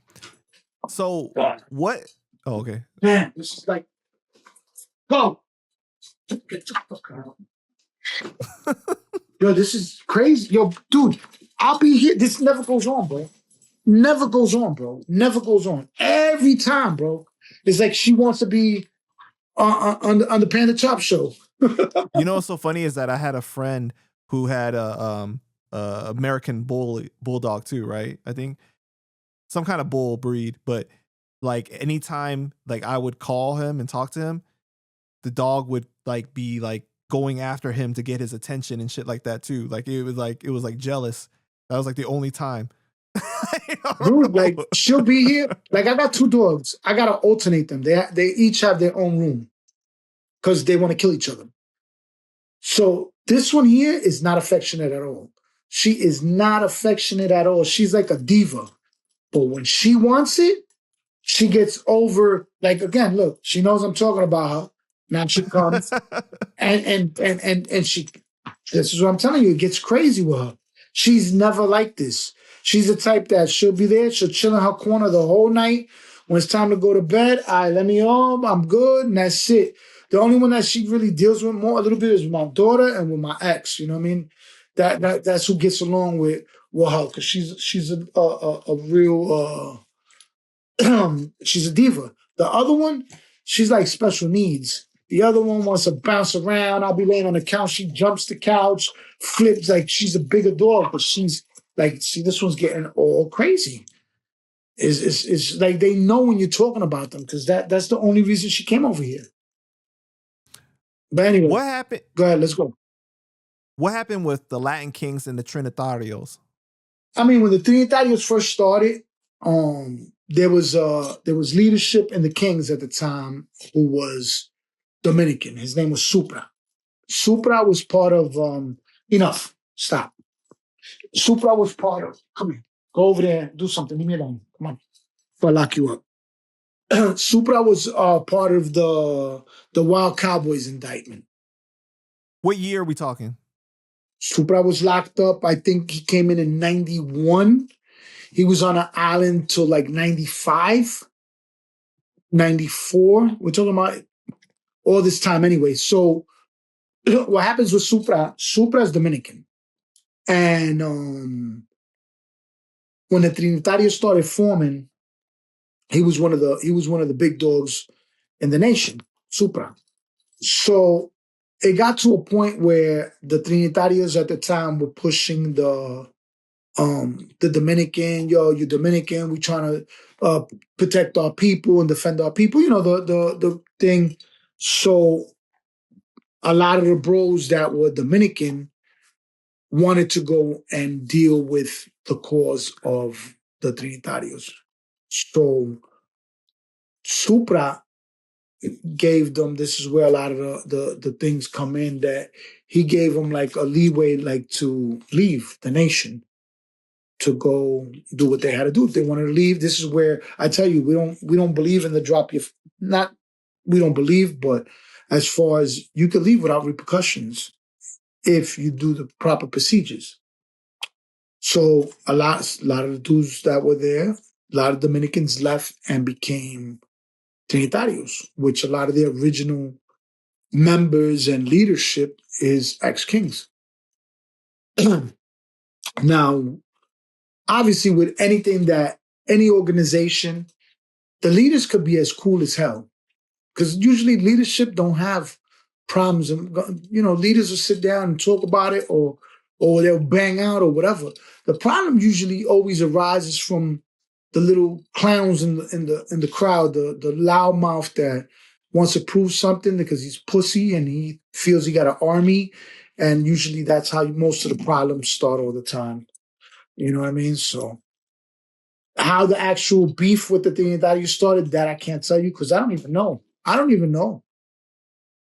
So what? Oh, okay. Man, this is like, go. Get the fuck out. Yo, this is crazy. Yo, dude, I'll be here. This never goes on, bro. Never goes on, bro. Never goes on. Every time, bro. It's like she wants to be on the Panda Chop show. You know what's so funny is that I had a friend who had a American bulldog too, right? I think some kind of bull breed, but like anytime like I would call him and talk to him, the dog would like be like going after him to get his attention and shit like that too. Like it was like jealous. That was like the only time. Dude, like she'll be here. Like I got 2 dogs. I gotta alternate them. They each have their own room. because they want to kill each other. So this one here is not affectionate at all. She is not affectionate at all. She's like a diva. But when she wants it, she gets over, like, again, look, she knows I'm talking about her. Now she comes and she, this is what I'm telling you, it gets crazy with her. She's never like this. She's the type that she'll be there, she'll chill in her corner the whole night. When it's time to go to bed, let me home, I'm good, and that's it. The only one that she really deals with more a little bit is with my daughter and with my ex. You know what I mean? That's who gets along with her, because she's a real she's a diva. The other one, she's like special needs. The other one wants to bounce around. I'll be laying on the couch. She jumps the couch, flips like she's a bigger dog, but she's like, see, this one's getting all crazy. It's like they know when you're talking about them, because that's the only reason she came over here. But anyway, what happened? Go ahead, let's go. What happened with the Latin Kings and the Trinitarios? I mean, when the Trinitarios first started, there was leadership in the Kings at the time who was Dominican. His name was Supra. Supra was part of enough. Stop. Supra was part of, come here. Go over there, do something. Leave me alone. Come on. If I lock you up. Supra was part of the Wild Cowboys indictment. What year are we talking? Supra was locked up. I think he came in 91. He was on an island till like 95, 94. We're talking about all this time anyway. So what happens with Supra is Dominican. And when the Trinitarios started forming, he was one of the big dogs in the nation, Supra. So it got to a point where the Trinitarios at the time were pushing the Dominican, you're Dominican, we trying to protect our people and defend our people, you know, the thing. So a lot of the bros that were Dominican wanted to go and deal with the cause of the Trinitarios. So Supra gave them, this is where a lot of the things come in, that he gave them like a leeway, like to leave the nation, to go do what they had to do. If they wanted to leave, this is where I tell you, we don't believe in the drop your, not, we don't believe, but as far as you can leave without repercussions if you do the proper procedures. So a lot of the dudes that were there, a lot of Dominicans left and became Trinitarios, which a lot of the original members and leadership is ex-kings. Now, obviously, with anything that any organization, the leaders could be as cool as hell, because usually leadership don't have problems. You know, leaders will sit down and talk about it, or they'll bang out or whatever. The problem usually always arises from the little clowns in the crowd, the loudmouth that wants to prove something because he's pussy and he feels he got an army, and usually that's how most of the problems start all the time. You know what I mean? So how the actual beef with the thing that you started, that I can't tell you, because I don't even know.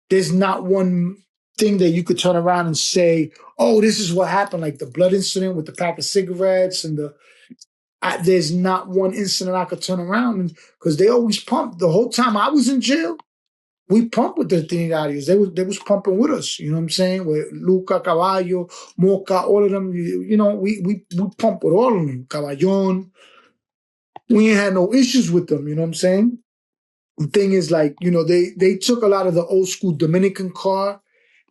There's not one thing that you could turn around and say, oh, this is what happened, like the blood incident with the pack of cigarettes and there's not one incident I could turn around, because they always pumped. The whole time I was in jail, we pumped with the Trinitarios. They was pumping with us. You know what I'm saying? With Luca, Caballo, Moca, all of them. You know, we pumped with all of them. Caballon. We ain't had no issues with them. You know what I'm saying? The thing is, like, you know, they took a lot of the old school Dominican car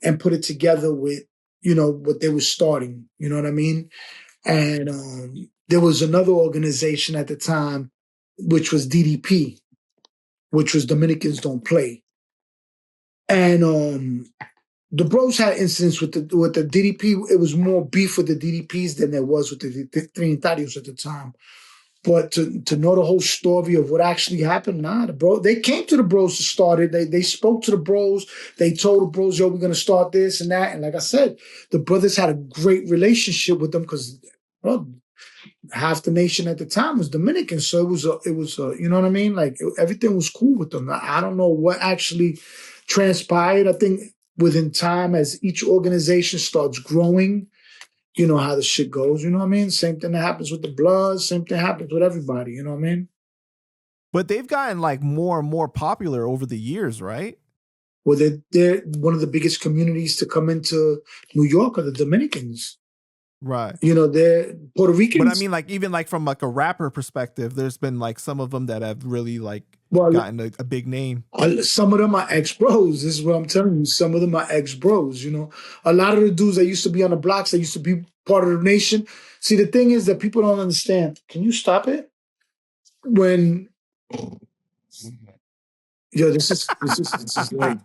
and put it together with, you know, what they were starting. You know what I mean? And there was another organization at the time, which was DDP, which was Dominicans Don't Play. And the bros had incidents with the DDP. It was more beef with the DDPs than there was with the Trinitarios at the time. But to know the whole story of what actually happened, they came to the bros to start it. They spoke to the bros. They told the bros, yo, we're going to start this and that. And like I said, the brothers had a great relationship with them, because, well, half the nation at the time was Dominican. So it was you know what I mean? Like, everything was cool with them. I don't know what actually transpired. I think within time, as each organization starts growing, you know how the shit goes. You know what I mean? Same thing that happens with the Bloods. Same thing happens with everybody. You know what I mean? But they've gotten like more and more popular over the years, right? Well, they're one of the biggest communities to come into New York are the Dominicans. Right. You know, they're Puerto Ricans. But I mean, like, even like from like a rapper perspective, there's been like some of them that have really like gotten a big name. Some of them are ex-bros. This is what I'm telling you. Some of them are ex-bros, you know. A lot of the dudes that used to be on the blocks, that used to be part of the nation. See, the thing is that people don't understand. Can you stop it? When yo, this is like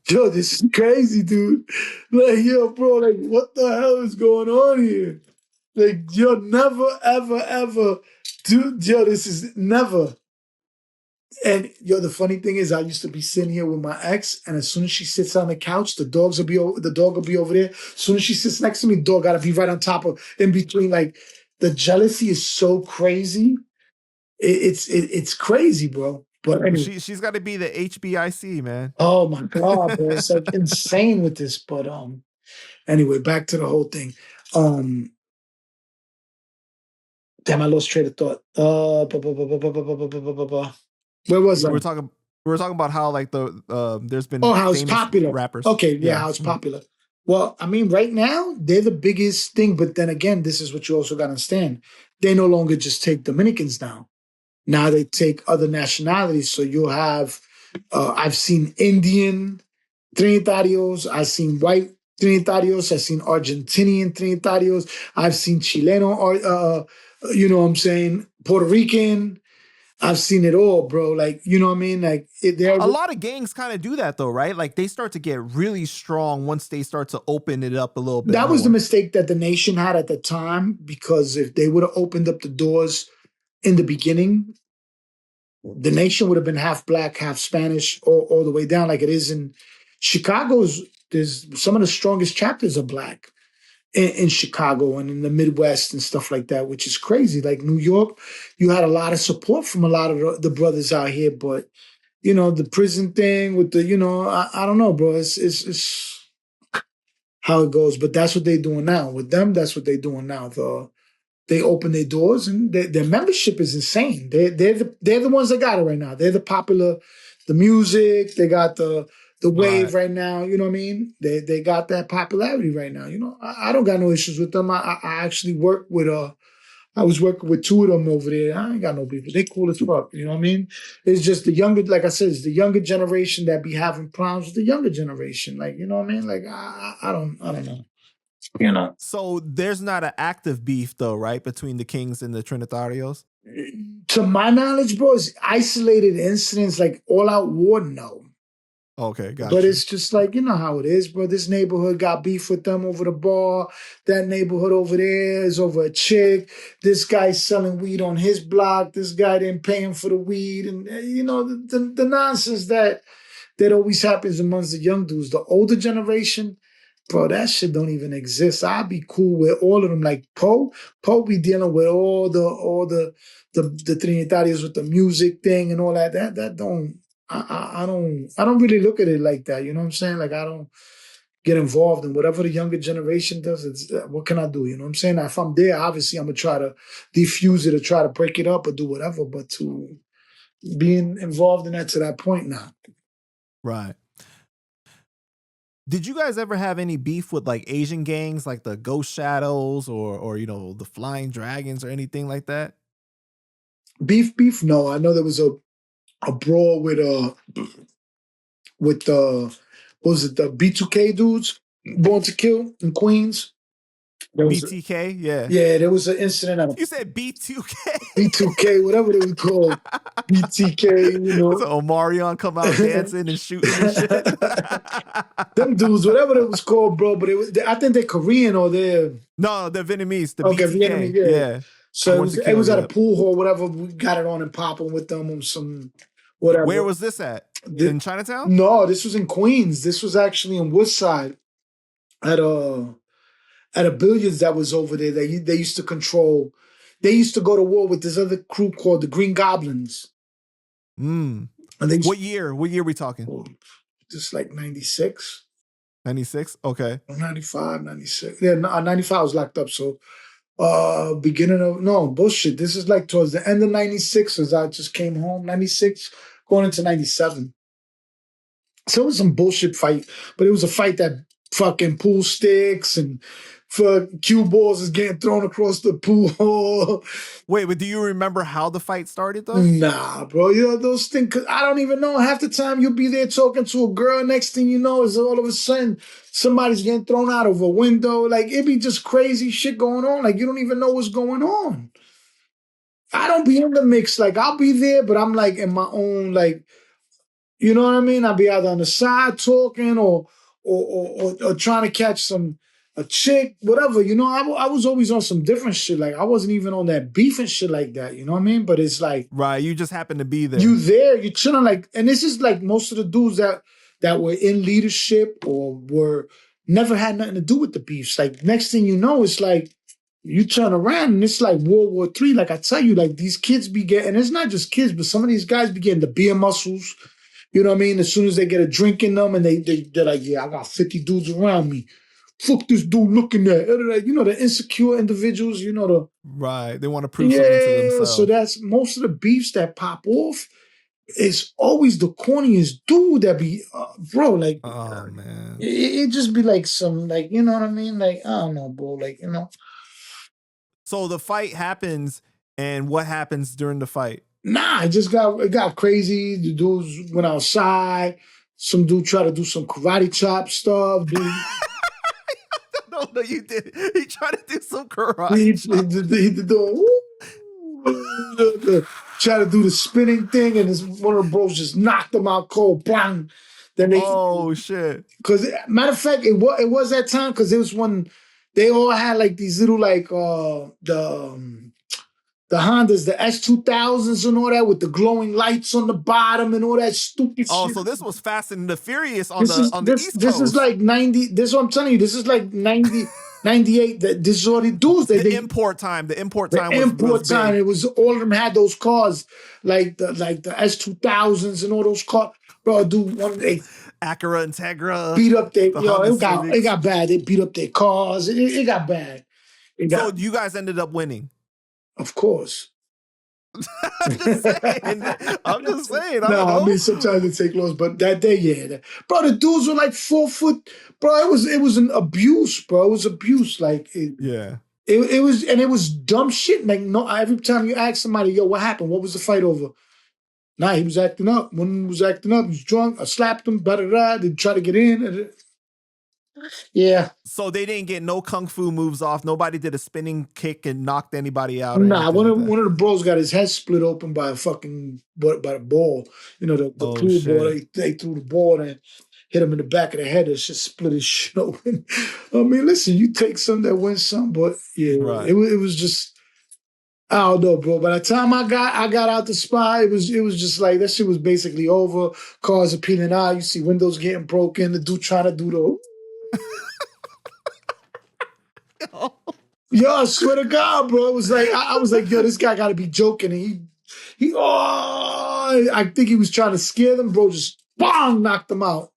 yo, this is crazy, dude. Like, yo, bro, like, what the hell is going on here? Like, yo, never, ever, ever, dude, yo, this is never. And yo, the funny thing is, I used to be sitting here with my ex, and as soon as she sits on the couch, the dog will be over there. As soon as she sits next to me, the dog gotta be right on top of, in between. Like, the jealousy is so crazy. It's crazy, bro. But anyway, she's got to be the HBIC, man. oh my god, bro, it's like insane with this. But anyway, back to the whole thing. Damn, I lost train of thought. Where was I? We were talking about how like there's been how it's popular rappers. Okay, yeah, how it's popular. Well, I mean, right now they're the biggest thing, but then again, this is what you also got to understand. They no longer just take Dominicans down. Now they take other nationalities. So you'll have, I've seen Indian Trinitarios, I've seen white Trinitarios, I've seen Argentinian Trinitarios, I've seen Chileno, or you know what I'm saying, Puerto Rican. I've seen it all, bro. Like, you know what I mean? Like, a lot of gangs kind of do that, though, right? Like, they start to get really strong once they start to open it up a little bit. That was the mistake that the nation had at the time, because if they would have opened up the doors in the beginning, the nation would have been half black, half Spanish, all the way down, like it is in Chicago. There's some of the strongest chapters are black in Chicago and in the Midwest and stuff like that, which is crazy. Like New York, you had a lot of support from a lot of the brothers out here, but you know, the prison thing with the, you know, I don't know, bro. It's how it goes, but that's what they're doing now. With them, that's what they're doing now. They open their doors, and their membership is insane. They're the ones that got it right now. They're the popular, the music. They got the wave right now. You know what I mean? They got that popularity right now. You know, I don't got no issues with them. I actually work with I was working with two of them over there. I ain't got no people. They cool as fuck. You know what I mean? It's just the younger, like I said, it's the younger generation that be having problems with the younger generation. Like, you know what I mean? Like, I don't know. You know. So there's not an active beef, though, right, between the Kings and the Trinitarios? To my knowledge, bro, it's isolated incidents, like all out war, no. Okay, gotcha. But it's just like, you know how it is, bro. This neighborhood got beef with them over the bar. That neighborhood over there is over a chick. This guy's selling weed on his block. This guy didn't pay him for the weed. And, you know, the nonsense that always happens amongst the young dudes. The older generation, bro, that shit don't even exist. I'd be cool with all of them. Like Poe be dealing with all the Trinitarios with the music thing and all that. That don't. I don't really look at it like that. You know what I'm saying? Like, I don't get involved in whatever the younger generation does. It's what can I do? You know what I'm saying? If I'm there, obviously I'm gonna try to defuse it or try to break it up or do whatever. But to being involved in that to that point now. Right. Did you guys ever have any beef with like Asian gangs, like the Ghost Shadows or you know, the Flying Dragons or anything like that? Beef? No. I know there was a brawl with what was it, the B2K dudes, Born to Kill in Queens. BTK, yeah. Yeah, there was an incident. You said B2K. B2K, whatever they were called. BTK, you know. So Omarion come out dancing and shooting and shit. Them dudes, whatever it was called, bro. But I think they're Korean or they're... No, they're Vietnamese. The okay, BTK. Vietnamese, yeah. So it was at a yeah. pool hall, whatever. We got it on and popping with them on some... whatever. Where was this at? In Chinatown? No, this was in Queens. This was actually in Woodside at a billiards that was over there. They used to control. They used to go to war with this other crew called the Green Goblins. And they What year? What year we talking? Just like 96. 96? Okay. 95, 96. Yeah, 95 I was locked up. So bullshit. This is like towards the end of 96 as I just came home. 96, going into 97. So it was some bullshit fight, but it was a fight that fucking pool sticks and for cue balls is getting thrown across the pool hall. Wait, but do you remember how the fight started though? Nah, bro. You know those things. Cause I don't even know. Half the time you'll be there talking to a girl. Next thing you know is all of a sudden somebody's getting thrown out of a window. Like it be just crazy shit going on. Like you don't even know what's going on. I don't be in the mix. Like I'll be there, but I'm like in my own like. You know what I mean? I'll be either on the side talking or trying to catch a chick, whatever. You know, I was always on some different shit. Like I wasn't even on that beef and shit like that. You know what I mean? But it's like right, you just happen to be there. You there, you chilling like, and this is like most of the dudes that were in leadership or were never had nothing to do with the beefs. Like next thing you know, it's like you turn around and it's like World War III. Like I tell you, like these kids be getting. It's not just kids, but some of these guys be getting the beer muscles. You know what I mean? As soon as they get a drink in them and they're like, yeah, I got 50 dudes around me. Fuck this dude looking at. You know, the insecure individuals, you know, the. Right. They want to prove something to themselves. So that's most of the beefs that pop off. It's always the corniest dude that be, bro, like. Oh, man. It just be like some, like, you know what I mean? Like, I don't know, bro. Like, you know. So the fight happens and what happens during the fight? Nah, it got crazy. The dudes went outside. Some dude tried to do some karate chop stuff. Dude. No, you did. He tried to do some karate. He tried to do the spinning thing, and one of the bros just knocked him out cold. Bang. Then shit. Because matter of fact, it was that time because it was when they all had like these little like the Hondas, the S2000s and all that with the glowing lights on the bottom and all that stupid shit. Oh, so this was Fast and the Furious on the East Coast. This is like 90. This is what I'm telling you. This is like 90, 98. This is all they do. The import time. The import time was time. Big. It was all of them had those cars like the S2000s and all those cars. Bro, dude, Acura Integra beat up their it got bad. They beat up their cars. It got bad. So you guys ended up winning. Of course. I'm just saying. I mean, sometimes they take loss, but that day, yeah. Bro, the dudes were like 4 foot. Bro, it was an abuse, bro. It was abuse. Like, it was dumb shit. Like, no, every time you ask somebody, yo, what happened? What was the fight over? Nah, he was acting up. One was acting up. He was drunk. I slapped him. They try to get in. Yeah. So they didn't get no kung fu moves off. Nobody did a spinning kick and knocked anybody out. Nah, one of the bros got his head split open by a ball. You know, the pool ball. They threw the ball and hit him in the back of the head. It just split his shit open. I mean, listen, you take some that win some, but yeah, right. It was just. I don't know, bro. By the time I got out the spot, it was just like that shit was basically over. Cars are peeling out. You see windows getting broken. The dude trying to do the. Yo, I swear to God, bro. It was like I was like, yo, this guy got to be joking. And I think he was trying to scare them, bro. Just bang, knocked them out.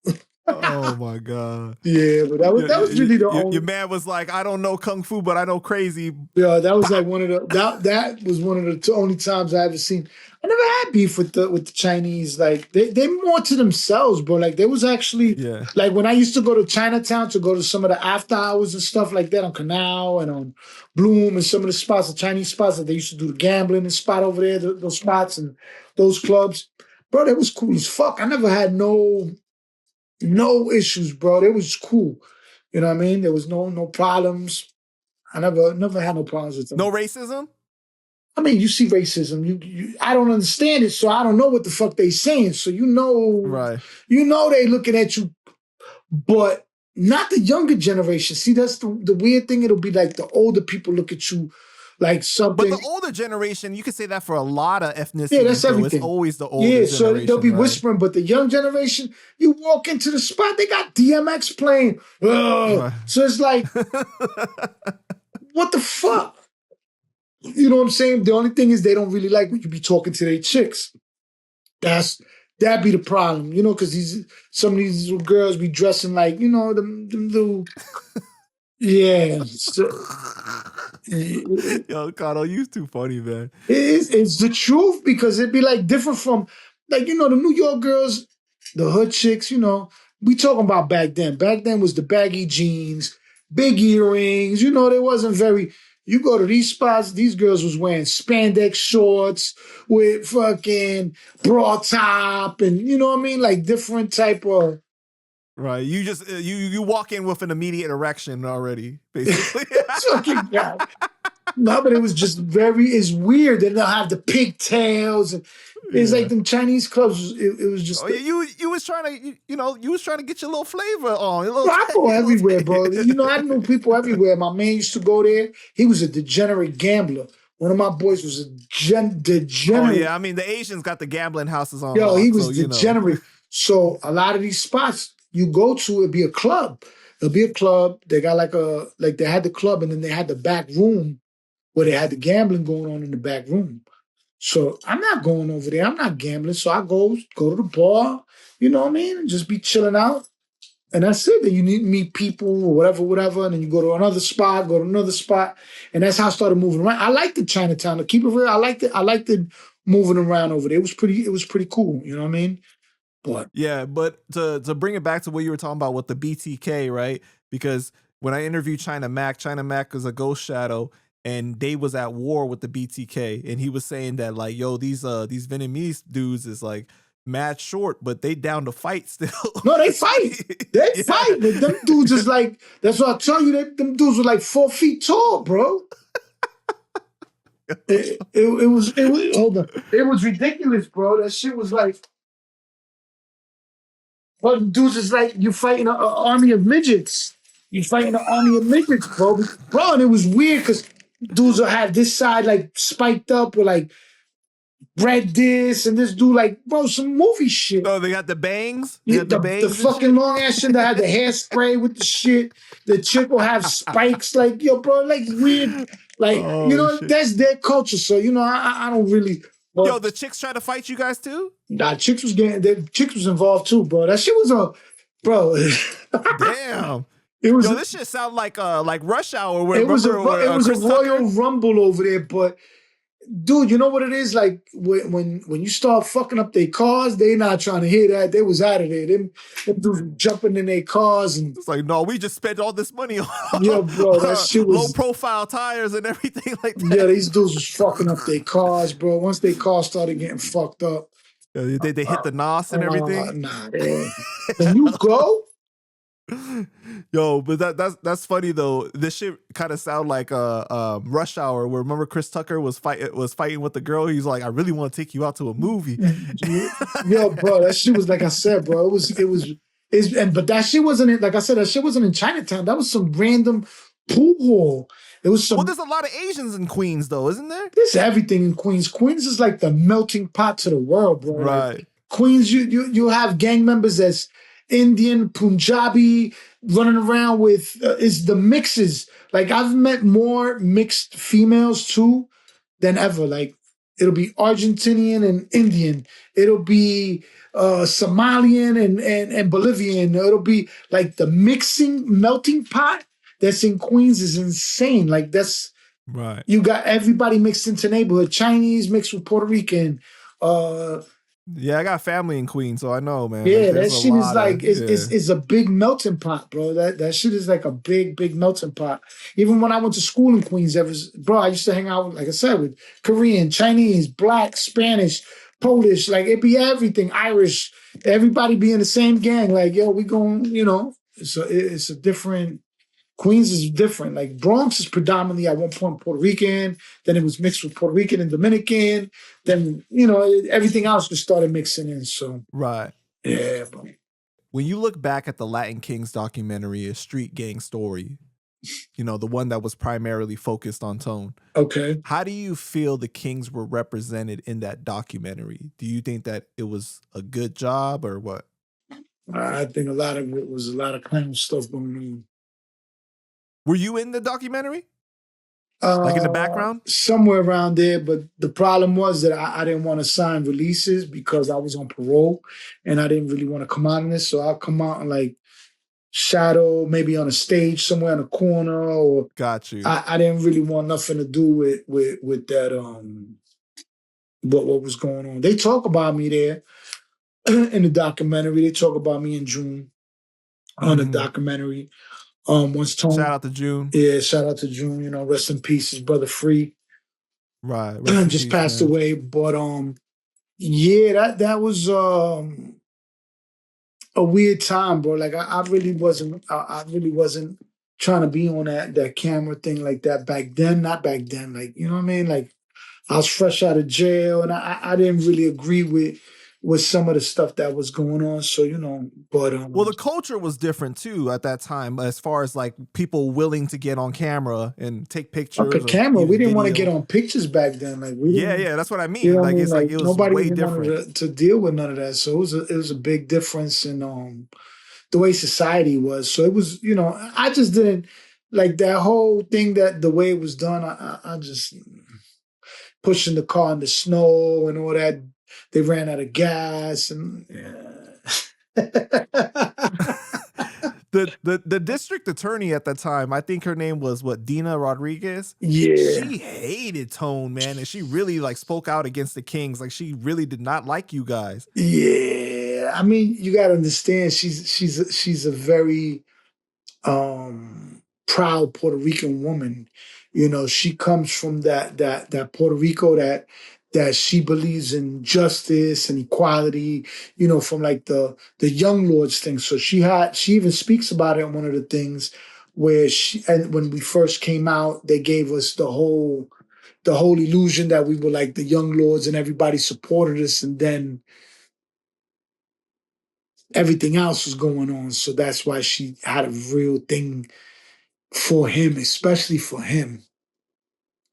Oh my God. Yeah, but that was really the only. Your man was like, I don't know kung fu, but I know crazy. Yeah, that was like one of the that was one of the only times I ever seen. I never had beef with the Chinese. Like they more to themselves, bro. Like there was actually like when I used to go to Chinatown to go to some of the after hours and stuff like that on Canal and on Bloom and some of the spots, the Chinese spots that they used to do the gambling and spot over there, those spots and those clubs. Bro, that was cool as fuck. I never had no issues, bro. It was cool. You know what I mean? There was no problems. I never had no problems with them. No racism? I mean, you see racism. I don't understand it, so I don't know what the fuck they saying. So right. You know they looking at you, but not the younger generation. See, that's the weird thing. It'll be like the older people look at you like something. But the older generation, you can say that for a lot of ethnicities. Yeah, that's everything. It's always the older generation. So they'll be whispering, but the young generation, you walk into the spot, they got DMX playing. Right. So it's like, what the fuck? You know what I'm saying? The only thing is they don't really like when you be talking to their chicks. That's That'd be the problem, you know, because some of these little girls be dressing like, you know, them little, yeah. So, Yo, Cano, you too funny, man. it's the truth because it'd be like different from, like, you know, the New York girls, the hood chicks, you know, we talking about back then. Back then was the baggy jeans, big earrings, you know, they wasn't very, you go to these spots, these girls was wearing spandex shorts with fucking bra top and, you know what I mean? Like different type of. Right. You just, you walk in with an immediate erection already, basically. Fucking God. No, but it was just it's weird. They don't have the pigtails. And it's like them Chinese clubs. It was just. Oh, you was trying to, you was trying to get your little flavor on. Little I go everywhere, bro. You know, I knew people everywhere. My man used to go there. He was a degenerate gambler. One of my boys was a degenerate. Oh, yeah. I mean, the Asians got the gambling houses on Yo, lock, he was so, degenerate. So a lot of these spots you go to, it'd be a club. It'll be a club. They got like they had the club and then they had the back room where they had the gambling going on in the back room. So I'm not going over there. I'm not gambling. So I go to the bar, you know what I mean? And just be chilling out. And that's it. Then you need to meet people or whatever. And then you go to another spot, And that's how I started moving around. I liked the Chinatown. To keep it real, I liked it moving around over there. It was pretty cool. You know what I mean? But yeah, but to bring it back to what you were talking about with the BTK, right? Because when I interviewed China Mac was a ghost shadow, and they was at war with the BTK, and he was saying that like, yo, these Vietnamese dudes is like mad short, but they down to fight still. No, they fight. They fight, but them dudes is like, that's what I tell you. Them dudes were like 4 feet tall, bro. It was hold on. It was ridiculous, bro. That shit was like, but dudes is like you fighting an army of midgets. You fighting an army of midgets, bro. Bro, and it was weird because dudes will have this side like spiked up with like red this and this dude like, bro, some movie shit. Oh, they got the bangs? The fucking long ass shit that had the hairspray with the shit. The chick will have spikes, like, yo, bro, like weird. Like, you know, shit. That's their culture. So, you know, I don't really. But, yo, the chicks try to fight you guys too? Nah, chicks was involved too, bro. That shit was bro. Damn. Yo, this shit sound like Rush Hour. Where, it was a Royal Rumble over there, but dude, you know what it is? Like when you start fucking up their cars, they not trying to hear that. They was out of there. Them dudes jumping in their cars and it's like, no, we just spent all this money on yeah, bro, that shit was low profile tires and everything like that. Yeah, these dudes was fucking up their cars, bro. Once their cars started getting fucked up, they hit the NOS and everything. Nah, can you go? Yo, but that's funny though. This shit kind of sound like Rush Hour, where remember Chris Tucker was fighting with the girl. He's like, I really want to take you out to a movie. Yo, bro, that shit was like I said, bro. But that shit wasn't like I said. That shit wasn't in Chinatown. That was some random pool hall. It was some. Well, there's a lot of Asians in Queens, though, isn't there? There's everything in Queens. Queens is like the melting pot to the world, bro. Right. Like, Queens, you have gang members that's Indian, Punjabi, running around with is the mixes. Like I've met more mixed females too than ever. Like it'll be Argentinian and Indian. It'll be Somalian and Bolivian. It'll be like the melting pot that's in Queens is insane. Like that's right. You got everybody mixed into neighborhood. Chinese mixed with Puerto Rican. Yeah, I got family in Queens, so I know, man. Yeah, like, that shit is like it's a big melting pot, bro. That shit is like a big melting pot. Even when I went to school in Queens, bro, I used to hang out, like I said, with Korean, Chinese, Black, Spanish, Polish, like it be everything, Irish. Everybody be in the same gang. Like, yo, we going, you know. It's a different. Queens is different. Like Bronx is predominantly at one point Puerto Rican. Then it was mixed with Puerto Rican and Dominican. Then, you know, everything else just started mixing in. So right. Yeah, bro. When you look back at the Latin Kings documentary, A Street Gang Story, you know, the one that was primarily focused on Tone. Okay. How do you feel the Kings were represented in that documentary? Do you think that it was a good job or what? I think a lot of it was a lot of clown stuff going on. Were you in the documentary? Like in the background? Somewhere around there, but the problem was that I didn't want to sign releases because I was on parole and I didn't really want to come out in this. So I'll come out and like shadow, maybe on a stage somewhere in a corner, or got you. I didn't really want nothing to do with that what was going on. They talk about me there in the documentary. They talk about me in June on the documentary. Once Tone, shout out to June. Yeah, shout out to June, you know, rest in peace, his brother Free. Right. Just passed away. But yeah, that was a weird time, bro. Like I really wasn't trying to be on that camera thing like that back then. Not back then, like, you know what I mean? Like I was fresh out of jail and I didn't really agree with some of the stuff that was going on. So, you know, but well, the culture was different too at that time, as far as like people willing to get on camera and take pictures. Okay, camera. We didn't want to get on pictures back then. Like yeah, that's what I mean. You know like what it's like it was nobody way even different wanted to deal with none of that. So it was a big difference in the way society was. So it was, you know, I just didn't like that whole thing, that the way it was done. I just pushing the car in the snow and all that. They ran out of gas and the district attorney at that time, I think her name was Dina Rodriguez. Yeah. She hated Tone, man. And she really like spoke out against the Kings. Like she really did not like you guys. Yeah. I mean, you gotta understand she's a very proud Puerto Rican woman. You know, she comes from that Puerto Rico that she believes in justice and equality, you know, from like the Young Lords thing. So she even speaks about it in one of the things where and when we first came out, they gave us the whole illusion that we were like the Young Lords and everybody supported us, and then everything else was going on. So that's why she had a real thing for him, especially for him.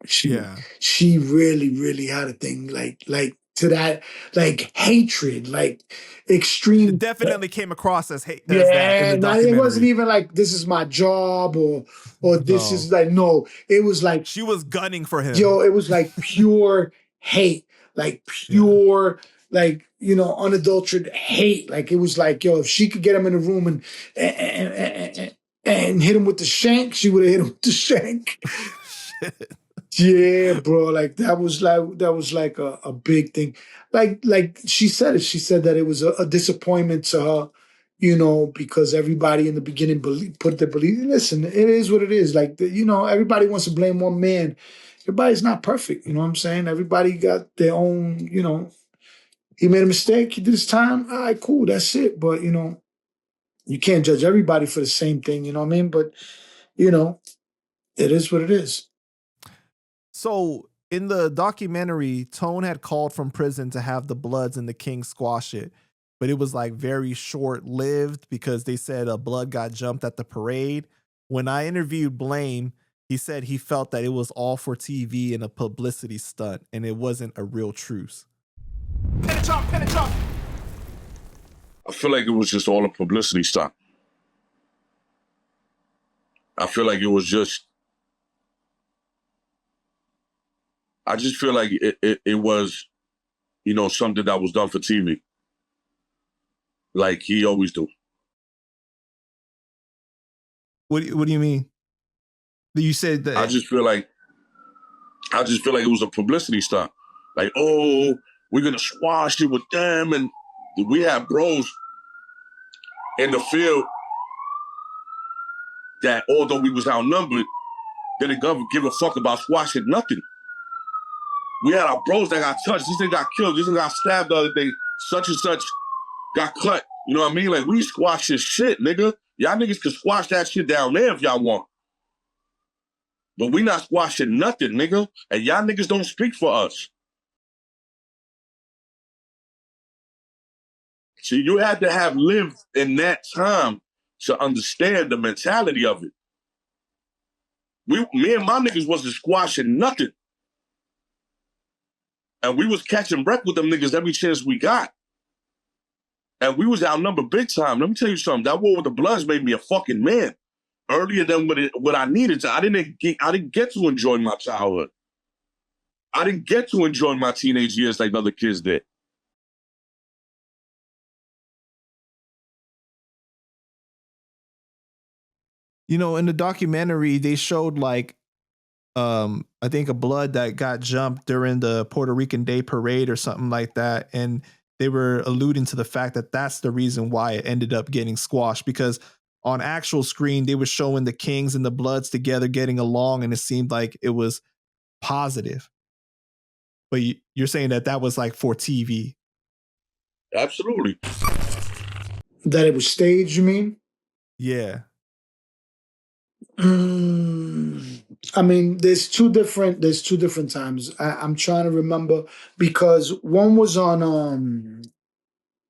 She really, really had a thing like to that, like hatred, like extreme. It definitely came across as hate. Yeah, as that in the documentary. It wasn't even like this is my job or this is like, no, it was like she was gunning for him. Yo, it was like pure hate, like pure, like, you know, unadulterated hate. Like it was like, yo, if she could get him in the room and hit him with the shank, she would have hit him with the shank. Yeah, bro. Like that was like a big thing. Like she said it. She said that it was a disappointment to her, you know, because everybody in the beginning put their belief. Listen, it is what it is. Like, you know, everybody wants to blame one man. Everybody's not perfect. You know what I'm saying? Everybody got their own, you know, he made a mistake. He did his time. All right, cool. That's it. But, you know, you can't judge everybody for the same thing. You know what I mean? But, you know, it is what it is. So in the documentary, Tone had called from prison to have the Bloods and the Kings squash it. But it was like very short lived because they said a Blood got jumped at the parade. When I interviewed Blame, he said he felt that it was all for TV and a publicity stunt and it wasn't a real truce. Pin it up. I feel like it was just all a publicity stunt. I feel like it was just, I just feel like it was, you know, something that was done for TV. Like he always do. What do you mean? You said that. I just feel like it was a publicity stunt. Like, oh, we're gonna squash it with them, and we have bros in the field that, although we was outnumbered, they didn't give a fuck about squashing nothing. We had our bros that got touched. This thing got killed. This thing got stabbed the other day. Such and such got cut. You know what I mean? Like, we squash this shit, nigga. Y'all niggas can squash that shit down there if y'all want. But we not squashing nothing, nigga. And y'all niggas don't speak for us. See, you had to have lived in that time to understand the mentality of it. Me and my niggas wasn't squashing nothing. And we was catching breath with them niggas every chance we got. And we was outnumbered big time. Let me tell you something. That war with the Bloods made me a fucking man. earlier than what I needed to. I didn't get to enjoy my childhood. I didn't get to enjoy my teenage years like other kids did. You know, in the documentary, they showed like, I think a blood that got jumped during the Puerto Rican Day Parade or something like that. And they were alluding to the fact that that's the reason why it ended up getting squashed, because on actual screen, they were showing the Kings and the Bloods together getting along, and it seemed like it was positive. But you're saying that was like for TV. Absolutely. That it was staged, you mean? Yeah. I mean, there's two different times. I'm trying to remember, because one was on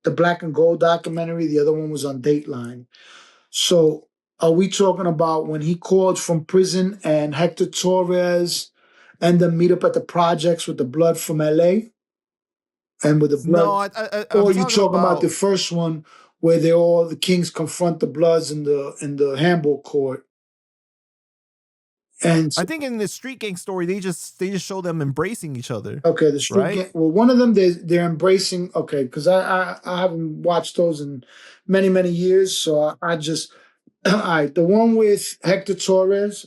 the Black and Gold documentary, the other one was on Dateline. So are we talking about when he called from prison and Hector Torres and then meet up at the projects with the blood from LA? And with the blood, No, I'm or you talking about the about first one where the Kings confront the Bloods in the handball court? And I think in the Street Gang story, they just show them embracing each other. okay, the Street right? Gang. Well, one of them they're embracing. Okay, because I haven't watched those in many years, so I just all right. The one with Hector Torres,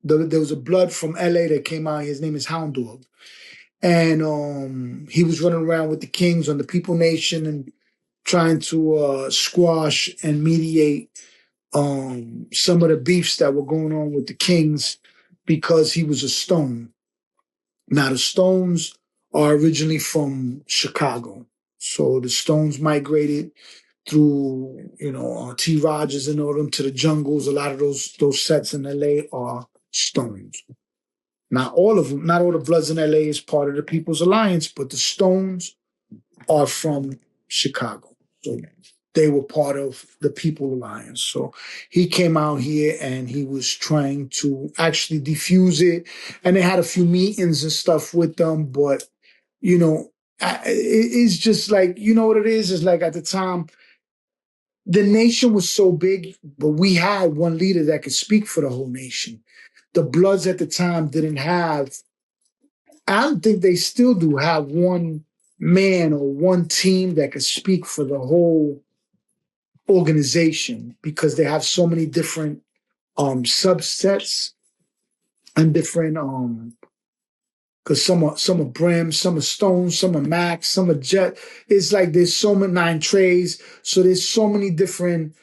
there was a blood from LA that came out. His name is Hound Dog, and he was running around with the Kings on the People Nation and trying to squash and mediate some of the beefs that were going on with the Kings because he was a Stone. Now, the Stones are originally from Chicago. So the Stones migrated through, T. Rogers and all them to the jungles. A lot of those sets in LA are Stones. Not all of them, not all the Bloods in LA is part of the People's Alliance, but the Stones are from Chicago. So they were part of the People Alliance. So he came out here and he was trying to actually defuse it. And they had a few meetings and stuff with them. But, it's just like, you know what it is? It's like at the time, the nation was so big, but we had one leader that could speak for the whole nation. The Bloods at the time didn't have, I don't think they still do have one man or one team that could speak for the whole organization, because they have so many different subsets and different because some are Brim, some are Stone, some are Max, some are Jet. It's like there's so many 9 trays, so there's so many different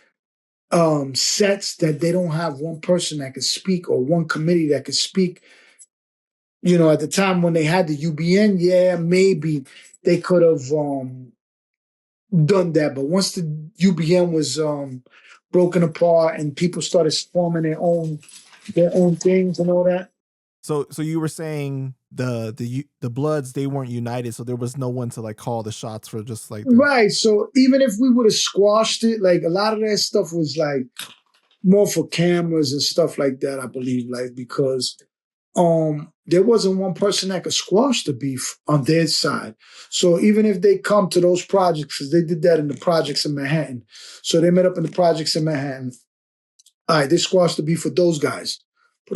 sets that they don't have one person that could speak or one committee that could speak. At the time when they had the UBN, yeah, maybe they could have done that. But once the UBN was broken apart and people started forming their own things and all that. So you were saying the Bloods, they weren't united, so there was no one to like call the shots for just like right. So even if we would have squashed it, like a lot of that stuff was like more for cameras and stuff like that, I believe, like because there wasn't one person that could squash the beef on their side. So even if they come to those projects, because they did that in the projects in Manhattan. So they met up in the projects in Manhattan. All right, they squashed the beef with those guys.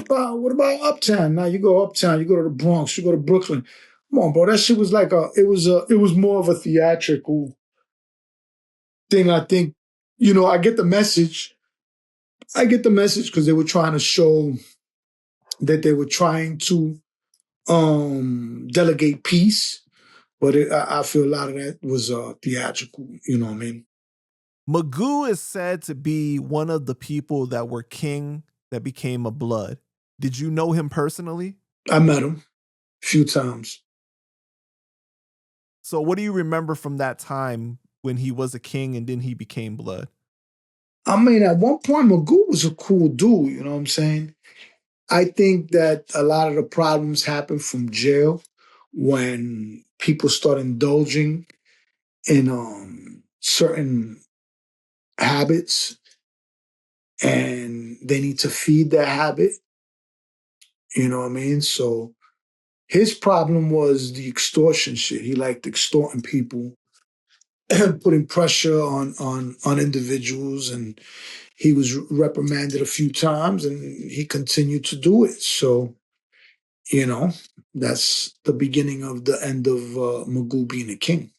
What about Uptown? Now you go Uptown, you go to the Bronx, you go to Brooklyn. Come on, bro. That shit was like it was more of a theatrical thing, I think. I get the message. I get the message because they were trying to show that they were trying to delegate peace, but I feel a lot of that was theatrical. You know what I mean? Magoo is said to be one of the people that were king that became a Blood. Did you know him personally? I met him a few times. So what do you remember from that time when he was a king and then he became Blood? I mean, at one point, Magoo was a cool dude. You know what I'm saying? I think that a lot of the problems happen from jail when people start indulging in certain habits and they need to feed that habit. You know what I mean? So his problem was the extortion shit. He liked extorting people putting pressure on individuals, and he was reprimanded a few times, and he continued to do it. So, that's the beginning of the end of Magoo being a king.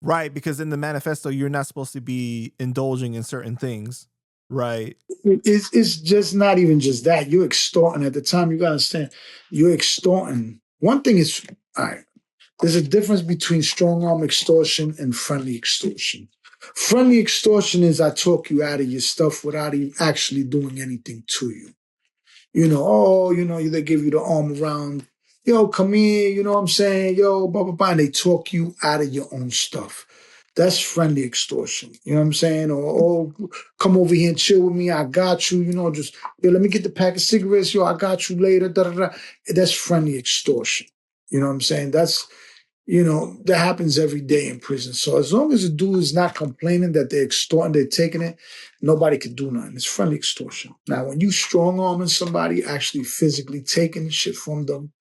Right, because in the manifesto, you're not supposed to be indulging in certain things, right? It's just not even just that. You're extorting. At the time, you got to understand, you're extorting. One thing is, all right, there's a difference between strong arm extortion and friendly extortion. Friendly extortion is I talk you out of your stuff without even actually doing anything to you. They give you the arm around, yo, come here, you know what I'm saying? Yo, blah, blah, blah. And they talk you out of your own stuff. That's friendly extortion. You know what I'm saying? Or, come over here and chill with me. I got you. Just, yo, let me get the pack of cigarettes. Yo, I got you later. Da, da, da. That's friendly extortion. You know what I'm saying? That's, that happens every day in prison. So as long as the dude is not complaining that they're extorting, they're taking it, nobody can do nothing. It's friendly extortion. Now, when you strong arming somebody, actually physically taking shit from them,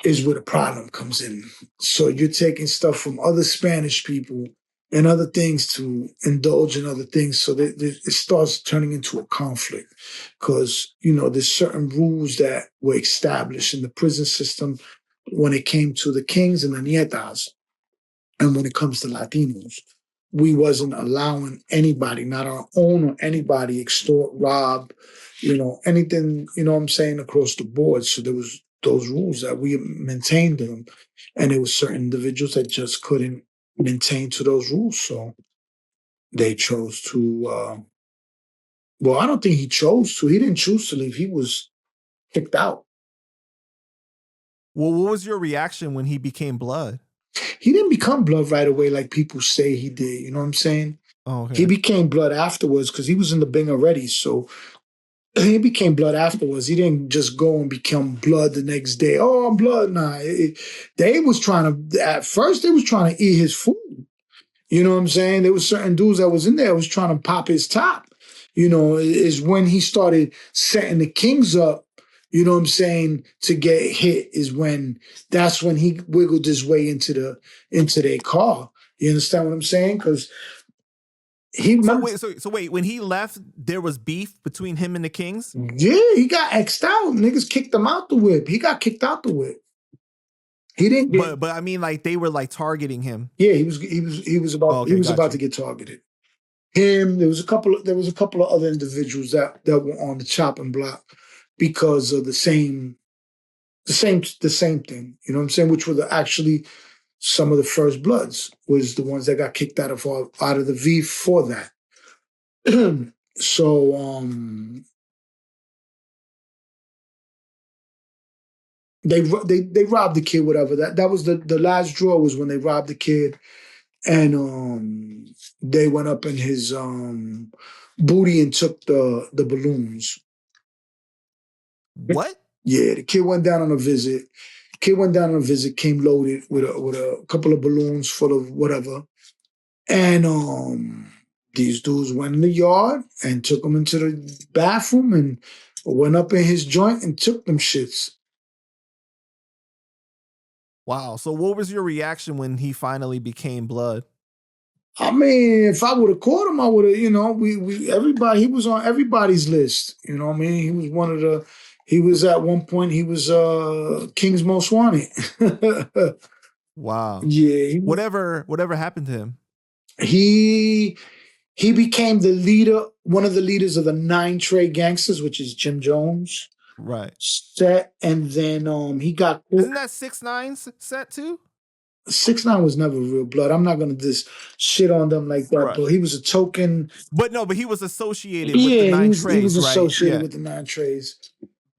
is where the problem comes in. So you're taking stuff from other Spanish people and other things to indulge in other things. So it starts turning into a conflict because, there's certain rules that were established in the prison system when it came to the kings and the nietas. And when it comes to Latinos, we wasn't allowing anybody, not our own or anybody, extort, rob, anything, what I'm saying, across the board. So there was those rules that we maintained them. And there was certain individuals that just couldn't maintain to those rules. So they chose to, I don't think he chose to. He didn't choose to leave. He was kicked out. Well, what was your reaction when he became blood? He didn't become blood right away like people say he did. You know what I'm saying? Oh, okay. He became blood afterwards because he was in the Bing already. So he became blood afterwards. He didn't just go and become blood the next day. Oh, I'm blood. Nah. At first, they was trying to eat his food. You know what I'm saying? There was certain dudes that was in there that was trying to pop his top. Is when he started setting the kings up, you know what I'm saying, to get hit that's when he wiggled his way into their car. You understand what I'm saying? Because wait, when he left, there was beef between him and the kings? Yeah, he got X'd out. Niggas kicked him out the whip. He got kicked out the whip. He didn't get, but I mean, like, they were like targeting him. Yeah, he was about to get targeted. Him, there was a couple of other individuals that were on the chopping block because of the same thing. You know what I'm saying? Which were actually some of the first bloods was the ones that got kicked out of the V for that. So they robbed the kid, whatever. That was the last draw was when they robbed the kid, and they went up in his booty and took the balloons. What? Yeah, the kid went down on a visit. Came loaded with a couple of balloons full of whatever. And these dudes went in the yard and took him into the bathroom and went up in his joint and took them shits. Wow. So what was your reaction when he finally became blood? I mean, if I would have caught him, I would have, he was on everybody's list. You know what I mean? He was at one point, he was King's Most Wanted. Wow. Yeah. Whatever happened to him? He became the leader, one of the leaders of the 9 Trey Gangsters, which is Jim Jones. Right. Set, and then he got... Isn't that 6ix9ine's set too? 6ix9ine was never real blood. I'm not going to just shit on them like that, right. But he was a token... But he was associated with the 9 Treys, he was associated right? with the 9 Treys.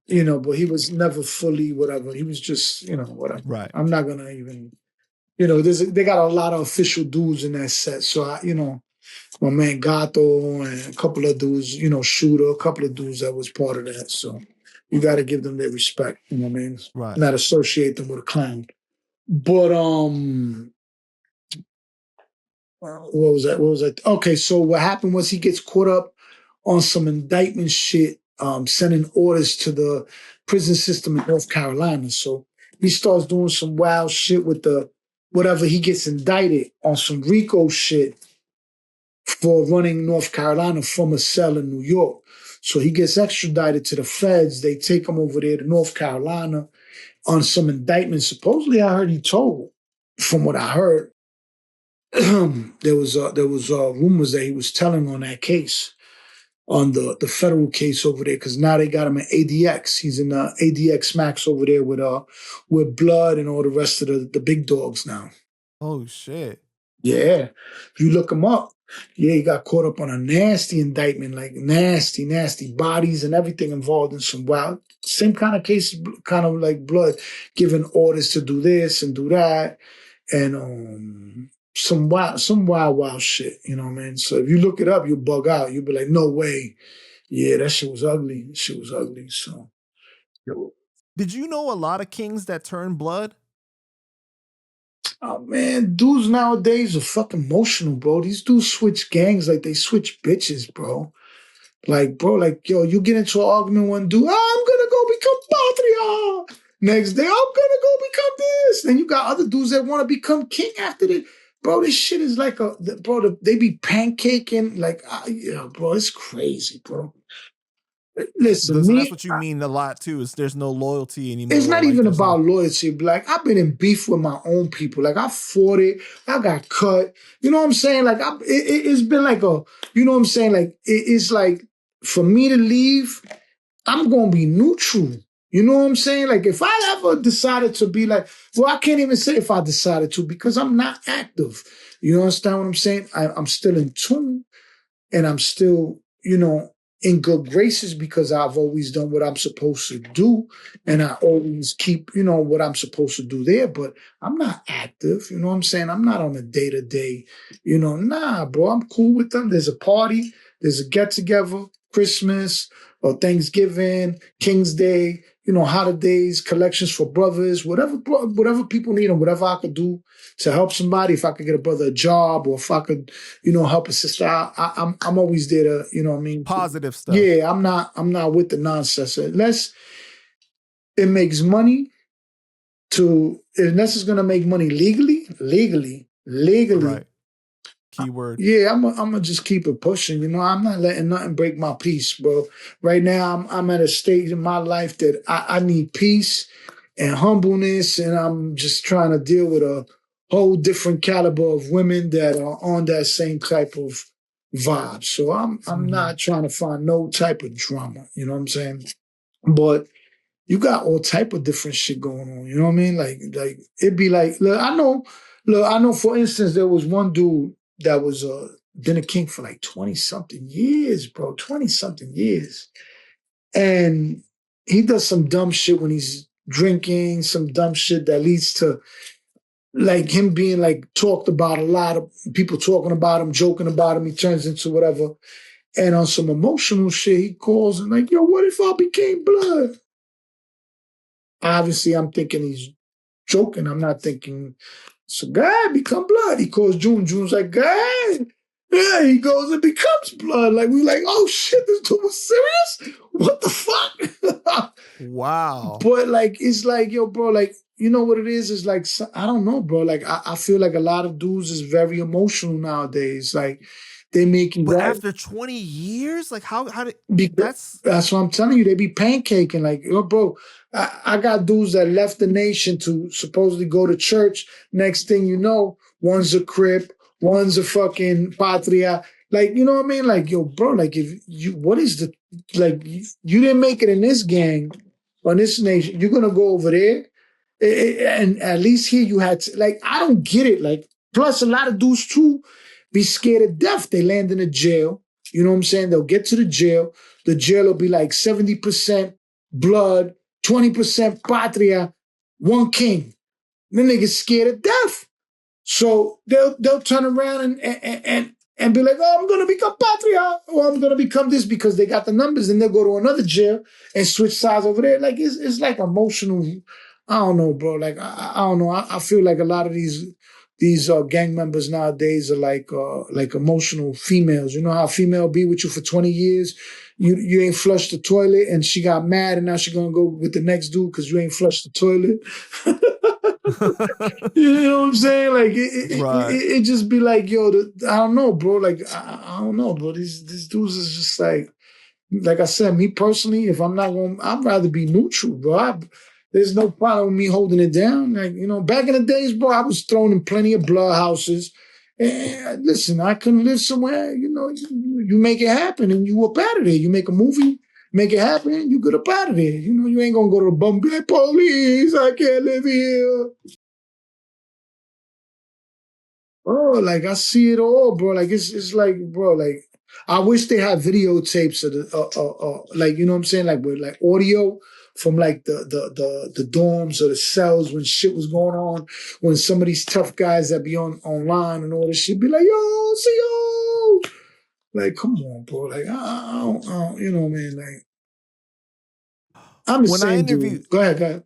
But he was never fully whatever. He was just, whatever. Right. I'm not going to even... they got a lot of official dudes in that set. So, my man Gato and a couple of dudes, Shooter, a couple of dudes that was part of that. So you got to give them their respect. You know what I mean? Right. Not associate them with a clown. But what was that? Okay, so what happened was he gets caught up on some indictment shit, sending orders to the prison system in North Carolina. So he starts doing some wild shit with the whatever, he gets indicted on some RICO shit for running North Carolina from a cell in New York. So he gets extradited to the feds. They take him over there to North Carolina on some indictment. Supposedly, I heard he told, from what I heard, there was rumors that he was telling on that case, on the federal case over there, because now they got him in ADX. He's in ADX Max over there with Blood and all the rest of the big dogs now. Oh shit! Yeah, if you look him up, yeah, he got caught up on a nasty indictment, like nasty bodies and everything involved in some wild, same kind of case, kind of like Blood, giving orders to do this and do that, and some wild shit. You know what I mean? So if you look it up, you'll bug out. You'll be like, no way. Yeah, that shit was ugly. Shit was ugly. So, did you know a lot of kings that turn blood? Oh man, dudes nowadays are fucking emotional, bro. These dudes switch gangs like they switch bitches, bro. Like, bro, like, yo, you get into an argument with one dude, I'm gonna go become patria. Next day, I'm gonna go become this. Then you got other dudes that want to become king after this. Bro, this shit is like they be pancaking, like, yeah, bro, it's crazy, bro. Listen, so that's what you mean a lot too, is there's no loyalty anymore. It's not even about loyalty. Like, I've been in beef with my own people. Like, I fought it. I got cut. You know what I'm saying? Like, it's been like you know what I'm saying? Like, it's like, for me to leave, I'm going to be neutral. You know what I'm saying? Like, if I ever decided to be like, well, I can't even say if I decided to, because I'm not active. You understand what I'm saying? I'm still in tune, and I'm still, you know, in good graces, because I've always done what I'm supposed to do, and I always keep, you know, what I'm supposed to do there, but I'm not active. You know what I'm saying? I'm not on a day-to-day, you know, nah, bro, I'm cool with them. There's a party, there's a get-together, Christmas or Thanksgiving, King's Day, you know, holidays, collections for brothers, whatever people need, and whatever I could do to help somebody. If I could get a brother a job, or if I could, you know, help a sister out, I'm always there to, you know what I mean? Positive stuff. Yeah, I'm not with the nonsense. Unless it makes money unless it's gonna make money legally. Right. Keyword. Yeah, I'm gonna just keep it pushing. You know, I'm not letting nothing break my peace, bro. Right now, I'm at a stage in my life that I need peace and humbleness, and I'm just trying to deal with a whole different caliber of women that are on that same type of vibe. So I'm not trying to find no type of drama. You know what I'm saying? But you got all type of different shit going on. You know what I mean? Like it'd be like, I know. For instance, there was one dude that was been a king for like 20-something years, bro. 20-something years. And he does some dumb shit when he's drinking, some dumb shit that leads to like him being like talked about, a lot of people talking about him, joking about him. He turns into whatever. And on some emotional shit, he calls and like, yo, what if I became blood? Obviously, I'm thinking he's joking. I'm not thinking, so God, become blood. He calls June. June's like, God. Yeah, he goes and becomes blood. Like, we like, oh shit, this dude was serious? What the fuck? Wow. But like, it's like, yo, bro, like, you know what it is? It's like, I don't know, bro. Like, I feel like a lot of dudes is very emotional nowadays. Like, they making But after 20 years? Like, how did... That's what I'm telling you. They be pancaking. Like, yo, bro, I got dudes that left the nation to supposedly go to church. Next thing you know, one's a Crip, one's a fucking Patria. Like, you know what I mean? Like, yo, bro, like, if you, what is the, like, you didn't make it in this gang or in this nation, you're going to go over there. And at least here you had to, like, I don't get it. Like, plus a lot of dudes too be scared of death. They land in a jail. You know what I'm saying? They'll get to the jail. The jail will be like 70% blood, 20% patria, one king. Then they get scared of death. So they'll turn around and be like, oh, I'm going to become patria, or I'm going to become this, because they got the numbers, and they'll go to another jail and switch sides over there. Like, it's like emotional. I don't know, bro. Like, I don't know. I feel like a lot of these gang members nowadays are like emotional females. You know how a female be with you for 20 years? You ain't flushed the toilet, and she got mad, and now she's going to go with the next dude because you ain't flushed the toilet. You know what I'm saying? Like Right. it just be like, yo, I don't know, bro. Like I don't know, bro. These dudes is just like I said, me personally, if I'm not going, I'd rather be neutral, bro. There's no problem with me holding it down. Like, you know, back in the days, bro, I was thrown in plenty of blood houses. And listen, I couldn't live somewhere, you know, you make it happen and you up out of there. You make a movie, make it happen, you get up out of there. You know, you ain't gonna go to the bum, be like, police, I can't live here. Bro, like I see it all, bro. Like it's like, bro, like I wish they had videotapes of the like, you know what I'm saying, like with like audio from like the dorms or the cells when shit was going on, when some of these tough guys that be online and all this shit be like, yo, see yo, like come on, bro, like I don't, you know, man, like I'm the same dude. Go ahead.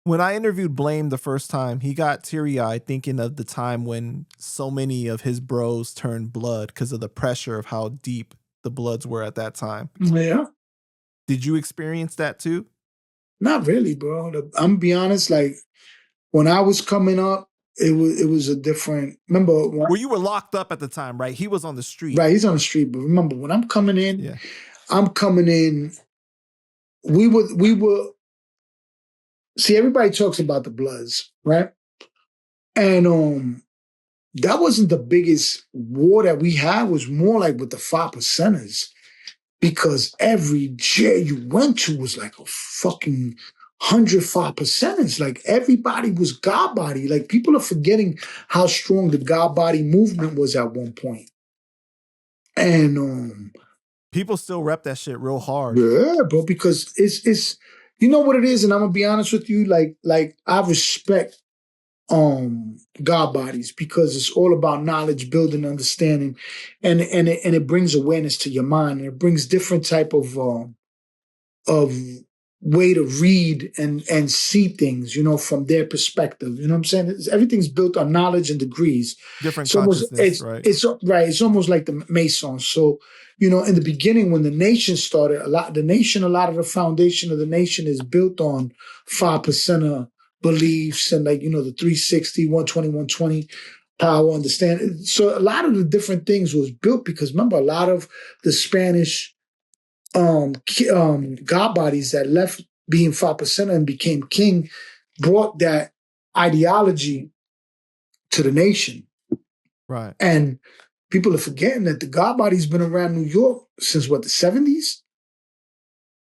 When I interviewed Blame the first time, he got teary-eyed thinking of the time when so many of his bros turned blood because of the pressure of how deep the Bloods were at that time. Yeah. Did you experience that too? Not really, bro. I'm gonna be honest, like when I was coming up, it was a different. Remember, well, you were locked up at the time, right? He was on the street, right? He's on the street, but remember when I'm coming in, I'm coming in. We were. See, everybody talks about the Bloods, right? And that wasn't the biggest war that we had. It was more like with the 5%ers, because every jail you went to was like a fucking 105%ers. Like everybody was God Body. Like people are forgetting how strong the God Body movement was at one point. And people still rep that shit real hard. Yeah, bro, because it's you know what it is, and I'm gonna be honest with you, like I respect God Bodies because it's all about knowledge, building, understanding, and it brings awareness to your mind, and it brings different type of way to read and see things, you know, from their perspective. You know what I'm saying? Everything's built on knowledge and degrees. Different consciousness, right? It's right. It's almost like the Masons. So, you know, in the beginning, when the nation started, a lot of the foundation of the nation is built on 5%er beliefs and like, you know, the 360, 120, 120 power, understand. So a lot of the different things was built because remember, a lot of the Spanish God Bodies that left being 5% and became king brought that ideology to the nation. Right. And people are forgetting that the God Body's been around New York since what, the 70s?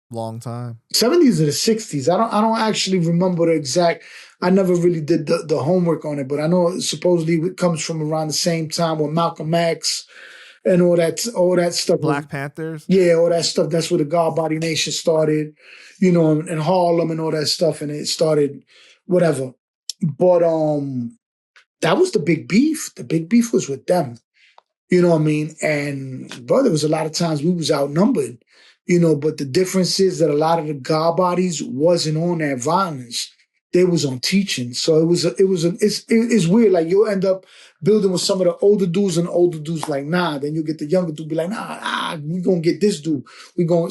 Long time. 70s or the 60s. I don't actually remember the exact. I never really did the homework on it, but I know supposedly it comes from around the same time with Malcolm X and all that stuff. Black Panthers? Yeah, all that stuff. That's where the God Body Nation started, you know, in Harlem and all that stuff. And it started whatever. But that was the big beef. The big beef was with them. You know what I mean? And bro, there was a lot of times we was outnumbered, you know, but the difference is that a lot of the God Bodies wasn't on that violence. They was on teaching. So it's weird. Like you'll end up building with some of the older dudes and the older dudes like, nah, then you'll get the younger dude be like, nah, we gonna get this dude.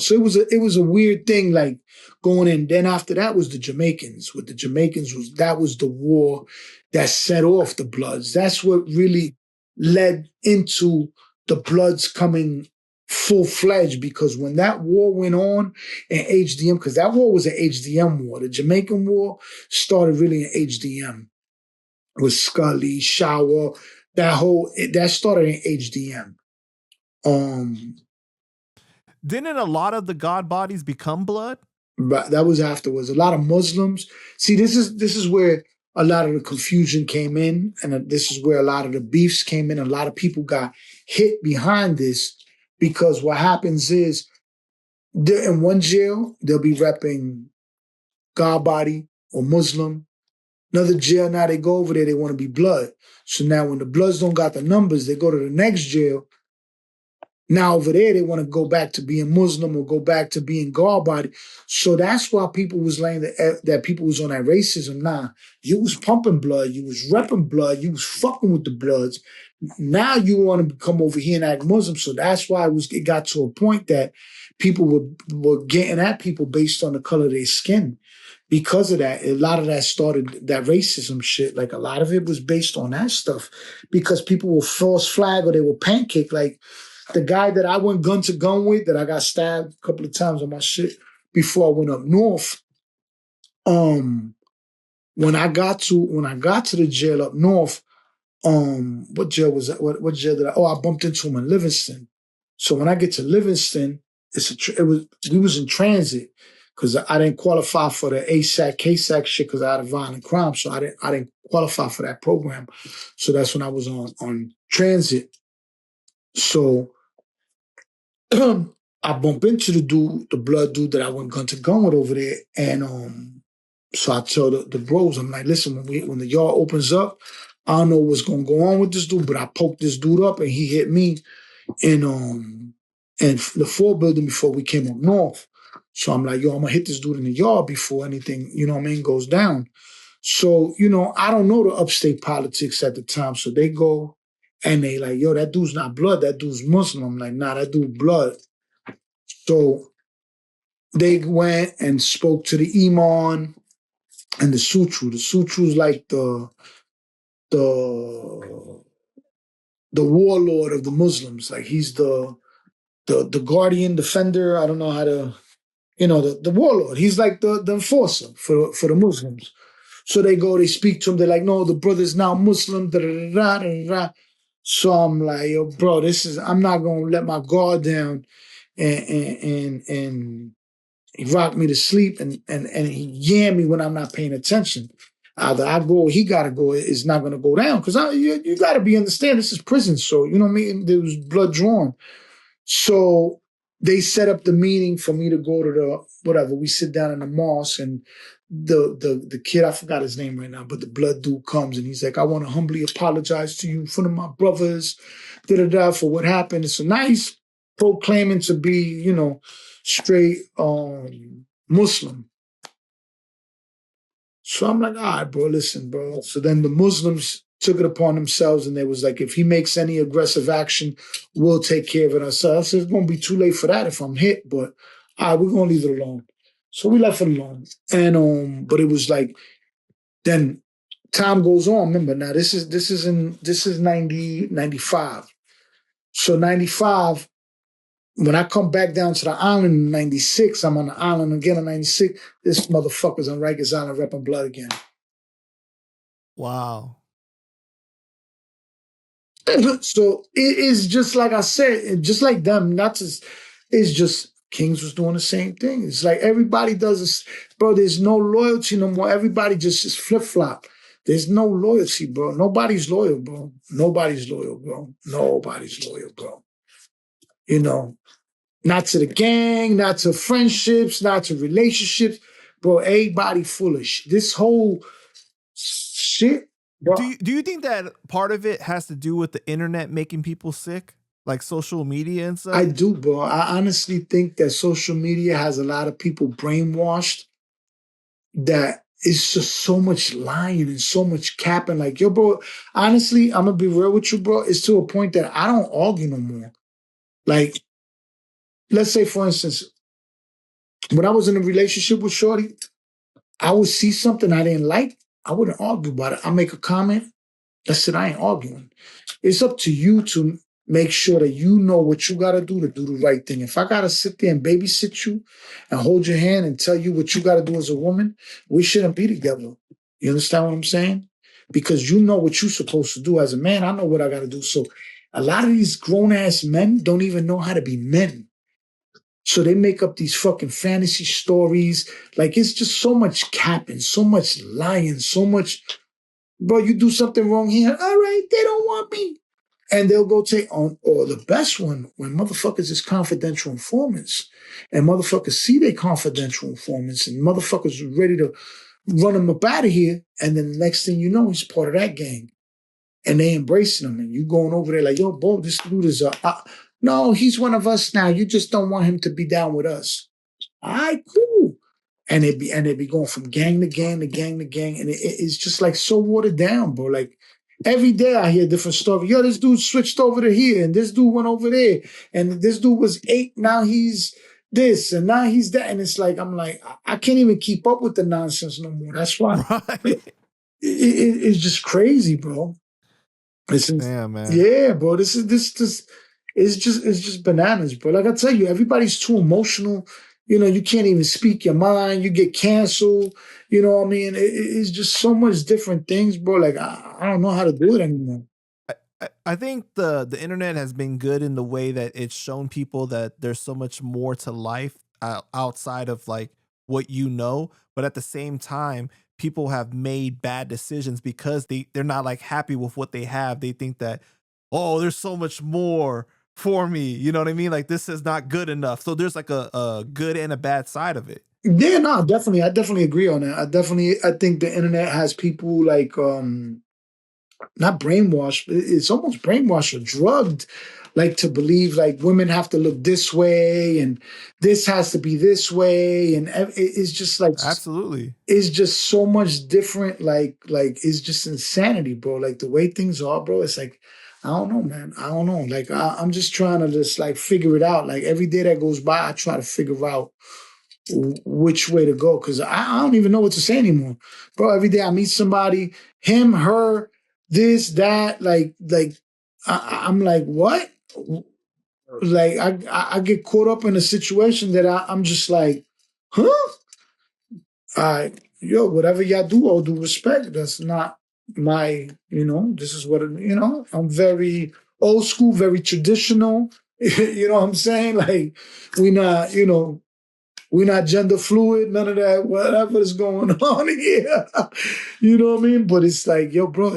So it was a weird thing, like going in. Then after that was the Jamaicans. With the Jamaicans that was the war that set off the Bloods. That's what really led into the Bloods coming full-fledged, because when that war went on in HDM, because that war was an HDM war. The Jamaican war started really in HDM with Scully, Shower, that started in HDM. Didn't a lot of the God Bodies become Blood? But that was afterwards. A lot of Muslims. See, this is where a lot of the confusion came in, and this is where a lot of the beefs came in. A lot of people got hit behind this, because what happens is in one jail, they'll be repping God Body or Muslim. Another jail, now they go over there, they want to be Blood. So now when the Bloods don't got the numbers, they go to the next jail. Now over there, they want to go back to being Muslim or go back to being God Body. So that's why people was laying that people was on that racism. Nah, you was pumping blood, you was repping blood, you was fucking with the Bloods. Now you want to come over here and act Muslim. So that's why it got to a point that people were getting at people based on the color of their skin. because of that, a lot of that started, that racism shit, like a lot of it was based on that stuff because people will false flag or they will pancake. Like the guy that I went gun to gun with that I got stabbed a couple of times on my shit before I went up north. When I got to the jail up north, what jail was that? What jail did I bumped into him in Livingston. So when I get to Livingston, we was in transit because I didn't qualify for the ASAC, KSAC shit because I had a violent crime. So I didn't qualify for that program. So that's when I was on transit. So I bump into the blood dude that I went gun to gun with over there. And so I tell the bros, I'm like, listen, when the yard opens up, I don't know what's gonna go on with this dude, but I poked this dude up and he hit me in the 4 building before we came up north. So I'm like, yo, I'm gonna hit this dude in the yard before anything, you know what I mean, goes down. So, I don't know the upstate politics at the time. So they go and they like, yo, that dude's not blood, that dude's Muslim. I'm like, nah, that dude blood. So they went and spoke to the Imam and the Sutru. The Sutru's like the warlord of the Muslims. Like he's the guardian, defender. I don't know how to, the warlord. He's like the enforcer for the Muslims. So they go, they speak to him. They're like, no, the brother's now Muslim. Da, da, da, da, da. So I'm like, yo, bro, I'm not gonna let my guard down and he rocked me to sleep and he yam me when I'm not paying attention. Either I go or he got to go. It's not going to go down because you got to be understand this is prison. So, you know what I mean? There was blood drawn. So they set up the meeting for me to go to the whatever. We sit down in the mosque and the kid, I forgot his name right now, but the blood dude comes and he's like, I want to humbly apologize to you in front of my brothers, for what happened. It's a nice proclaiming to be, straight Muslim. So I'm like, all right, bro, listen, bro. So then the Muslims took it upon themselves and they was like, if he makes any aggressive action, we'll take care of it ourselves. So it's going to be too late for that if I'm hit, but all right, we're going to leave it alone. So we left it alone. And, but it was like, then time goes on. Remember, now this is 95. So 95, when I come back down to the island in 96, I'm on the island again in 96. This motherfucker's on Rikers Island repping blood again. Wow. So it is just like I said, just like them, it's just Kings was doing the same thing. It's like everybody does this. Bro, there's no loyalty no more. Everybody just is flip-flop. There's no loyalty, bro. Nobody's loyal, bro. Nobody's loyal, bro. Nobody's loyal, bro. Not to the gang, not to friendships, not to relationships. Bro, everybody foolish. This whole shit, bro. Do you think that part of it has to do with the internet making people sick? Like social media and stuff? I do, bro. I honestly think that social media has a lot of people brainwashed that it's just so much lying and so much capping. Like, yo, bro, honestly, I'm going to be real with you, bro. It's to a point that I don't argue no more. Like, let's say, for instance, when I was in a relationship with Shorty, I would see something I didn't like. I wouldn't argue about it. I make a comment. That's it. I ain't arguing. It's up to you to make sure that you know what you got to do the right thing. If I got to sit there and babysit you and hold your hand and tell you what you got to do as a woman, we shouldn't be together. You understand what I'm saying? Because you know what you're supposed to do as a man. I know what I got to do. So a lot of these grown-ass men don't even know how to be men. So they make up these fucking fantasy stories. Like, it's just so much capping, so much lying, so much, bro, you do something wrong here. All right, they don't want me. And they'll go take on, or the best one, when motherfuckers is confidential informants and motherfuckers see they confidential informants and motherfuckers are ready to run them up out of here. And then the next thing you know, he's part of that gang. And they embracing him. And you going over there like, yo, bro, this dude is no, he's one of us now. You just don't want him to be down with us. All right, cool. And they be going from gang to gang to gang to gang. And it's just like so watered down, bro. Like every day I hear a different story. Yo, this dude switched over to here and this dude went over there. And this dude was 8. Now he's this and now he's that. And it's like, I'm like, I can't even keep up with the nonsense no more. That's why it's just crazy, bro. Damn, man. Yeah, bro. This it's just bananas, bro. Like I tell you, everybody's too emotional. You know, you can't even speak your mind. You get canceled. You know what I mean? It's just so much different things, bro. Like I don't know how to do it anymore. I think the internet has been good in the way that it's shown people that there's so much more to life outside of like what you know, but at the same time, people have made bad decisions because they're not like happy with what they have. They think that, oh, there's so much more for me. You know what I mean? Like this is not good enough. So there's like a good and a bad side of it. Yeah, no, definitely. I definitely agree on that. I think the internet has people like not brainwashed, it's almost brainwashed or drugged, like to believe like women have to look this way and this has to be this way. And it's just like, absolutely, it's just so much different. Like it's just insanity, bro. Like the way things are, bro. It's like, I don't know, man. I don't know. Like I'm just trying to just like figure it out. Like every day that goes by, I try to figure out which way to go. Cause I don't even know what to say anymore. Bro, every day I meet somebody, him, her, this, that, like I'm like, what? Like I get caught up in a situation that I'm just like, huh? Yo, whatever y'all do, all due respect. That's not my, this is what, I'm very old school, very traditional. You know what I'm saying? Like we not, we're not gender fluid, none of that, whatever is going on here. You know what I mean? But it's like, yo, bro,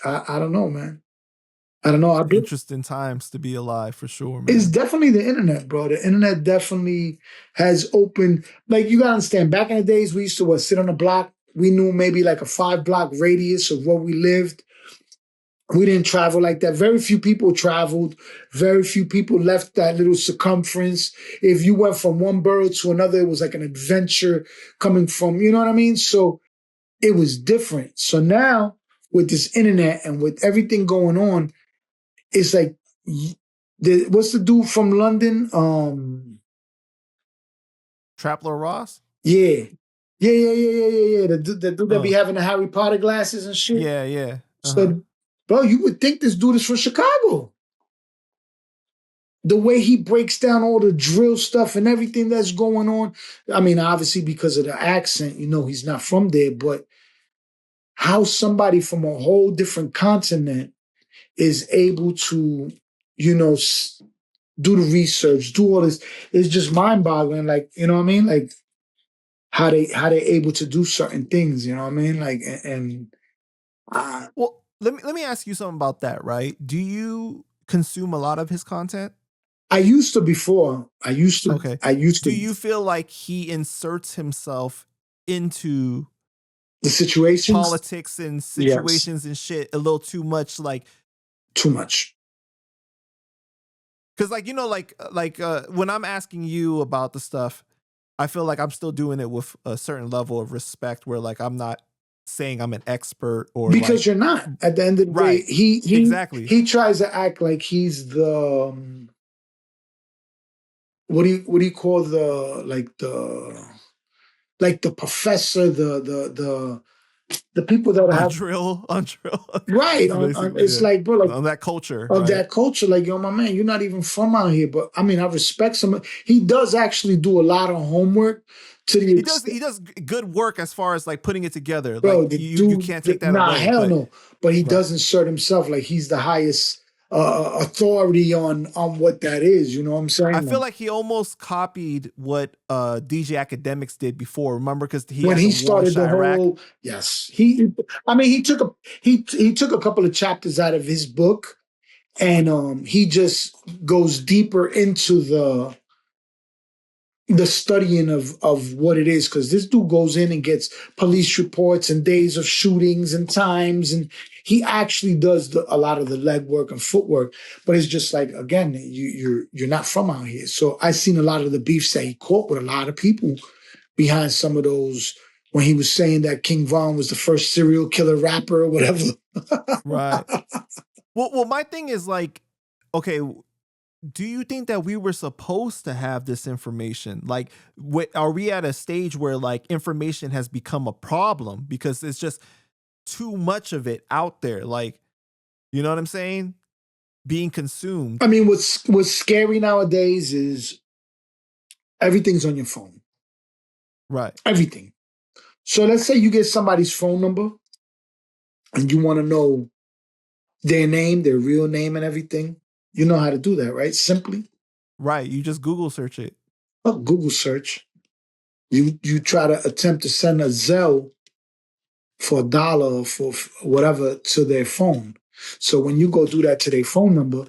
I don't know, man. I don't know. Interesting times to be alive for sure, man. It's definitely the internet, bro. The internet definitely has opened, like you gotta understand, back in the days, we used to sit on a block. We knew maybe like a 5-block radius of where we lived. We didn't travel like that. Very few people traveled. Very few people left that little circumference. If you went from one borough to another, it was like an adventure coming from, you know what I mean? So it was different. So now with this internet and with everything going on, it's like, what's the dude from London? Trapler Ross? Yeah. Yeah. The dude that be having the Harry Potter glasses and shit. Yeah. So, bro, you would think this dude is from Chicago. The way he breaks down all the drill stuff and everything that's going on. I mean, obviously because of the accent, he's not from there, but how somebody from a whole different continent is able to, do the research, do all this, is just mind-boggling. Like, you know what I mean? Like how they able to do certain things, you know what I mean? Like, well, let me ask you something about that, right? Do you consume a lot of his content? I used to before. Okay. Do you feel like he inserts himself into the situations, politics and situations and shit a little too much? Like too much. Because when I'm asking you about the stuff, I feel like I'm still doing it with a certain level of respect where like I'm not saying I'm an expert or because you're not. At the end of the day, he tries to act like he's the what do you call the professor, the people that have drill right it's like, bro, like on that culture of that culture, like, yo, my man, you're not even from out here. But I mean, I respect some. He does actually do a lot of homework. He does good work as far as like putting it together. Bro, like you can't take that away. Hell no. But he does insert himself like he's the highest authority on what that is. You know what I'm saying? I feel like he almost copied what DJ Academics did before. Remember, because when he started the whole he took a couple of chapters out of his book, and he just goes deeper into the studying of what it is, because this dude goes in and gets police reports and days of shootings and times, and he actually does a lot of the legwork and footwork. But it's just like, again, you're not from out here. So I seen a lot of the beefs that he caught with a lot of people behind some of those, when he was saying that King Von was the first serial killer rapper or whatever. Right. Well, my thing is like, okay, do you think that we were supposed to have this information? Like, are we at a stage where like information has become a problem because it's just too much of it out there? Like, you know what I'm saying? Being consumed. I mean, what's scary nowadays is everything's on your phone. Right. Everything. So let's say you get somebody's phone number and you want to know their name, their real name and everything. You know how to do that, right? Simply. Right. You just Google search it. Oh, Google search. You try to attempt to send a Zelle for $1 or for whatever to their phone. So when you go do that to their phone number,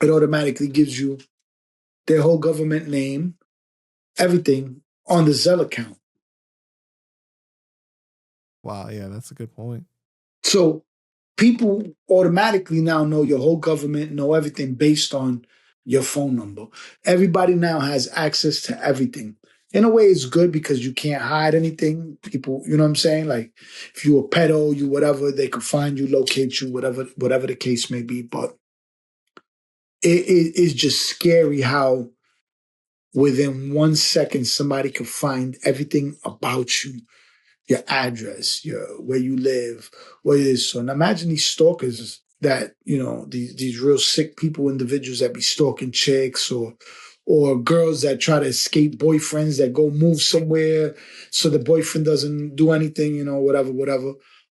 it automatically gives you their whole government name, everything on the Zelle account. Wow, yeah, that's a good point. So people automatically now know your whole government, know everything based on your phone number. Everybody now has access to everything. In a way, it's good because you can't hide anything. People, you know what I'm saying? Like if you're a pedo, you whatever, they can find you, locate you, whatever the case may be. But it is just scary how within 1 second somebody can find everything about you, your address, where you live, what it is. So now imagine these stalkers that, you know, these real sick people, individuals that be stalking chicks or girls that try to escape boyfriends that go move somewhere so the boyfriend doesn't do anything, you know, whatever.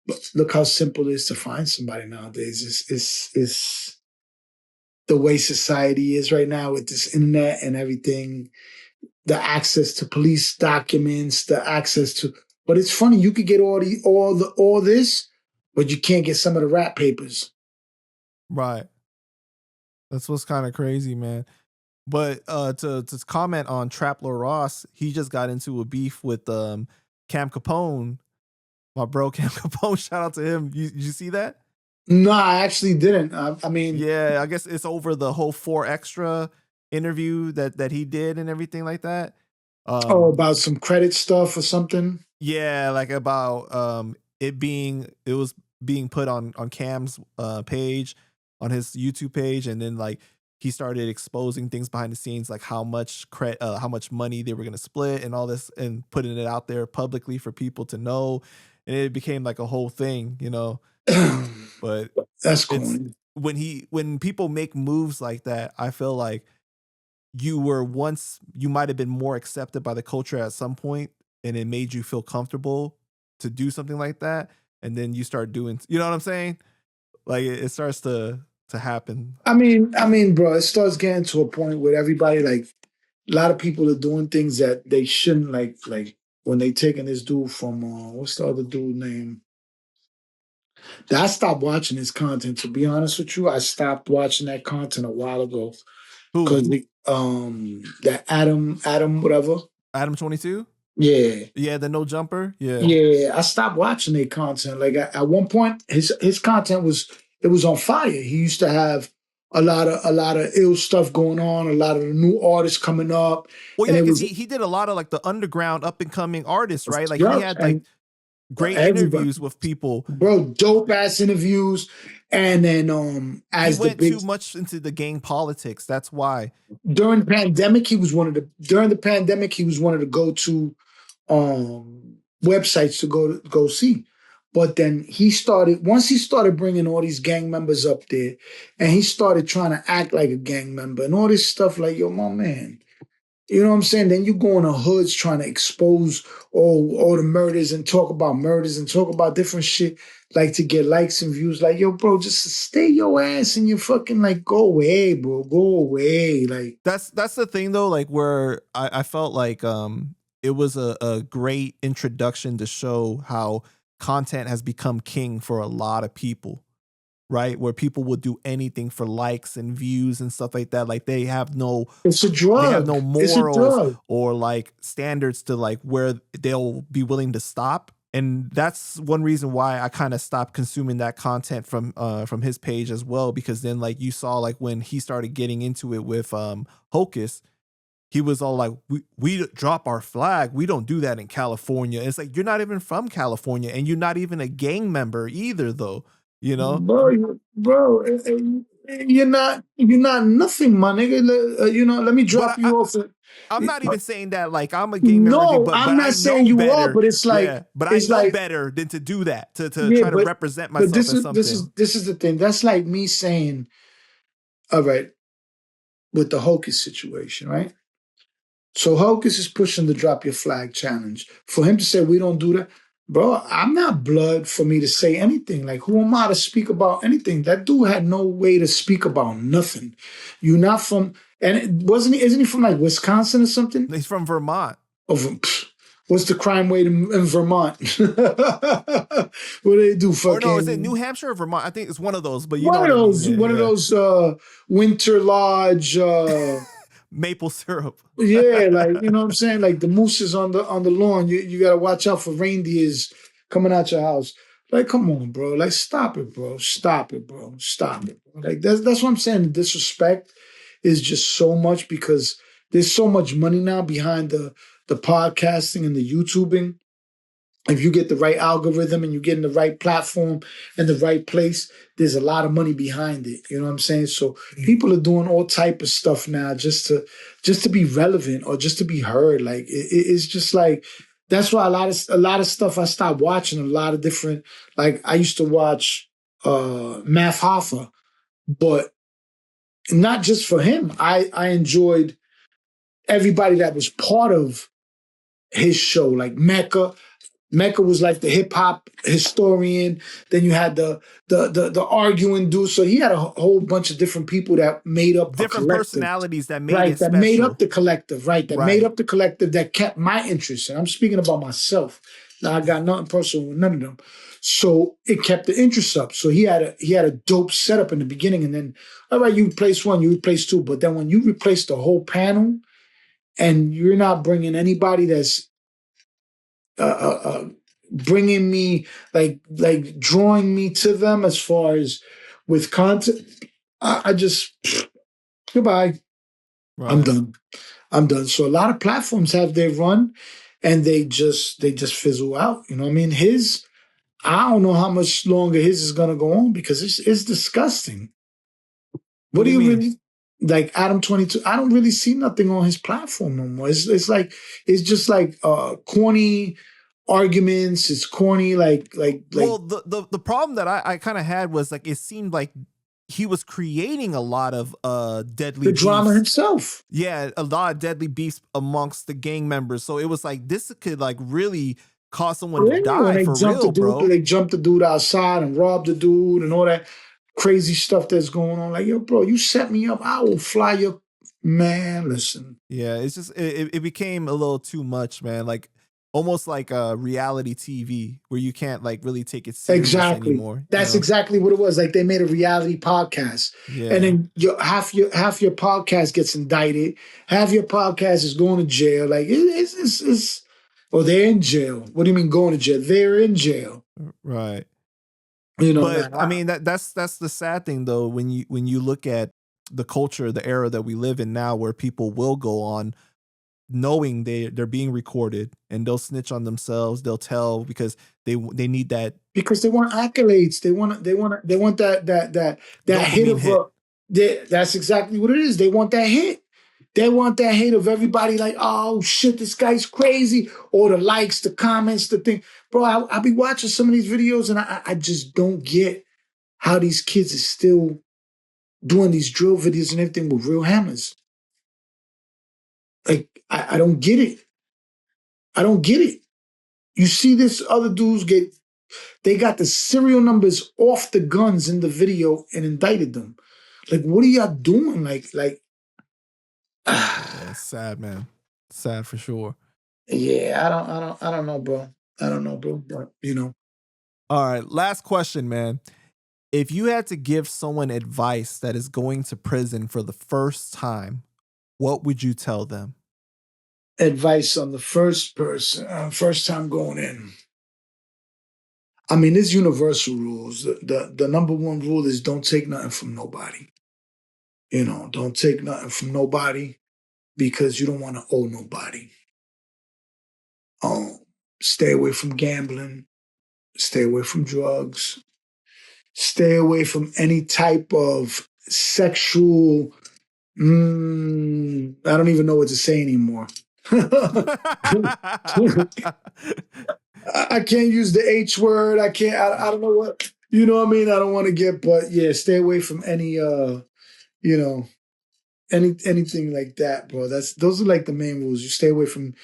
But look how simple it is to find somebody nowadays. It's the way society is right now with this internet and everything, the access to police documents, the access to. But it's funny, you could get all this, but you can't get some of the rap papers. Right. That's what's kind of crazy, man. But to comment on Trapler Ross, he just got into a beef with Cam Capone, my bro Cam Capone. Shout out to him. You see that? No, I actually didn't. I mean, yeah, I guess it's over the whole 4Extra interview that he did and everything like that. About some credit stuff or something. Yeah, like about it was being put on Cam's page, on his YouTube page, and then like he started exposing things behind the scenes, like how much money they were gonna split and all this, and putting it out there publicly for people to know, and it became like a whole thing, you know. But that's cool. When people make moves like that, I feel like you might have been more accepted by the culture at some point, and it made you feel comfortable to do something like that, and then you start doing, you know what I'm saying? Like it starts to happen. I mean, bro, it starts getting to a point where everybody, like, a lot of people are doing things that they shouldn't, like when they taking this dude from what's the other dude name? I stopped watching his content, to be honest with you. I stopped watching that content a while ago. Because that Adam whatever. Adam 22? Yeah. Yeah, the no jumper. Yeah. Yeah. I stopped watching their content. Like at one point, his content was on fire. He used to have a lot of ill stuff going on, a lot of the new artists coming up. Well, yeah, because he did a lot of like the underground up and coming artists, right? Like he had like great interviews with people, bro, dope ass interviews. And then as he went too much into the gang politics. That's why during the pandemic he was one of the go-to websites to go see. But then once he started bringing all these gang members up there, and he started trying to act like a gang member and all this stuff, like, yo, my man, you know what I'm saying? Then you go in the hoods trying to expose all the murders and talk about different shit, like to get likes and views. Like, yo, bro, just stay your ass in your fucking, like, go away, bro. Go away. Like that's the thing though, like where I felt like it was a great introduction to show how content has become king for a lot of people. Right, where people will do anything for likes and views and stuff like that. Like they have no, it's a drug. They have no morals or like standards to like where they'll be willing to stop. And that's one reason why I kind of stopped consuming that content from his page as well. Because then like you saw like when he started getting into it with Hocus, he was all like, we drop our flag. We don't do that in California. It's like, you're not even from California and you're not even a gang member either though. You know, bro, You're not nothing, my nigga. You know, let me drop you off. I'm not even saying that like I'm a gang member. No, But I'm not I saying know you better. are, but it's like, yeah, but I know better than to do that, to try to represent myself this as is something. this is the thing. That's like me saying, all right, with the Hocus situation, right? So Hocus is pushing the drop your flag challenge. For him to say we don't do that, bro, I'm not blood for me to say anything. Like, who am I to speak about anything? That dude had no way to speak about nothing. You're not from, and isn't he from like Wisconsin or something? He's from Vermont. What's the crime rate in Vermont? What do they do? Fucking. Or no, is it New Hampshire or Vermont? I think it's one of those. But you know One what of I those. mean. One of those Winter Lodge. Maple syrup. Yeah, like, you know what I'm saying? Like the moose is on the lawn. You gotta watch out for reindeers coming out your house. Like, come on, bro. Like, stop it, bro. Stop it, bro. Stop it, bro. Like, that's what I'm saying. The disrespect is just so much because there's so much money now behind the podcasting and the YouTubing. If you get the right algorithm and you get in the right platform and the right place, there's a lot of money behind it. You know what I'm saying? So people are doing all type of stuff now just to be relevant or just to be heard. Like it's just like that's why a lot of stuff I stopped watching. A lot of different, like I used to watch Math Hoffa, but not just for him. I enjoyed everybody that was part of his show, like Mecca. Mecca was like the hip hop historian. Then you had the arguing dude. So he had a whole bunch of different people that made up a Different collective. personalities that made Right, it that special. made up the collective, right? That Right. made up the collective that kept my interest. And I'm speaking about myself. Now I got nothing personal with none of them. So it kept the interest up. So he had a dope setup in the beginning. And then, all right, you replace one, you replace two. But then when you replace the whole panel and you're not bringing anybody that's bringing me like drawing me to them as far as with content, I just goodbye. Right. I'm done. So a lot of platforms have their run and they just fizzle out. You know what I mean? I don't know how much longer his is gonna go on because it's disgusting. What do you mean? Really like Adam 22? I don't really see nothing on his platform no more. It's just like corny arguments. It's corny Well, the problem that I kind of had was like it seemed like he was creating a lot of deadly drama himself. Yeah, a lot of deadly beefs amongst the gang members. So it was like this could like really cause someone to die for real, bro. They jumped the dude outside and robbed the dude and all that crazy stuff that's going on. Like, yo, bro, you set me up. I will fly your man. Listen. Yeah, it's just it became a little too much, man. Like almost like a reality TV where you can't like really take it serious anymore. That's exactly what it was. Like they made a reality podcast, and then half your podcast gets indicted, half your podcast is going to jail. Like it's well, they're in jail. What do you mean going to jail? They're in jail, right? You know, but I mean that's the sad thing though when you look at the culture, the era that we live in now, where people will go on knowing they're being recorded and they'll snitch on themselves. They'll tell because they need that, because they want accolades. They want that hit of that's exactly what it is. They want that hit. They want that hit of everybody like, oh shit, this guy's crazy, or the likes, the comments, the thing. Bro, I'll be watching some of these videos and I just don't get how these kids are still doing these drill videos and everything with real hammers. Like, I don't get it. I don't get it. You see this other dudes they got the serial numbers off the guns in the video and indicted them. Like, what are y'all doing? Like, yeah, it's sad, man. Sad for sure. Yeah, I don't know, bro. I don't know, bro. But you know. All right, last question, man. If you had to give someone advice that is going to prison for the first time, what would you tell them? Advice on the first time going in. I mean, there's universal rules. The number one rule is don't take nothing from nobody. You know, don't take nothing from nobody because you don't want to owe nobody. Stay away from gambling. Stay away from drugs. Stay away from any type of sexual. I don't even know what to say anymore. I can't use the H word. I can't. I don't know what. You know what I mean? I don't want to get. But yeah, stay away from any. Anything like that, bro. Those are like the main rules. You stay away from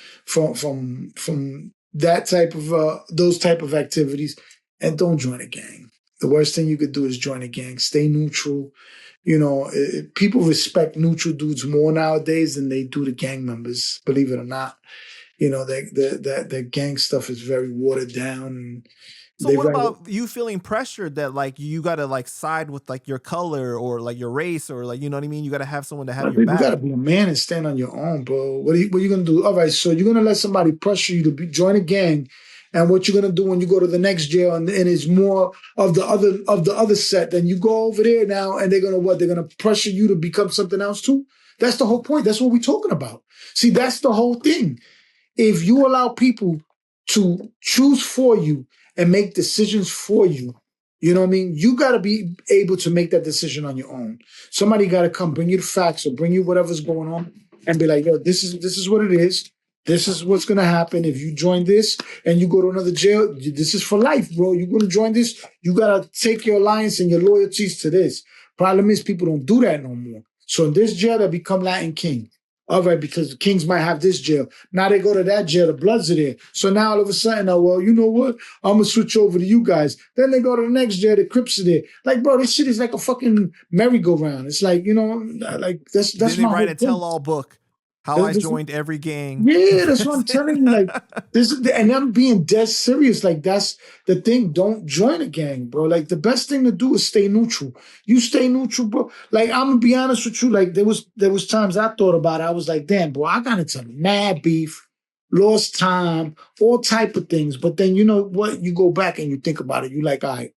that type of those type of activities, and don't join a gang. The worst thing you could do is join a gang. Stay neutral. People respect neutral dudes more nowadays than they do the gang members. Believe it or not, the gang stuff is very watered down. And so what about you feeling pressured that like you gotta like side with like your color or like your race or like, you know what I mean? You gotta have someone to have your back. You gotta be a man and stand on your own, bro. What are you gonna do? All right, so you're gonna let somebody pressure you to join a gang, and what you're gonna do when you go to the next jail and it's more of the other set, then you go over there now and they're gonna pressure you to become something else too. That's the whole point. That's what we're talking about. See, that's the whole thing. If you allow people to choose for you and make decisions for you, you know what I mean? You got to be able to make that decision on your own. Somebody got to come bring you the facts or bring you whatever's going on and be like, yo, this is what it is. This is what's going to happen. If you join this and you go to another jail, this is for life, bro. You're going to join this. You got to take your alliance and your loyalties to this. Problem is people don't do that no more. So in this jail, they become Latin King. All right, because the Kings might have this jail. Now they go to that jail, the Bloods are there. So now all of a sudden, well, you know what? I'm going to switch over to you guys. Then they go to the next jail, the Crips are there. Like, bro, this shit is like a fucking merry-go-round. It's like, like that's Did my they write a thing. tell-all book? How I joined every gang. Yeah, that's what I'm telling you. Like and I'm being dead serious. Like that's the thing. Don't join a gang, bro. Like the best thing to do is stay neutral. You stay neutral, bro. Like I'm gonna be honest with you. Like there was times I thought about it. I was like, damn, bro, I got into mad beef, lost time, all type of things. But then you know what? You go back and you think about it. You like, all right.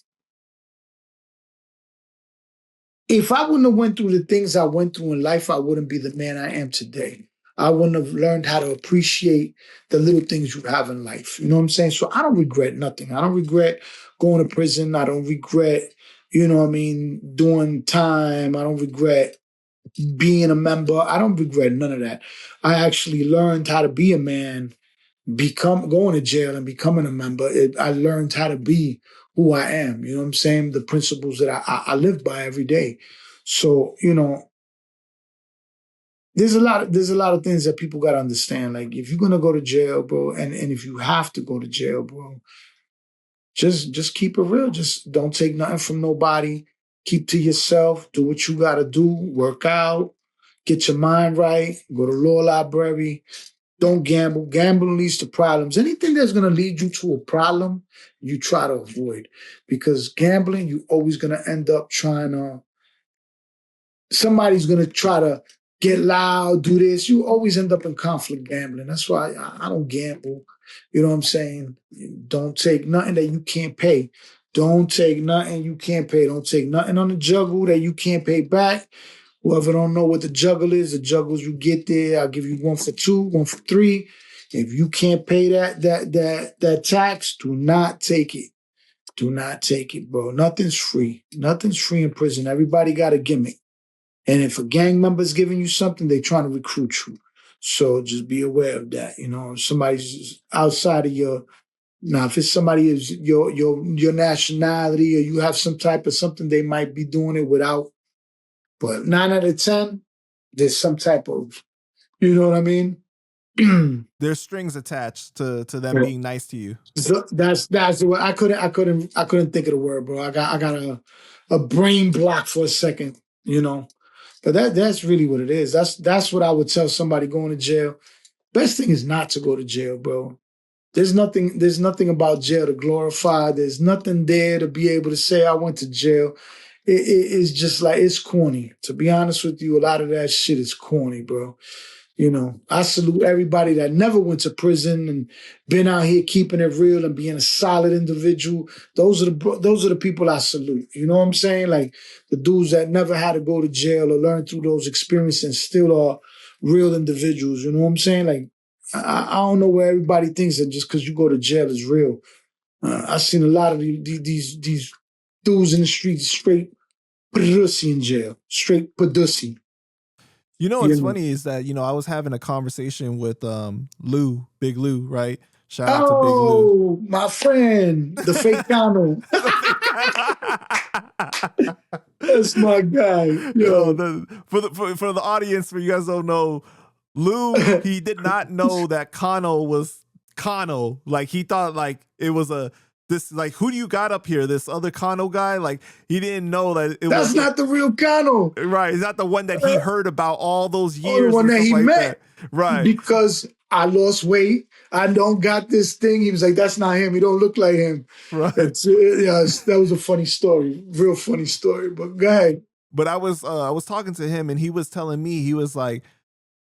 If I wouldn't have went through the things I went through in life, I wouldn't be the man I am today. I wouldn't have learned how to appreciate the little things you have in life. You know what I'm saying? So I don't regret nothing. I don't regret going to prison. I don't regret, doing time. I don't regret being a member. I don't regret none of that. I actually learned how to be a man, going to jail and becoming a member. I learned how to be who I am. You know what I'm saying? The principles that I live by every day. So, there's a lot of things that people got to understand. Like if you're going to go to jail, bro, and if you have to go to jail, bro, just keep it real. Just don't take nothing from nobody. Keep to yourself. Do what you got to do. Work out. Get your mind right. Go to law library. Don't gamble. Gambling leads to problems. Anything that's going to lead you to a problem, you try to avoid. Because gambling, you're always going to end up somebody's going to try to get loud, do this. You always end up in conflict gambling. That's why I don't gamble. You know what I'm saying? Don't take nothing that you can't pay. Don't take nothing you can't pay. Don't take nothing on the juggle that you can't pay back. Whoever don't know what the juggle is, the juggles you get there, I'll give you 1 for 2, 1 for 3. If you can't pay that tax, do not take it. Do not take it, bro. Nothing's free. Nothing's free in prison. Everybody got a gimmick. And if a gang member's giving you something, they're trying to recruit you. So just be aware of that. If somebody's outside of if it's somebody is your nationality or you have some type of something, they might be doing it without. But 9 out of 10, there's some type of, you know what I mean? There's strings attached to them being nice to you. So that's the way I couldn't think of the word, bro. I got a brain block for a second, But that's really what it is. That's what I would tell somebody going to jail. Best thing is not to go to jail, bro. There's nothing about jail to glorify. There's nothing there to be able to say I went to jail. It's just like, it's corny. To be honest with you, a lot of that shit is corny, bro. I salute everybody that never went to prison and been out here keeping it real and being a solid individual. Those are the people I salute. You know what I'm saying? Like the dudes that never had to go to jail or learn through those experiences and still are real individuals. You know what I'm saying? Like I don't know where everybody thinks that just because you go to jail is real. I've seen a lot of these dudes in the streets straight pussy in jail. Straight pussy. You know what's funny is that, I was having a conversation with Lou, Big Lou, right? Shout out to Big Lou. Oh, my friend, the fake Cano. That's my guy. Yo. For the audience, for you guys don't know, Lou, he did not know that Cano was Cano. Like, he thought like it was this, like, who do you got up here? This other Cano guy? Like, he didn't know that That's not the real Cano. Right. He's not the one that he heard about all those years. The one that he met. Right. Because I lost weight. I don't got this thing. He was like, that's not him. He don't look like him. Right. That was a funny story. Real funny story. But go ahead. But I was talking to him, and he was telling me, he was like,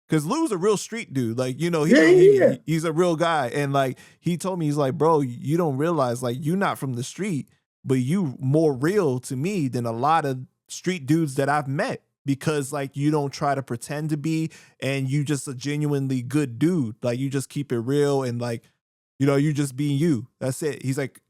because Lou's a real street dude. Like, he's a real guy. And like, he told me, he's like, bro, you don't realize, like, you're not from the street, but you more real to me than a lot of street dudes that I've met, because like, you don't try to pretend to be, and you just a genuinely good dude. Like, you just keep it real, and like, you just being you. That's it. He's like,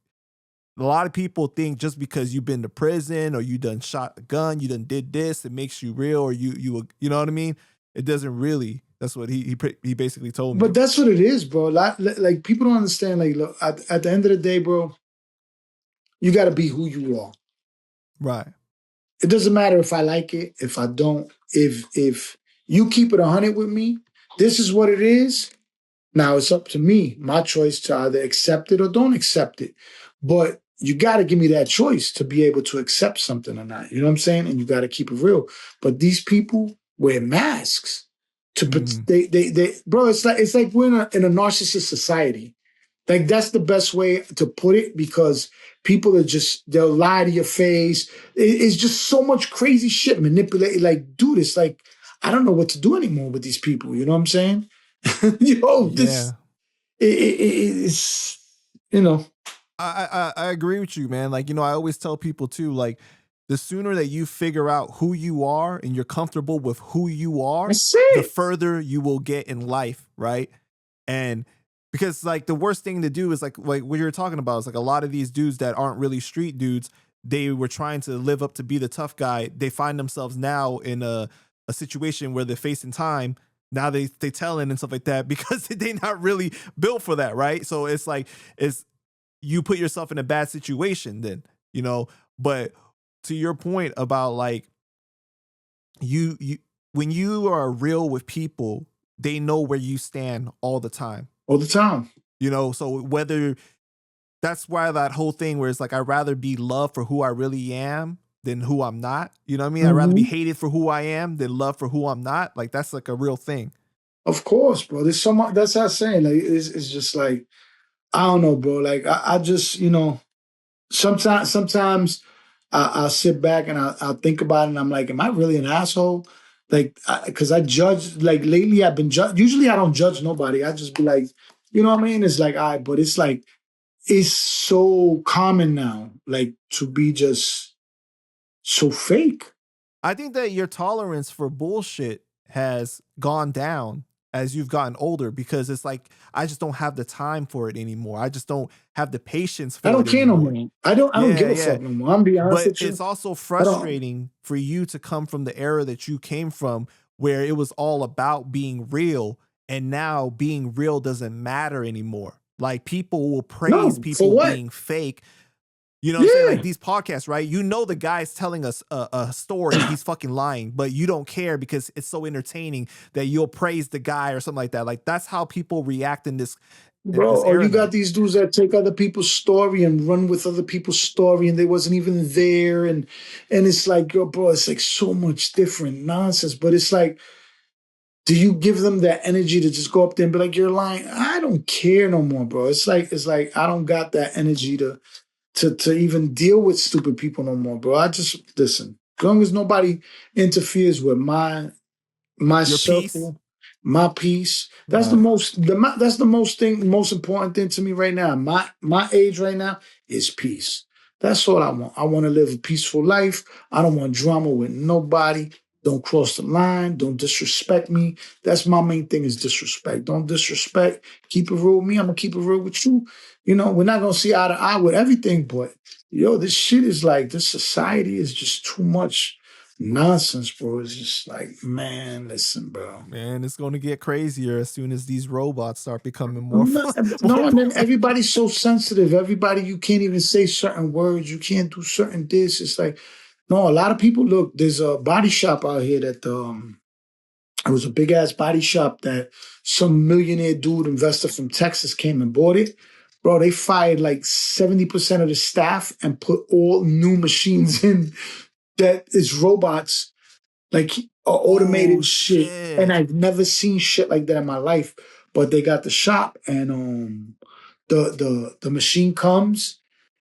a lot of people think just because you've been to prison or you done shot a gun, you done did this, it makes you real, or you know what I mean? It doesn't really. That's what he basically told me. But that's what it is, bro. Like people don't understand. Like, look, at the end of the day, bro, you got to be who you are. Right. It doesn't matter if I like it, if I don't. If you keep it 100 with me, this is what it is. Now it's up to me, my choice to either accept it or don't accept it. But you got to give me that choice to be able to accept something or not. You know what I'm saying? And you got to keep it real. But these people wear masks to bro. It's like we're in a narcissist society. Like, that's the best way to put it, because people they'll lie to your face. It's just so much crazy shit manipulated. Like, dude, it's like, I don't know what to do anymore with these people. You know what I'm saying? It's, I agree with you, man. Like, I always tell people too, like, the sooner that you figure out who you are and you're comfortable with who you are, the further you will get in life, right? And because like the worst thing to do is like what you were talking about is like a lot of these dudes that aren't really street dudes, they were trying to live up to be the tough guy. They find themselves now in a situation where they're facing time. Now they telling and stuff like that because they're not really built for that, right? So it's like, you put yourself in a bad situation then, but to your point about like, you when you are real with people, they know where you stand all the time. All the time. So whether that's why that whole thing where it's like, I'd rather be loved for who I really am than who I'm not. You know what I mean? Mm-hmm. I'd rather be hated for who I am than loved for who I'm not. Like, that's like a real thing. Of course, bro. There's so much, that's what I'm saying. Like, it's just like, I don't know, bro. Like, I just, sometimes I'll sit back and I'll think about it, and I'm like, am I really an asshole? Like, because I judge, like, lately I've been judged. Usually I don't judge nobody. I just be like, you know what I mean? It's like, all right, but it's like, it's so common now, like, to be just so fake. I think that your tolerance for bullshit has gone down as you've gotten older, because it's like, I just don't have the time for it anymore. I just don't have the patience for it. I don't care no more. I don't give a fuck no more. I'm being honest with you. But it's also frustrating for you to come from the era that you came from, where it was all about being real, and now being real doesn't matter anymore. Like, people will praise people being fake. You know what I'm saying? Like, these podcasts, right? The guy's telling us a story, he's fucking lying, but you don't care because it's so entertaining that you'll praise the guy or something like that. Like, that's how people react in this. Bro, or you got these dudes that take other people's story and run with other people's story, and they wasn't even there. And it's like, yo, bro, it's like so much different nonsense. But it's like, do you give them that energy to just go up there and be like, you're lying? I don't care no more, bro. It's like I don't got that energy to even deal with stupid people no more, bro. I just listen. As long as nobody interferes with my circle, peace. My peace. That's the most important thing to me right now. My age right now is peace. That's all I want. I want to live a peaceful life. I don't want drama with nobody. Don't cross the line. Don't disrespect me. That's my main thing is disrespect. Don't disrespect. Keep it real with me. I'm going to keep it real with you. You know, we're not going to see eye to eye with everything, but yo, this shit is like, this society is just too much nonsense, bro. It's just like, man, listen, bro. Man, it's going to get crazier as soon as these robots start becoming more. No, and then everybody's so sensitive. Everybody, you can't even say certain words. You can't do certain this. It's like, no, a lot of people, look, there's a body shop out here that, it was a big ass body shop that some millionaire dude investor from Texas came and bought it. Bro, they fired like 70% of the staff and put all new machines in that is robots, like automated shit. And I've never seen shit like that in my life. But they got the shop and the machine comes,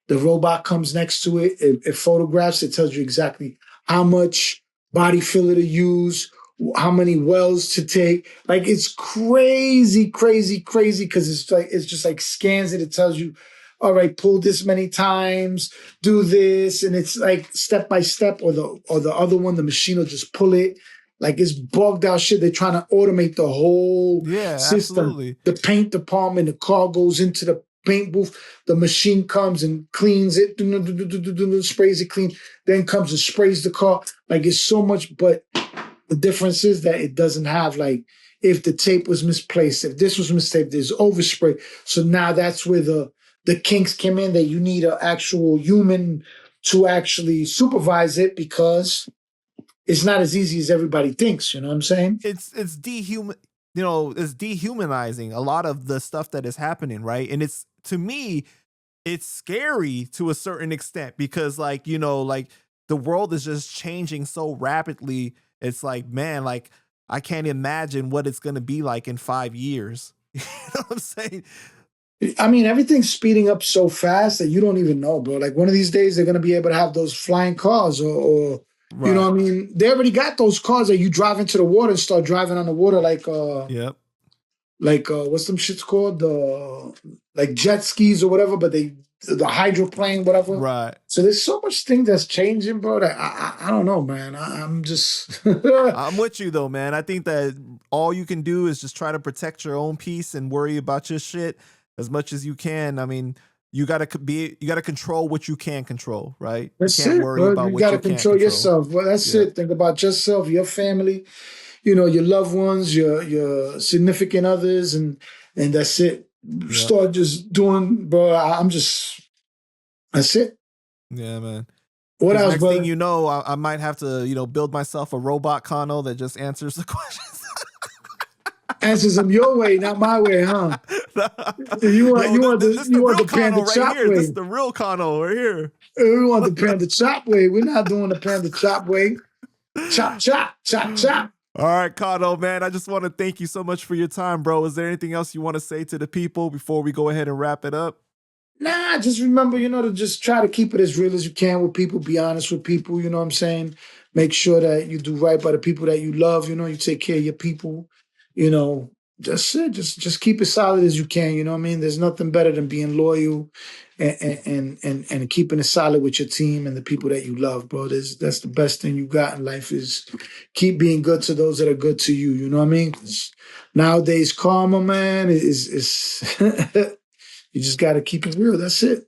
the robot comes next to it, it photographs, it tells you exactly how much body filler to use, how many wells to take. Like, it's crazy, crazy, crazy, because it's just like scans it. It tells you, all right, pull this many times, do this, and it's like step by step. Or the other one, the machine will just pull it. Like, it's bugged out shit. They're trying to automate the whole system. Absolutely. The paint department, the car goes into the paint booth, the machine comes and cleans it, sprays it clean, then comes and sprays the car. Like, it's so much, but the difference is that it doesn't have, like, if the tape was misplaced, if this was mistaken, there's overspray. So now that's where the kinks came in, that you need an actual human to actually supervise it, because it's not as easy as everybody thinks. You know what I'm saying? It's dehumanizing a lot of the stuff that is happening, right? And it's, to me, it's scary to a certain extent, because, like, you know, like, the world is just changing so rapidly. It's like, man, like, I can't imagine what it's going to be like in 5 years. You know what I'm saying? I mean, everything's speeding up so fast that you don't even know, bro. Like, one of these days, they're going to be able to have those flying cars or right. You know what I mean? They already got those cars that you drive into the water and start driving on the water, like, yep. Like, what's them shits called? Like jet skis or whatever, but the hydroplane, whatever. Right. So there's so much thing that's changing, bro, that I don't know, man. I'm just... I'm with you, though, man. I think that all you can do is just try to protect your own peace and worry about your shit as much as you can. I mean, you gotta control what you can control, right? That's you can't it, worry bro. about You what gotta you can't control yourself. Well, that's it. Think about yourself, your family, you know, your loved ones, your significant others, and that's it. Yep. Start just doing, bro. That's it. Yeah, man. What else, next brother? thing you know, I might have to, you know, build myself a robot Cano that just answers the questions. Answers them your way, not my way, huh? You want the Panda chop way. This is the real Cano right here. We want the Panda chop way. We're not doing the Panda chop way. Chop, chop, chop, chop. All right, Cano, man. I just want to thank you so much for your time, bro. Is there anything else you want to say to the people before we go ahead and wrap it up? Nah, just remember, you know, to just try to keep it as real as you can with people. Be honest with people, you know what I'm saying? Make sure that you do right by the people that you love, you know, you take care of your people, you know. That's it. Just keep it solid as you can, you know what I mean? There's nothing better than being loyal and keeping it solid with your team and the people that you love, bro. That's the best thing you got in life, is keep being good to those that are good to you, you know what I mean? Nowadays, karma, man, is you just got to keep it real. That's it.